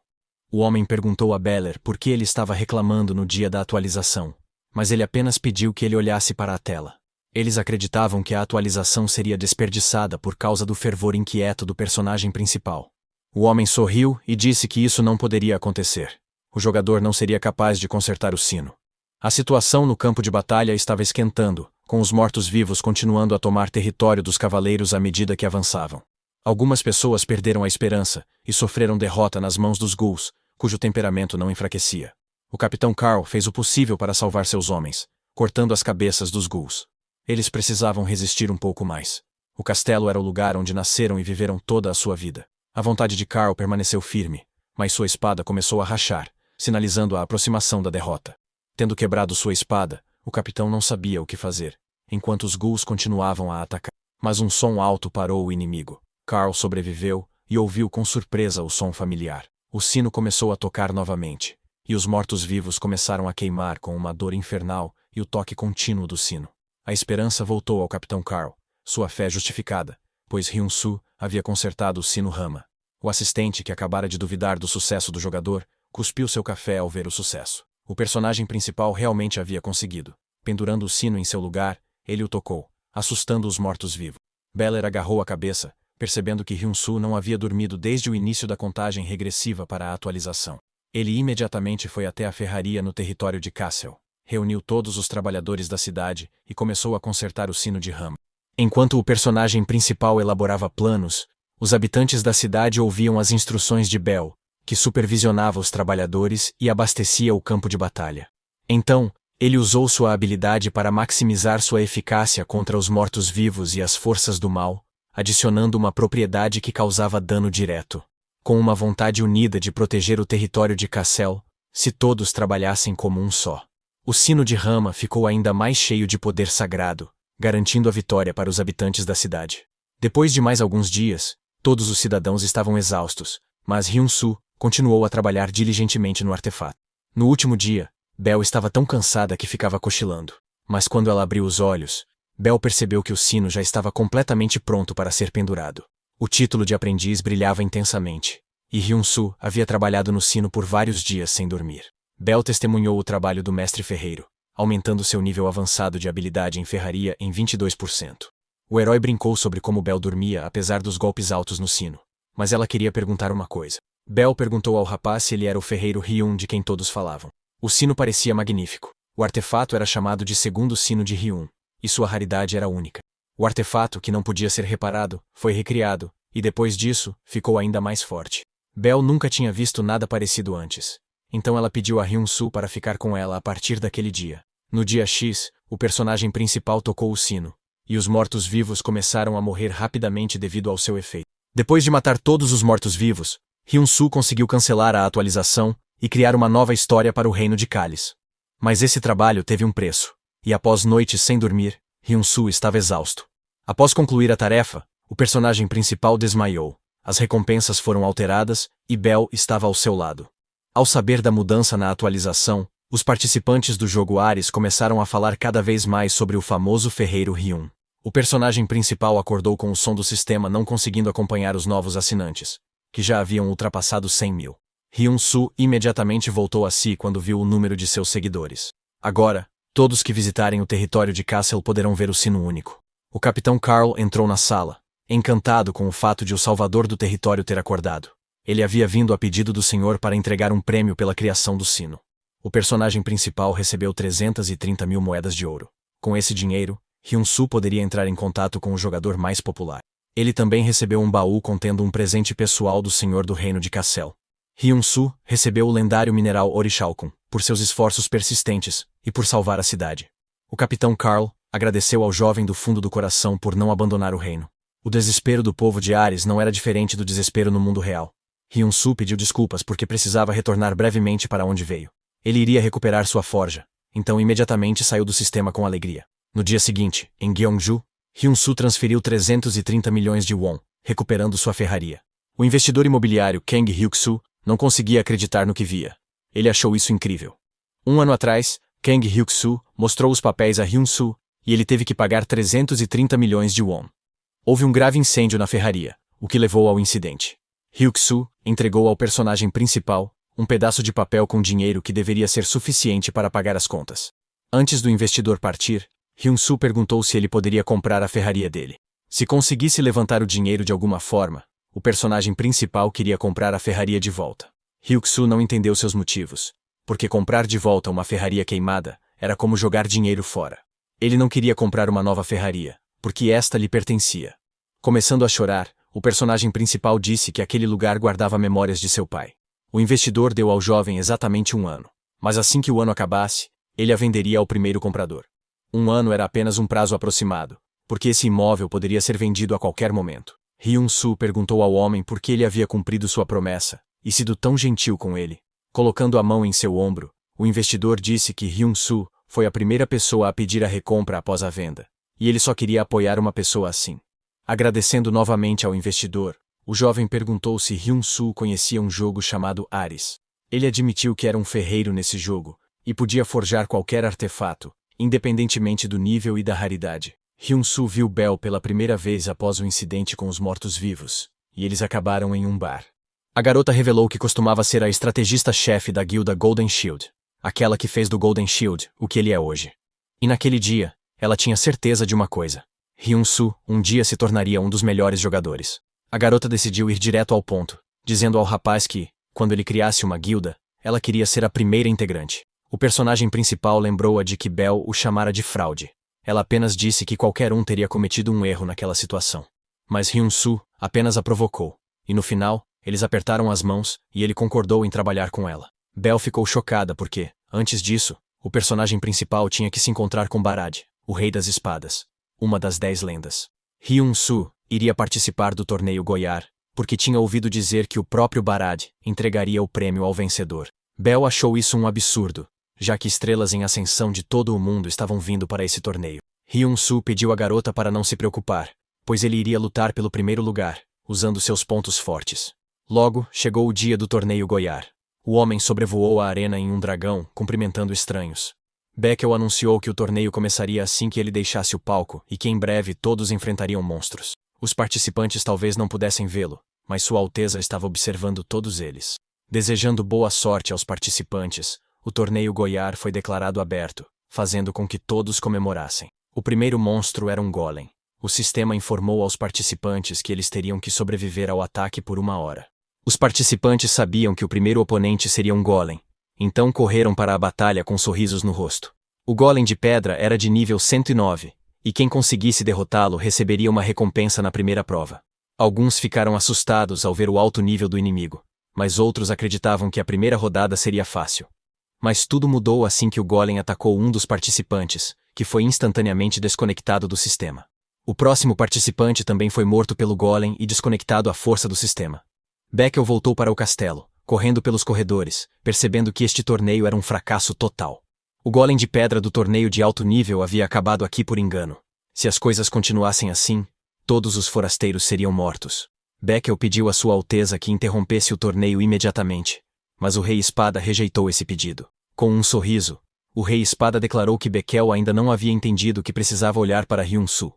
O homem perguntou a Beller por que ele estava reclamando no dia da atualização, mas ele apenas pediu que ele olhasse para a tela. Eles acreditavam que a atualização seria desperdiçada por causa do fervor inquieto do personagem principal. O homem sorriu e disse que isso não poderia acontecer. O jogador não seria capaz de consertar o sino. A situação no campo de batalha estava esquentando, com os mortos-vivos continuando a tomar território dos cavaleiros à medida que avançavam. Algumas pessoas perderam a esperança e sofreram derrota nas mãos dos ghouls, cujo temperamento não enfraquecia. O capitão Carl fez o possível para salvar seus homens, cortando as cabeças dos ghouls. Eles precisavam resistir um pouco mais. O castelo era o lugar onde nasceram e viveram toda a sua vida. A vontade de Carl permaneceu firme, mas sua espada começou a rachar, sinalizando a aproximação da derrota. Tendo quebrado sua espada, o capitão não sabia o que fazer, enquanto os ghouls continuavam a atacar. Mas um som alto parou o inimigo. Carl sobreviveu e ouviu com surpresa o som familiar. O sino começou a tocar novamente, e os mortos-vivos começaram a queimar com uma dor infernal e o toque contínuo do sino. A esperança voltou ao Capitão Carl, sua fé justificada, pois Hyun-soo havia consertado o sino Rama. O assistente, que acabara de duvidar do sucesso do jogador, cuspiu seu café ao ver o sucesso. O personagem principal realmente havia conseguido. Pendurando o sino em seu lugar, ele o tocou, assustando os mortos-vivos. Beller agarrou a cabeça, percebendo que Hyun-soo não havia dormido desde o início da contagem regressiva para a atualização. Ele imediatamente foi até a ferraria no território de Castle, reuniu todos os trabalhadores da cidade e começou a consertar o sino de Rama. Enquanto o personagem principal elaborava planos, os habitantes da cidade ouviam as instruções de Bell, que supervisionava os trabalhadores e abastecia o campo de batalha. Então, ele usou sua habilidade para maximizar sua eficácia contra os mortos-vivos e as forças do mal, adicionando uma propriedade que causava dano direto. Com uma vontade unida de proteger o território de Cassel, se todos trabalhassem como um só. O sino de Rama ficou ainda mais cheio de poder sagrado, garantindo a vitória para os habitantes da cidade. Depois de mais alguns dias, todos os cidadãos estavam exaustos, mas Hyun-soo continuou a trabalhar diligentemente no artefato. No último dia, Bell estava tão cansada que ficava cochilando. Mas quando ela abriu os olhos, Bell percebeu que o sino já estava completamente pronto para ser pendurado. O título de aprendiz brilhava intensamente, e Hyun-soo havia trabalhado no sino por vários dias sem dormir. Bell testemunhou o trabalho do mestre ferreiro, aumentando seu nível avançado de habilidade em ferraria em 22%. O herói brincou sobre como Bell dormia apesar dos golpes altos no sino, mas ela queria perguntar uma coisa. Bell perguntou ao rapaz se ele era o ferreiro Hyun de quem todos falavam. O sino parecia magnífico. O artefato era chamado de segundo sino de Hyun, e sua raridade era única. O artefato, que não podia ser reparado, foi recriado, e depois disso, ficou ainda mais forte. Bell nunca tinha visto nada parecido antes. Então ela pediu a Hyun-soo para ficar com ela a partir daquele dia. No dia X, o personagem principal tocou o sino, e os mortos-vivos começaram a morrer rapidamente devido ao seu efeito. Depois de matar todos os mortos-vivos, Hyun-soo conseguiu cancelar a atualização e criar uma nova história para o reino de Kalis. Mas esse trabalho teve um preço, e após noites sem dormir, Hyun-soo estava exausto. Após concluir a tarefa, o personagem principal desmaiou, as recompensas foram alteradas e Bell estava ao seu lado. Ao saber da mudança na atualização, os participantes do jogo Ares começaram a falar cada vez mais sobre o famoso ferreiro Hyun. O personagem principal acordou com o som do sistema não conseguindo acompanhar os novos assinantes, que já haviam ultrapassado 100.000. Hyun-soo imediatamente voltou a si quando viu o número de seus seguidores. Agora, todos que visitarem o território de Castle poderão ver o sino único. O Capitão Carl entrou na sala, encantado com o fato de o salvador do território ter acordado. Ele havia vindo a pedido do senhor para entregar um prêmio pela criação do sino. O personagem principal recebeu 330.000 moedas de ouro. Com esse dinheiro, Hyun-soo poderia entrar em contato com o jogador mais popular. Ele também recebeu um baú contendo um presente pessoal do senhor do reino de Cassel. Hyun-soo recebeu o lendário mineral Orichalcum, por seus esforços persistentes e por salvar a cidade. O Capitão Carl agradeceu ao jovem do fundo do coração por não abandonar o reino. O desespero do povo de Ares não era diferente do desespero no mundo real. Hyun-soo pediu desculpas porque precisava retornar brevemente para onde veio. Ele iria recuperar sua forja, então imediatamente saiu do sistema com alegria. No dia seguinte, em Gyeongju, Hyun-soo transferiu 330 milhões de won, recuperando sua ferraria. O investidor imobiliário Kang Hyuk-soo não conseguia acreditar no que via. Ele achou isso incrível. Um ano atrás, Kang Hyuk-soo mostrou os papéis a Hyun-soo e ele teve que pagar 330 milhões de won. Houve um grave incêndio na ferraria, o que levou ao incidente. Hyuk-soo entregou ao personagem principal um pedaço de papel com dinheiro que deveria ser suficiente para pagar as contas. Antes do investidor partir, Hyun-soo perguntou se ele poderia comprar a ferraria dele. Se conseguisse levantar o dinheiro de alguma forma, o personagem principal queria comprar a ferraria de volta. Hyuk-soo não entendeu seus motivos, porque comprar de volta uma ferraria queimada era como jogar dinheiro fora. Ele não queria comprar uma nova ferraria, porque esta lhe pertencia. Começando a chorar, o personagem principal disse que aquele lugar guardava memórias de seu pai. O investidor deu ao jovem exatamente 1 ano, mas assim que o ano acabasse, ele a venderia ao primeiro comprador. 1 ano era apenas um prazo aproximado, porque esse imóvel poderia ser vendido a qualquer momento. Hyun-soo perguntou ao homem por que ele havia cumprido sua promessa e sido tão gentil com ele. Colocando a mão em seu ombro, o investidor disse que Hyun-soo foi a primeira pessoa a pedir a recompra após a venda, e ele só queria apoiar uma pessoa assim. Agradecendo novamente ao investidor, O jovem perguntou se Hyun-soo conhecia um jogo chamado Ares. Ele admitiu que era um ferreiro nesse jogo, e podia forjar qualquer artefato, independentemente do nível e da raridade. Hyun-soo viu Bell pela primeira vez após o incidente com os mortos-vivos, e eles acabaram em um bar. A garota revelou que costumava ser a estrategista-chefe da guilda Golden Shield, aquela que fez do Golden Shield o que ele é hoje. E naquele dia, ela tinha certeza de uma coisa: Hyun-soo um dia se tornaria um dos melhores jogadores. A garota decidiu ir direto ao ponto, dizendo ao rapaz que, quando ele criasse uma guilda, ela queria ser a primeira integrante. O personagem principal lembrou-a de que Bell o chamara de fraude. Ela apenas disse que qualquer um teria cometido um erro naquela situação. Mas Hyun-soo apenas a provocou, e no final, eles apertaram as mãos e ele concordou em trabalhar com ela. Bell ficou chocada porque, antes disso, o personagem principal tinha que se encontrar com Barad, o Rei das Espadas, uma das 10 lendas. Hyun-soo iria participar do torneio Goyar, porque tinha ouvido dizer que o próprio Barad entregaria o prêmio ao vencedor. Bell achou isso um absurdo, já que estrelas em ascensão de todo o mundo estavam vindo para esse torneio. Hyun-soo pediu à garota para não se preocupar, pois ele iria lutar pelo primeiro lugar, usando seus pontos fortes. Logo, chegou o dia do torneio Goyar. O homem sobrevoou a arena em um dragão, cumprimentando estranhos. Beckel anunciou que o torneio começaria assim que ele deixasse o palco e que em breve todos enfrentariam monstros. Os participantes talvez não pudessem vê-lo, mas Sua Alteza estava observando todos eles. Desejando boa sorte aos participantes, o torneio Goyar foi declarado aberto, fazendo com que todos comemorassem. O primeiro monstro era um golem. O sistema informou aos participantes que eles teriam que sobreviver ao ataque por 1 hora. Os participantes sabiam que o primeiro oponente seria um golem, então correram para a batalha com sorrisos no rosto. O golem de pedra era de nível 109, e quem conseguisse derrotá-lo receberia uma recompensa na primeira prova. Alguns ficaram assustados ao ver o alto nível do inimigo, mas outros acreditavam que a primeira rodada seria fácil. Mas tudo mudou assim que o golem atacou um dos participantes, que foi instantaneamente desconectado do sistema. O próximo participante também foi morto pelo golem e desconectado à força do sistema. Beckel voltou para o castelo, correndo pelos corredores, percebendo que este torneio era um fracasso total. O golem de pedra do torneio de alto nível havia acabado aqui por engano. Se as coisas continuassem assim, todos os forasteiros seriam mortos. Beckel pediu a Sua Alteza que interrompesse o torneio imediatamente, mas o Rei Espada rejeitou esse pedido. Com um sorriso, o Rei Espada declarou que Beckel ainda não havia entendido que precisava olhar para Hyun-soo.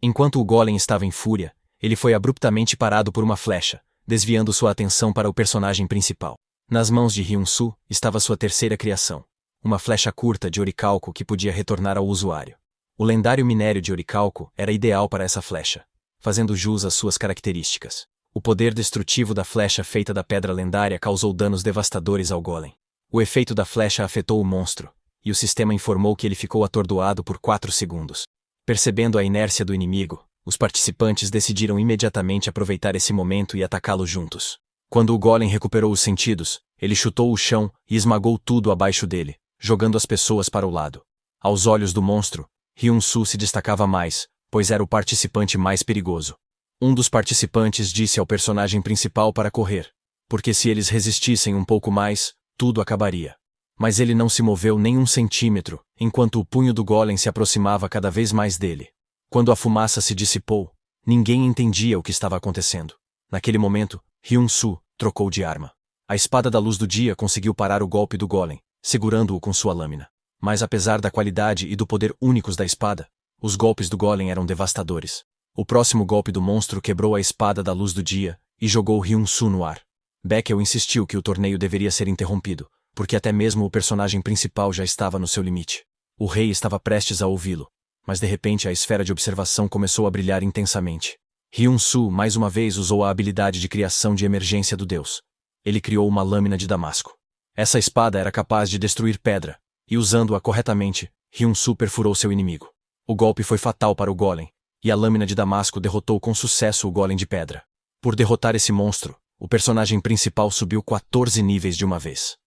Enquanto o golem estava em fúria, ele foi abruptamente parado por uma flecha, desviando sua atenção para o personagem principal. Nas mãos de Hyun-soo estava sua terceira criação, uma flecha curta de oricalco que podia retornar ao usuário. O lendário minério de oricalco era ideal para essa flecha, fazendo jus às suas características. O poder destrutivo da flecha feita da pedra lendária causou danos devastadores ao golem. O efeito da flecha afetou o monstro, e o sistema informou que ele ficou atordoado por 4 segundos. Percebendo a inércia do inimigo, os participantes decidiram imediatamente aproveitar esse momento e atacá-lo juntos. Quando o golem recuperou os sentidos, ele chutou o chão e esmagou tudo abaixo dele, jogando as pessoas para o lado. Aos olhos do monstro, Hyun-soo se destacava mais, pois era o participante mais perigoso. Um dos participantes disse ao personagem principal para correr, porque se eles resistissem um pouco mais, tudo acabaria. Mas ele não se moveu nem 1 centímetro, enquanto o punho do golem se aproximava cada vez mais dele. Quando a fumaça se dissipou, ninguém entendia o que estava acontecendo. Naquele momento, Hyun-soo trocou de arma. A espada da luz do dia conseguiu parar o golpe do golem, segurando-o com sua lâmina. Mas apesar da qualidade e do poder únicos da espada, os golpes do golem eram devastadores. O próximo golpe do monstro quebrou a espada da luz do dia e jogou Hyun-soo no ar. Beckel insistiu que o torneio deveria ser interrompido, porque até mesmo o personagem principal já estava no seu limite. O rei estava prestes a ouvi-lo, mas de repente a esfera de observação começou a brilhar intensamente. Hyun-soo mais uma vez usou a habilidade de criação de emergência do deus. Ele criou uma lâmina de damasco. Essa espada era capaz de destruir pedra, e usando-a corretamente, Hyun-soo perfurou seu inimigo. O golpe foi fatal para o golem, e a lâmina de damasco derrotou com sucesso o golem de pedra. Por derrotar esse monstro, o personagem principal subiu 14 níveis de uma vez.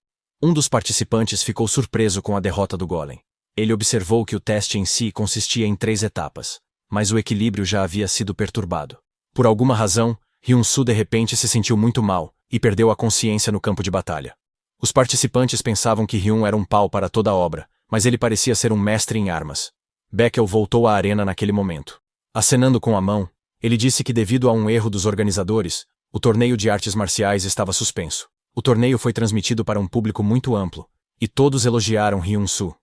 Um dos participantes ficou surpreso com a derrota do golem. Ele observou que o teste em si consistia em 3 etapas, mas o equilíbrio já havia sido perturbado. Por alguma razão, Hyun-soo de repente se sentiu muito mal e perdeu a consciência no campo de batalha. Os participantes pensavam que Hyun era um pau para toda a obra, mas ele parecia ser um mestre em armas. Beckel voltou à arena naquele momento. Acenando com a mão, ele disse que devido a um erro dos organizadores, O torneio de artes marciais estava suspenso. O torneio foi transmitido para um público muito amplo, e todos elogiaram Hyun-soo.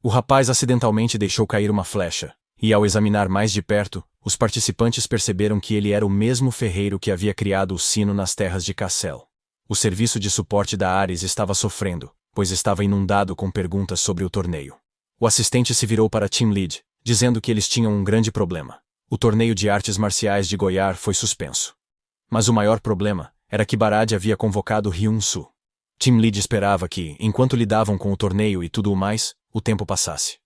O rapaz acidentalmente deixou cair uma flecha, e ao examinar mais de perto, os participantes perceberam que ele era o mesmo ferreiro que havia criado o sino nas terras de Cassel. O serviço de suporte da Ares estava sofrendo, pois estava inundado com perguntas sobre o torneio. O assistente se virou para Team Lead, dizendo que eles tinham um grande problema. O torneio de artes marciais de Goiar foi suspenso. Mas o maior problema era que Barad havia convocado Hyun-soo. Team Lead esperava que, enquanto lidavam com o torneio e tudo o mais, o tempo passasse.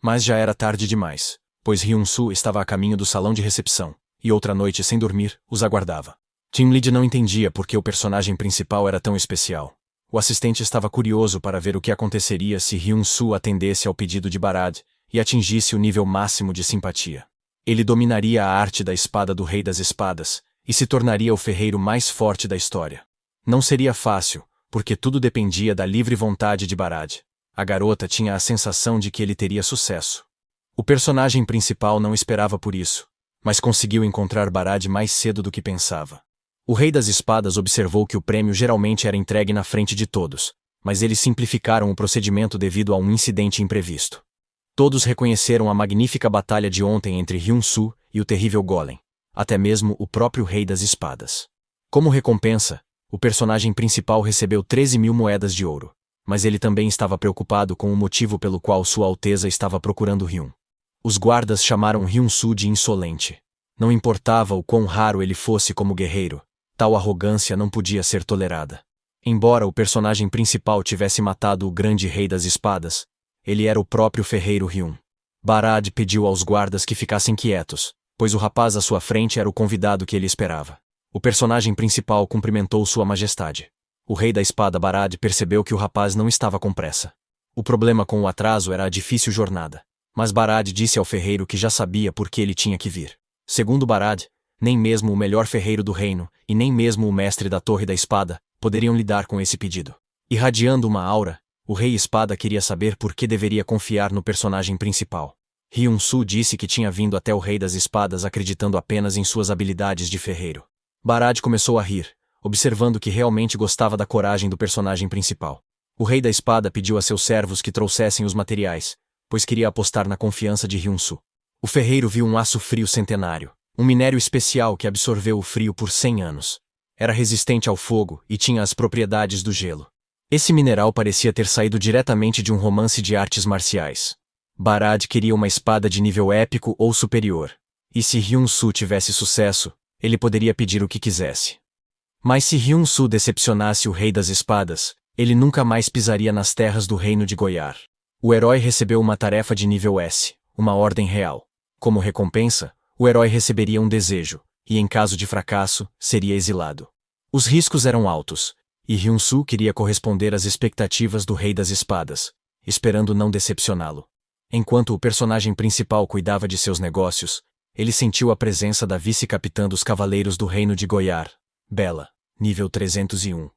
Mas já era tarde demais, pois Hyun-soo estava a caminho do salão de recepção, e outra noite sem dormir, os aguardava. Team Lead não entendia por que o personagem principal era tão especial. O assistente estava curioso para ver o que aconteceria se Hyun-soo atendesse ao pedido de Barad e atingisse o nível máximo de simpatia. Ele dominaria a arte da espada do Rei das Espadas e se tornaria o ferreiro mais forte da história. Não seria fácil, porque tudo dependia da livre vontade de Barad. A garota tinha a sensação de que ele teria sucesso. O personagem principal não esperava por isso, mas conseguiu encontrar Barad mais cedo do que pensava. O Rei das Espadas observou que o prêmio geralmente era entregue na frente de todos, mas eles simplificaram o procedimento devido a um incidente imprevisto. Todos reconheceram a magnífica batalha de ontem entre Hyun-soo e o terrível Golem, até mesmo o próprio Rei das Espadas. Como recompensa, o personagem principal recebeu 13.000 moedas de ouro, mas ele também estava preocupado com o motivo pelo qual Sua Alteza estava procurando Hyun. Os guardas chamaram Hyun-soo de insolente. Não importava o quão raro ele fosse como guerreiro, tal arrogância não podia ser tolerada. Embora o personagem principal tivesse matado o grande Rei das Espadas, ele era o próprio ferreiro Hyun. Barad pediu aos guardas que ficassem quietos, pois o rapaz à sua frente era o convidado que ele esperava. O personagem principal cumprimentou Sua Majestade. O Rei da Espada Barad percebeu que o rapaz não estava com pressa. O problema com o atraso era a difícil jornada, mas Barad disse ao ferreiro que já sabia por que ele tinha que vir. Segundo Barad, nem mesmo o melhor ferreiro do reino, e nem mesmo o mestre da Torre da Espada, poderiam lidar com esse pedido. Irradiando uma aura, o Rei Espada queria saber por que deveria confiar no personagem principal. Hyun-soo disse que tinha vindo até o Rei das Espadas acreditando apenas em suas habilidades de ferreiro. Barad começou a rir, observando que realmente gostava da coragem do personagem principal. O Rei da Espada pediu a seus servos que trouxessem os materiais, pois queria apostar na confiança de Hyun-soo. O ferreiro viu um aço frio centenário, um minério especial que absorveu o frio por 100 anos. Era resistente ao fogo e tinha as propriedades do gelo. Esse mineral parecia ter saído diretamente de um romance de artes marciais. Barad queria uma espada de nível épico ou superior, e se Hyun-soo tivesse sucesso, ele poderia pedir o que quisesse. Mas se Hyun-soo decepcionasse o Rei das Espadas, ele nunca mais pisaria nas terras do reino de Goiar. O herói recebeu uma tarefa de nível S, uma ordem real. Como recompensa, o herói receberia um desejo, e em caso de fracasso, seria exilado. Os riscos eram altos, e Hyun-soo queria corresponder às expectativas do Rei das Espadas, esperando não decepcioná-lo. Enquanto o personagem principal cuidava de seus negócios, ele sentiu a presença da vice-capitã dos Cavaleiros do Reino de Goiar, Bella, nível 301.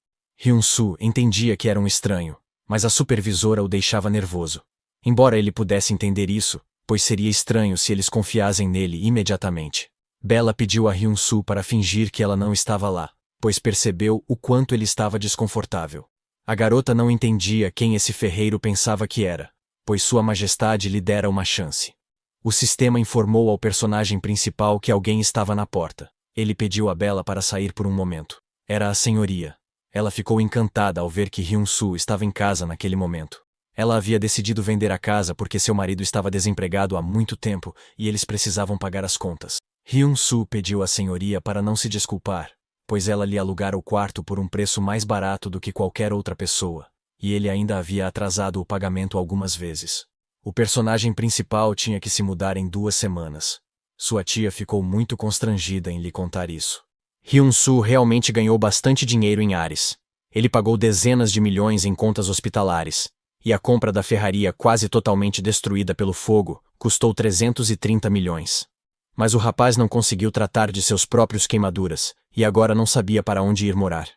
Hyun-soo entendia que era um estranho, mas a supervisora o deixava nervoso. Embora ele pudesse entender isso, pois seria estranho se eles confiassem nele imediatamente. Bella pediu a Hyun-soo para fingir que ela não estava lá, pois percebeu o quanto ele estava desconfortável. A garota não entendia quem esse ferreiro pensava que era, pois Sua Majestade lhe dera uma chance. O sistema informou ao personagem principal que alguém estava na porta. Ele pediu a Bella para sair por um momento. Era a senhoria. Ela ficou encantada ao ver que Hyun-soo estava em casa naquele momento. Ela havia decidido vender a casa porque seu marido estava desempregado há muito tempo e eles precisavam pagar as contas. Hyun-soo pediu à senhoria para não se desculpar, pois ela lhe alugara o quarto por um preço mais barato do que qualquer outra pessoa, e ele ainda havia atrasado o pagamento algumas vezes. O personagem principal tinha que se mudar em 2 semanas. Sua tia ficou muito constrangida em lhe contar isso. Hyun-soo realmente ganhou bastante dinheiro em Ares. Ele pagou dezenas de milhões em contas hospitalares, e a compra da ferraria quase totalmente destruída pelo fogo custou 330 milhões. Mas o rapaz não conseguiu tratar de seus próprios queimaduras, e agora não sabia para onde ir morar.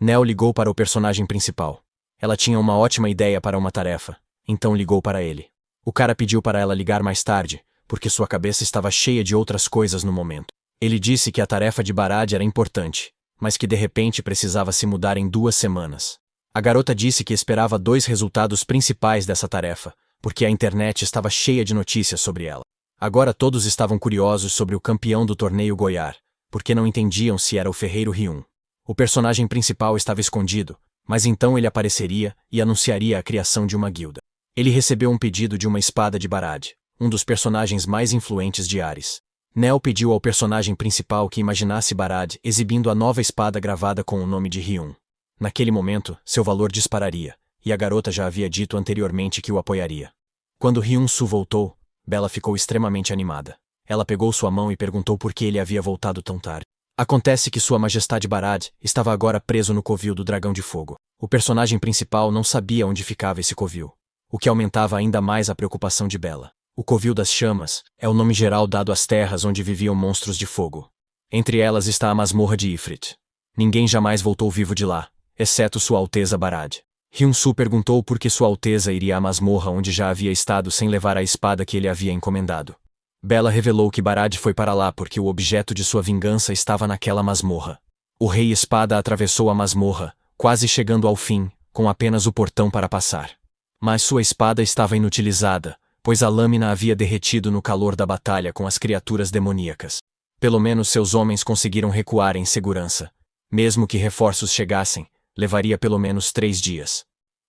Nell ligou para o personagem principal. Ela tinha uma ótima ideia para uma tarefa, então ligou para ele. O cara pediu para ela ligar mais tarde, porque sua cabeça estava cheia de outras coisas no momento. Ele disse que a tarefa de Barad era importante, mas que de repente precisava se mudar em 2 semanas. A garota disse que esperava 2 resultados principais dessa tarefa, porque a internet estava cheia de notícias sobre ela. Agora todos estavam curiosos sobre o campeão do torneio Goiar, porque não entendiam se era o ferreiro Ryun. O personagem principal estava escondido, mas então ele apareceria e anunciaria a criação de uma guilda. Ele recebeu um pedido de uma espada de Barad, um dos personagens mais influentes de Ares. Nel pediu ao personagem principal que imaginasse Barad exibindo a nova espada gravada com o nome de Ryun. Naquele momento, seu valor dispararia, e a garota já havia dito anteriormente que o apoiaria. Quando Ryun-Su voltou, Bella ficou extremamente animada. Ela pegou sua mão e perguntou por que ele havia voltado tão tarde. Acontece que Sua Majestade Barad estava agora preso no covil do Dragão de Fogo. O personagem principal não sabia onde ficava esse covil, o que aumentava ainda mais a preocupação de Bella. O Covil das Chamas é o nome geral dado às terras onde viviam monstros de fogo. Entre elas está a masmorra de Ifrit. Ninguém jamais voltou vivo de lá, exceto Sua Alteza Barad. Ryun-Su perguntou por que Sua Alteza iria à masmorra onde já havia estado sem levar a espada que ele havia encomendado. Bella revelou que Barad foi para lá porque o objeto de sua vingança estava naquela masmorra. O Rei Espada atravessou a masmorra, quase chegando ao fim, com apenas o portão para passar. Mas sua espada estava inutilizada, pois a lâmina havia derretido no calor da batalha com as criaturas demoníacas. Pelo menos seus homens conseguiram recuar em segurança. Mesmo que reforços chegassem, levaria pelo menos 3 dias.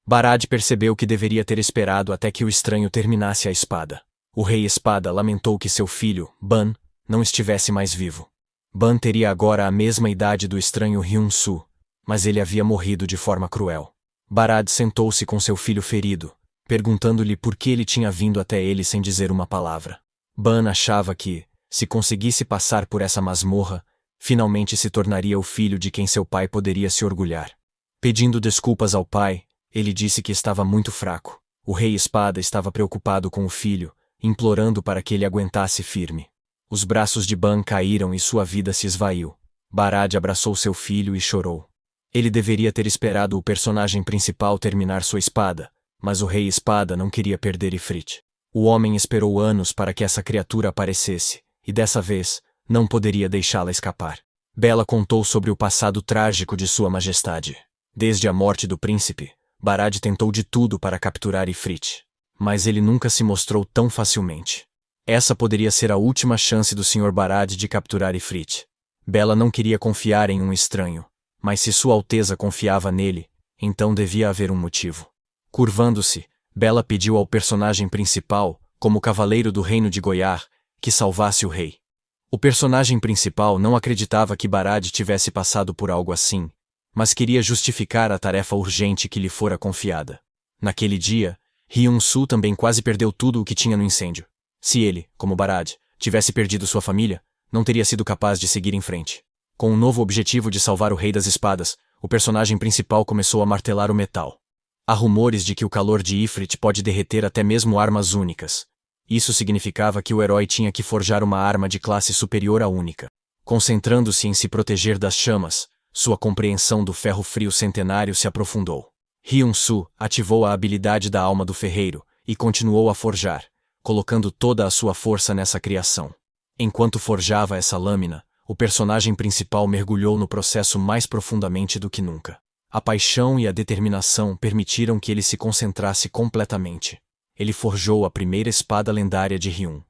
Barad percebeu que deveria ter esperado até que o estranho terminasse a espada. O Rei Espada lamentou que seu filho, Ban, não estivesse mais vivo. Ban teria agora a mesma idade do estranho Ryun-Su, mas ele havia morrido de forma cruel. Barad sentou-se com seu filho ferido, perguntando-lhe por que ele tinha vindo até ele sem dizer uma palavra. Ban achava que, se conseguisse passar por essa masmorra, finalmente se tornaria o filho de quem seu pai poderia se orgulhar. Pedindo desculpas ao pai, ele disse que estava muito fraco. O Rei Espada estava preocupado com o filho, implorando para que ele aguentasse firme. Os braços de Ban caíram e sua vida se esvaiu. Barad abraçou seu filho e chorou. Ele deveria ter esperado o personagem principal terminar sua espada, mas o Rei Espada não queria perder Ifrit. O homem esperou anos para que essa criatura aparecesse, e dessa vez, não poderia deixá-la escapar. Bella contou sobre o passado trágico de Sua Majestade. Desde a morte do príncipe, Barad tentou de tudo para capturar Ifrit. Mas ele nunca se mostrou tão facilmente. Essa poderia ser a última chance do Sr. Barad de capturar Ifrit. Bella não queria confiar em um estranho, mas se Sua Alteza confiava nele, então devia haver um motivo. Curvando-se, Bella pediu ao personagem principal, como cavaleiro do reino de Goiar, que salvasse o rei. O personagem principal não acreditava que Barad tivesse passado por algo assim, mas queria justificar a tarefa urgente que lhe fora confiada. Naquele dia, Ryun-Su também quase perdeu tudo o que tinha no incêndio. Se ele, como Barad, tivesse perdido sua família, não teria sido capaz de seguir em frente. Com o novo objetivo de salvar o Rei das Espadas, o personagem principal começou a martelar o metal. Há rumores de que o calor de Ifrit pode derreter até mesmo armas únicas. Isso significava que o herói tinha que forjar uma arma de classe superior à única. Concentrando-se em se proteger das chamas, sua compreensão do ferro frio centenário se aprofundou. Ryun-Su ativou a habilidade da alma do ferreiro e continuou a forjar, colocando toda a sua força nessa criação. Enquanto forjava essa lâmina, o personagem principal mergulhou no processo mais profundamente do que nunca. A paixão e a determinação permitiram que ele se concentrasse completamente. Ele forjou a primeira espada lendária de Ryun.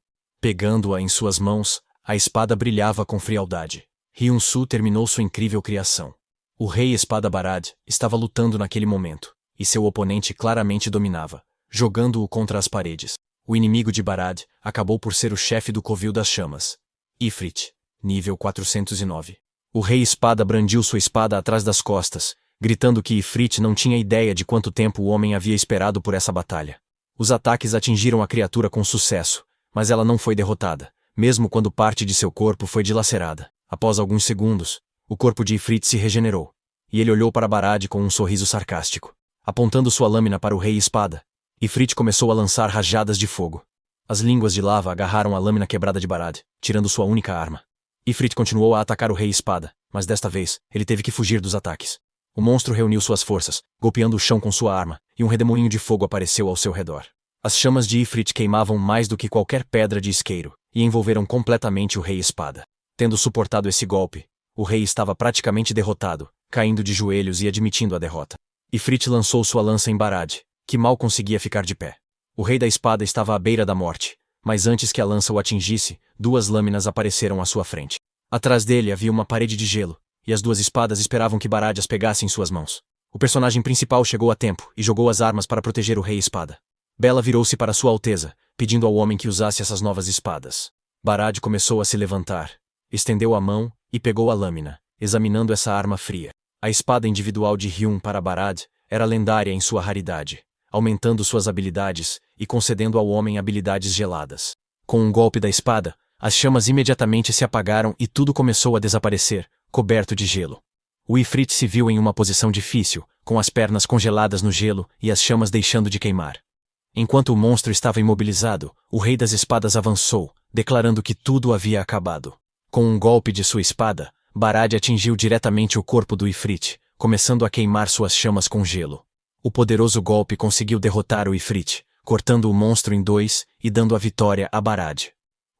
Pegando-a em suas mãos, a espada brilhava com frialdade. Ryun-Su terminou sua incrível criação. O Rei Espada Barad estava lutando naquele momento, e seu oponente claramente dominava, jogando-o contra as paredes. O inimigo de Barad acabou por ser o chefe do Covil das Chamas, Ifrit, nível 409. O Rei Espada brandiu sua espada atrás das costas, gritando que Ifrit não tinha ideia de quanto tempo o homem havia esperado por essa batalha. Os ataques atingiram a criatura com sucesso, mas ela não foi derrotada, mesmo quando parte de seu corpo foi dilacerada. Após alguns segundos, o corpo de Ifrit se regenerou, e ele olhou para Barad com um sorriso sarcástico. Apontando sua lâmina para o Rei Espada, Ifrit começou a lançar rajadas de fogo. As línguas de lava agarraram a lâmina quebrada de Barad, tirando sua única arma. Ifrit continuou a atacar o Rei Espada, mas desta vez, ele teve que fugir dos ataques. O monstro reuniu suas forças, golpeando o chão com sua arma, e um redemoinho de fogo apareceu ao seu redor. As chamas de Ifrit queimavam mais do que qualquer pedra de isqueiro, e envolveram completamente o Rei Espada. Tendo suportado esse golpe, O rei estava praticamente derrotado, caindo de joelhos e admitindo a derrota. Ifrit lançou sua lança em Barad, que mal conseguia ficar de pé. O rei da espada estava à beira da morte, mas antes que a lança o atingisse, 2 lâminas apareceram à sua frente. Atrás dele havia uma parede de gelo, e as 2 espadas esperavam que Barad as pegasse em suas mãos. O personagem principal chegou a tempo e jogou as armas para proteger o rei espada. Bela virou-se para Sua Alteza, pedindo ao homem que usasse essas novas espadas. Barad começou a se levantar, estendeu a mão e pegou a lâmina, examinando essa arma fria. A espada individual de Hyun para Barad era lendária em sua raridade, aumentando suas habilidades e concedendo ao homem habilidades geladas. Com um golpe da espada, as chamas imediatamente se apagaram e tudo começou a desaparecer, coberto de gelo. O Ifrit se viu em uma posição difícil, com as pernas congeladas no gelo e as chamas deixando de queimar. Enquanto o monstro estava imobilizado, o rei das espadas avançou, declarando que tudo havia acabado. Com um golpe de sua espada, Barad atingiu diretamente o corpo do Ifrit, começando a queimar suas chamas com gelo. O poderoso golpe conseguiu derrotar o Ifrit, cortando o monstro em 2 e dando a vitória a Barad.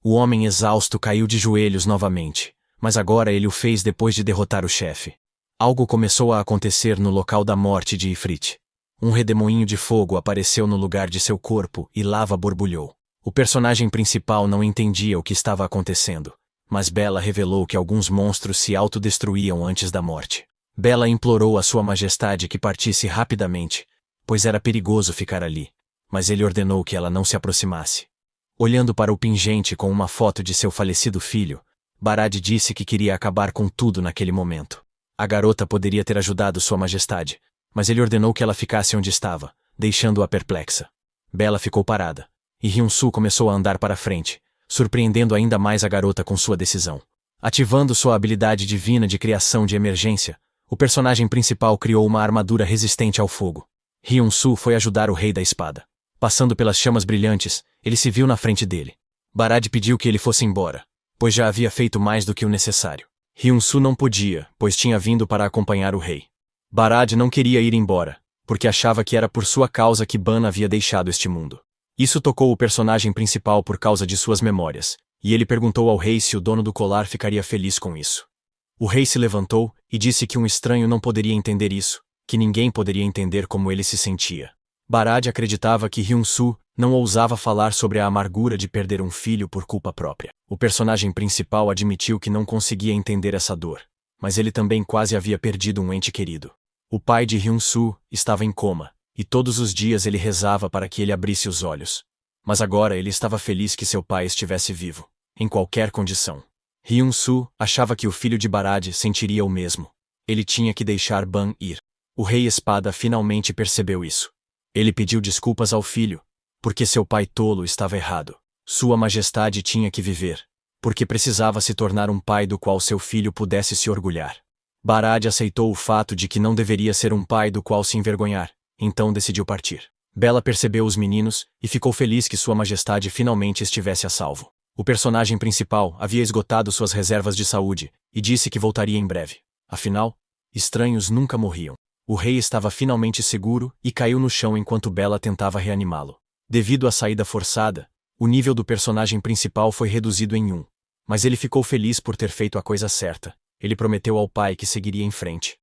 O homem exausto caiu de joelhos novamente, mas agora ele o fez depois de derrotar o chefe. Algo começou a acontecer no local da morte de Ifrit. Um redemoinho de fogo apareceu no lugar de seu corpo e lava borbulhou. O personagem principal não entendia o que estava acontecendo, mas Bela revelou que alguns monstros se autodestruíam antes da morte. Bela implorou a Sua Majestade que partisse rapidamente, pois era perigoso ficar ali, mas ele ordenou que ela não se aproximasse. Olhando para o pingente com uma foto de seu falecido filho, Barad disse que queria acabar com tudo naquele momento. A garota poderia ter ajudado Sua Majestade, mas ele ordenou que ela ficasse onde estava, deixando-a perplexa. Bela ficou parada, e Hyun-Soo começou a andar para frente, surpreendendo ainda mais a garota com sua decisão. Ativando sua habilidade divina de criação de emergência, o personagem principal criou uma armadura resistente ao fogo. Hyun-Soo foi ajudar o rei da espada. Passando pelas chamas brilhantes, ele se viu na frente dele. Barad pediu que ele fosse embora, pois já havia feito mais do que o necessário. Hyun-Soo não podia, pois tinha vindo para acompanhar o rei. Barad não queria ir embora, porque achava que era por sua causa que Ban havia deixado este mundo. Isso tocou o personagem principal por causa de suas memórias, e ele perguntou ao rei se o dono do colar ficaria feliz com isso. O rei se levantou e disse que um estranho não poderia entender isso, que ninguém poderia entender como ele se sentia. Barad acreditava que Hyun-Soo não ousava falar sobre a amargura de perder um filho por culpa própria. O personagem principal admitiu que não conseguia entender essa dor, mas ele também quase havia perdido um ente querido. O pai de Hyun-Soo estava em coma, e todos os dias ele rezava para que ele abrisse os olhos. Mas agora ele estava feliz que seu pai estivesse vivo, em qualquer condição. Hyun-Soo achava que o filho de Barad sentiria o mesmo. Ele tinha que deixar Ban ir. O rei espada finalmente percebeu isso. Ele pediu desculpas ao filho, porque seu pai tolo estava errado. Sua Majestade tinha que viver, porque precisava se tornar um pai do qual seu filho pudesse se orgulhar. Barad aceitou o fato de que não deveria ser um pai do qual se envergonhar, então decidiu partir. Bela percebeu os meninos e ficou feliz que Sua Majestade finalmente estivesse a salvo. O personagem principal havia esgotado suas reservas de saúde e disse que voltaria em breve. Afinal, estranhos nunca morriam. O rei estava finalmente seguro e caiu no chão enquanto Bela tentava reanimá-lo. Devido à saída forçada, o nível do personagem principal foi reduzido em 1. Mas ele ficou feliz por ter feito a coisa certa. Ele prometeu ao pai que seguiria em frente.